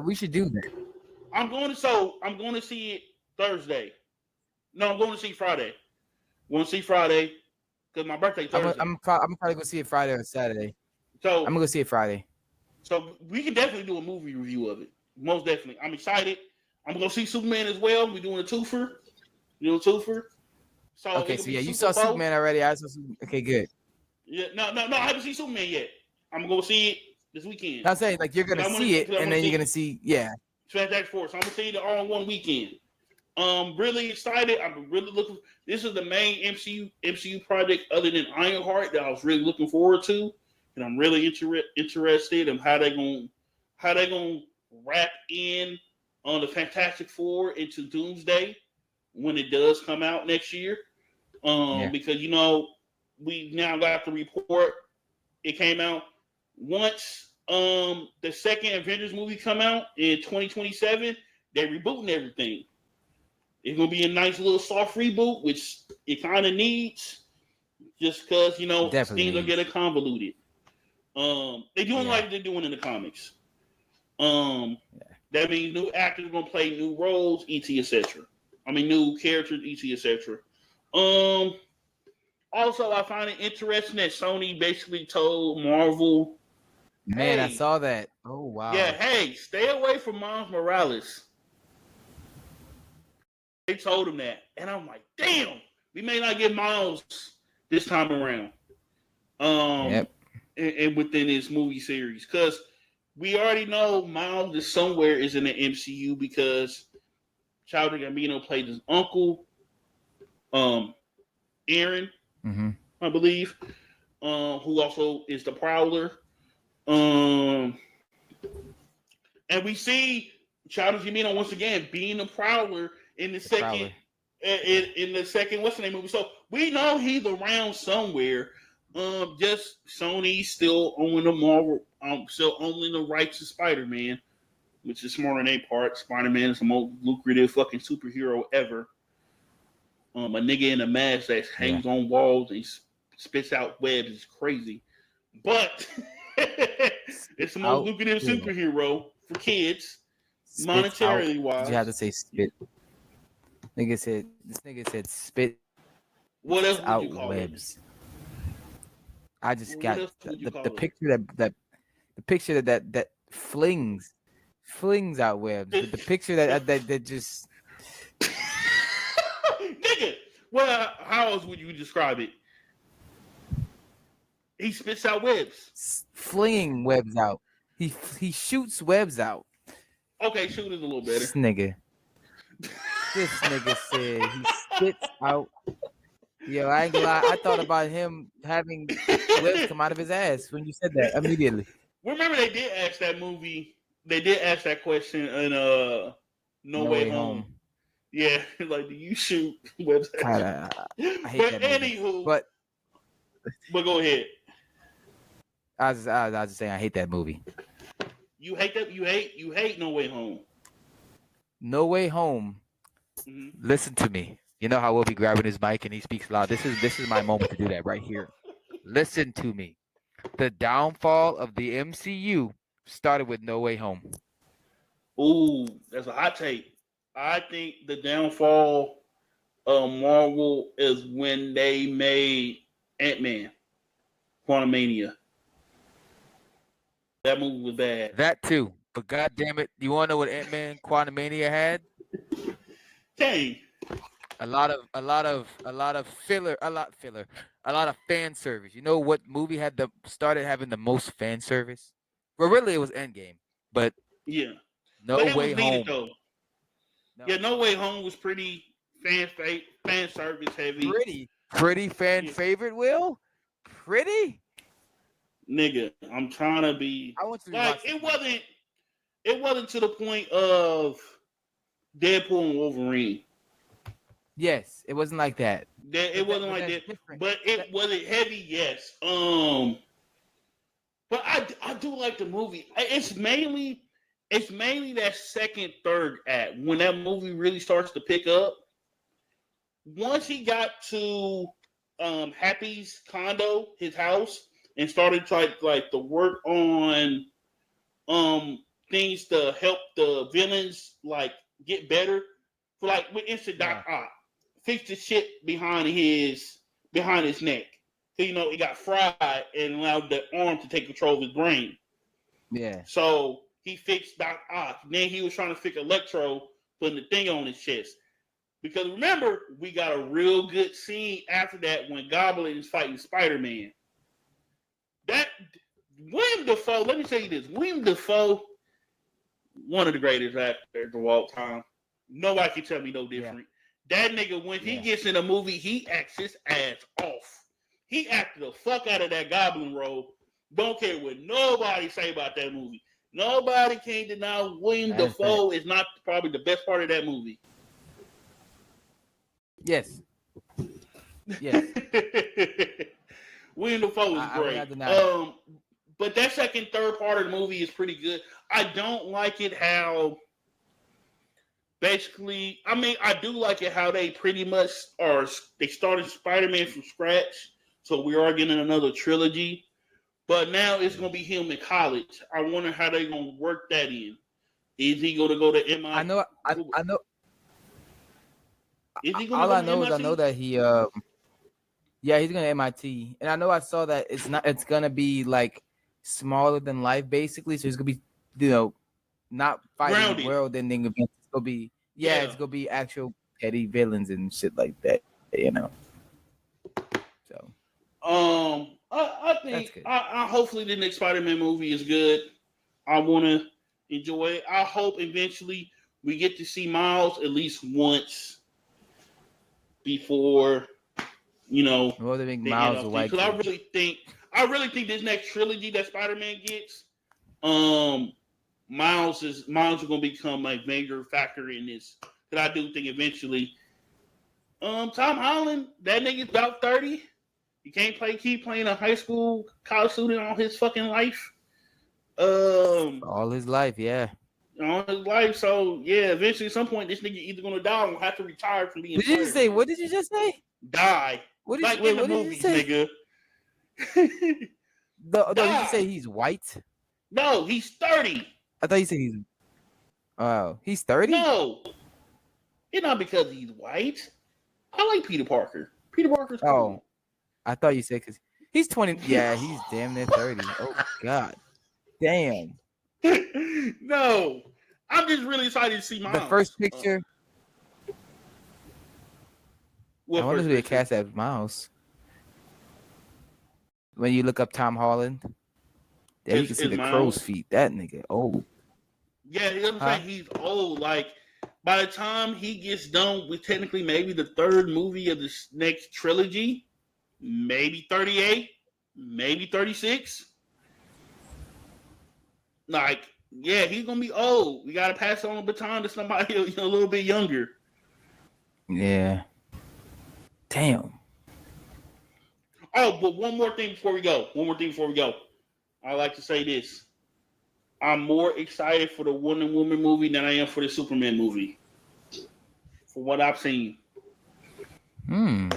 I'm going to see it Thursday. No, I'm going to see Friday. Want to see Friday because my birthday Thursday. I'm probably going to see it Friday or Saturday. So I'm going to go see it Friday. So we can definitely do a movie review of it. Most definitely. I'm excited. I'm going to see Superman as well. We're doing a twofer. So okay, so yeah, you saw Superman already. I saw Superman. Okay, good. Yeah, no, I haven't seen Superman yet. I'm going to see it this weekend. I'm saying, like, you're going to see it, and then you're going to see, Fantastic Four. So I'm going to see it all in one weekend. Really excited. I'm really looking. This is the main MCU project other than Ironheart that I was really looking forward to, and I'm really interested in how they're gonna wrap in on the Fantastic Four into Doomsday when it does come out next year. Because we now got the report. It came out once the second Avengers movie come out in 2027. They're rebooting everything. It's gonna be a nice little soft reboot, which it kind of needs, just because things are getting convoluted. They're doing like they're doing in the comics. That means new actors are gonna play new roles, etc. I mean, new characters, etc. Also, I find it interesting that Sony basically told Marvel, "Man, I saw that. Oh wow. Yeah, hey, stay away from Miles Morales." They told him that, and I'm like, damn, we may not get Miles this time around. And within this movie series, because we already know Miles is somewhere is in the MCU because Childish Gambino played his uncle, Aaron, I believe, who also is the Prowler. And we see Childish Gambino once again being the Prowler in the second, what's the name movie? So we know he's around somewhere. Just Sony still owning the Marvel, still owning the rights to Spider-Man, which is smart on their part. Spider-Man is the most lucrative fucking superhero ever. A nigga in a mask that hangs on walls and spits out webs is crazy, but it's the most lucrative superhero for kids, monetarily wise. You have to say spit. This nigga said spit. What else out would you call webs? It? I just got the picture the picture that flings out webs. The picture that just nigga. Well, how else would you describe it? He spits out webs. Flinging webs out. He shoots webs out. Okay, shoot is a little better. This nigga said he spits out Yo, I ain't gonna lie. I thought about him having lips come out of his ass when you said that immediately. Remember, they did ask that movie. They did ask that question in No Way Home. Yeah, like, do you shoot websites? God, I hate that movie. Anywho, But go ahead. I was just saying I hate that movie. You hate that? You hate No Way Home. No Way Home. Mm-hmm. Listen to me. You know how we'll be grabbing his mic and he speaks loud. This is my moment to do that right here. Listen to me. The downfall of the MCU started with No Way Home. Ooh, that's a hot take. I think the downfall of Marvel is when they made Ant-Man, Quantumania. That movie was bad. That too. But God damn it, you want to know what Ant-Man Quantumania had? Dang. A lot of filler, a lot of fan service. You know what movie started having the most fan service? Well, really, it was Endgame, but yeah, No Way Home. Though. No. Yeah, No Way Home was pretty fan service heavy. Pretty fan favorite. Will pretty. Nigga, I'm trying to be. I want to like it wasn't to the point of Deadpool and Wolverine. Yes, it wasn't like that. It wasn't like that. Different. But it wasn't heavy, yes. But I do like the movie. It's mainly that second, third act when that movie really starts to pick up. Once he got to Happy's condo, his house, and started to work on things to help the villains get better. For with Instant Doc Ock. Fix the shit behind his neck. So, it got fried and allowed the arm to take control of his brain. Yeah. So he fixed Doc Ock. Then he was trying to fix Electro, putting the thing on his chest. Because remember, we got a real good scene after that when Goblin is fighting Spider-Man. That William Dafoe, let me tell you this. William Dafoe, one of the greatest actors of all time. Nobody can tell me no different. Yeah. That nigga, when he gets in a movie, he acts his ass off. He acted the fuck out of that Goblin role. Don't care what nobody say about that movie. Nobody can deny William Dafoe is not probably the best part of that movie. Yes. William Dafoe is great. But that second, third part of the movie is pretty good. I don't like it how... Basically, I do like it how they pretty much they started Spider-Man from scratch, so we are getting another trilogy. But now it's going to be him in college. I wonder how they're going to work that in. Is he going to go to MIT? I know. Is he all I know is I know that he, he's going to MIT, and I know I saw that it's going to be smaller than life basically, so it's going to be, not fighting the world ending events. It's going to be. It's gonna be actual petty villains and shit like that, So, I think I hopefully the next Spider-Man movie is good. I want to enjoy it. I hope eventually we get to see Miles at least once before, Well, they make Miles a white. Because I really think this next trilogy that Spider-Man gets, Miles is going to become a major factor in this. Because I do think eventually, Tom Holland, that nigga's about 30. He can't keep playing a high school college student all his fucking life. All his life, yeah. All his life. So eventually, at some point, this nigga either going to die or have to retire from being. What did you say? What did you just say? Die. What did you say? Nigga. Did you say he's white? No, he's 30. I thought you said he's 30? No. It's not because he's white. I like Peter Parker. Peter Parker's cool. Oh. I thought you said because he's 20. Yeah, he's damn near 30. Oh, God. Damn. No. I'm just really excited to see Miles. The first picture. I wonder who they cast as Miles. When you look up Tom Holland, there you can see the crow's feet. That nigga old. Yeah, he's old. by the time he gets done with technically maybe the third movie of this next trilogy, maybe 38, maybe 36. Like, yeah, he's gonna be old. We gotta pass on the baton to somebody a little bit younger. Yeah. Damn. Oh, but one more thing before we go. I like to say this. I'm more excited for the Wonder Woman movie than I am for the Superman movie. For what I've seen. And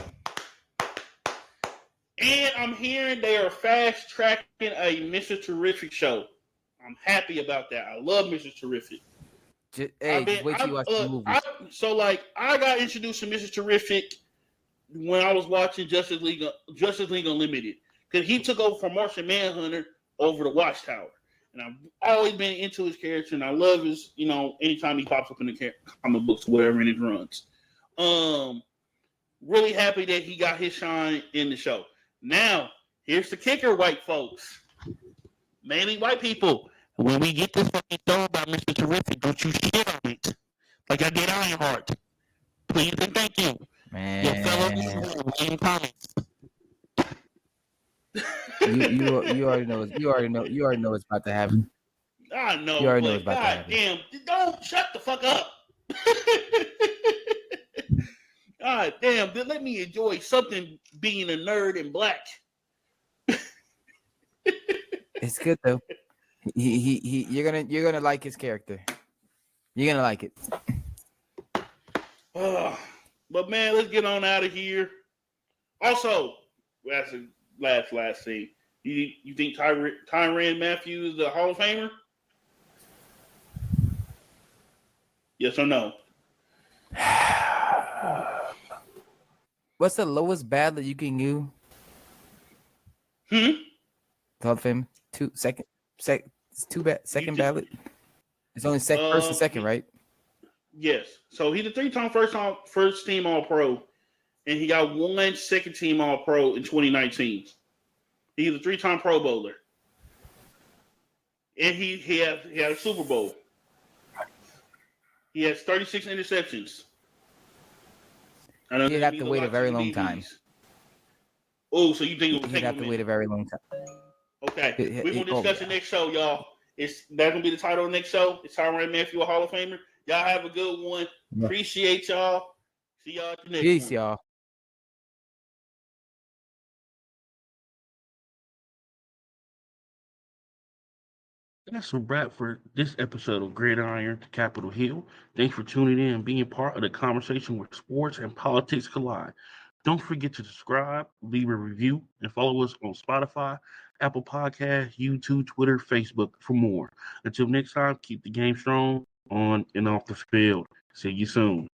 I'm hearing they are fast tracking a Mr. Terrific show. I'm happy about that. I love Mr. Terrific. Wait till you watch the movie. I got introduced to Mr. Terrific when I was watching Justice League Unlimited, because he took over from Martian Manhunter over the Watchtower, and I've always been into his character, and I love his, anytime he pops up in the comic books, whatever, in his runs. Really happy that he got his shine in the show. Now, here's the kicker, white folks, mainly white people. When we get this fucking show about Mr. Terrific, don't you shit on it like I did Ironheart. Please and thank you. Man, your fellow William comments. You already know what's about to happen. I know. You already know what's about to happen. Damn! Don't shut the fuck up. God damn! Let me enjoy something being a nerd and black. It's good though. You're gonna like his character. You're gonna like it. But man, let's get on out of here. Also, that's the last thing. You think Tyrann Mathieu is a Hall of Famer? Yes or no? What's the lowest ballot you can do? Hall of Fame? Second ballot. It's only first and second, right? Yes. So he's a 3-time first team All-Pro, and he got 1 second team All-Pro in 2019. He's a 3-time Pro Bowler, and he had a Super Bowl. He has 36 interceptions. He'd have to wait a very long time. Oh, so you think he'd have to wait a very long time? Okay, we're gonna discuss the next show, y'all. That's gonna be the title of the next show. It's Tyrann Mathieu, a Hall of Famer. Y'all have a good one. Yeah. Appreciate y'all. See y'all at the next Peace, one. y'all. That's a wrap for this episode of Gridiron to Capitol Hill. Thanks for tuning in and being part of the conversation where sports and politics collide. Don't forget to subscribe, leave a review, and follow us on Spotify, Apple Podcasts, YouTube, Twitter, Facebook for more. Until next time, keep the game strong on and off the field. See you soon.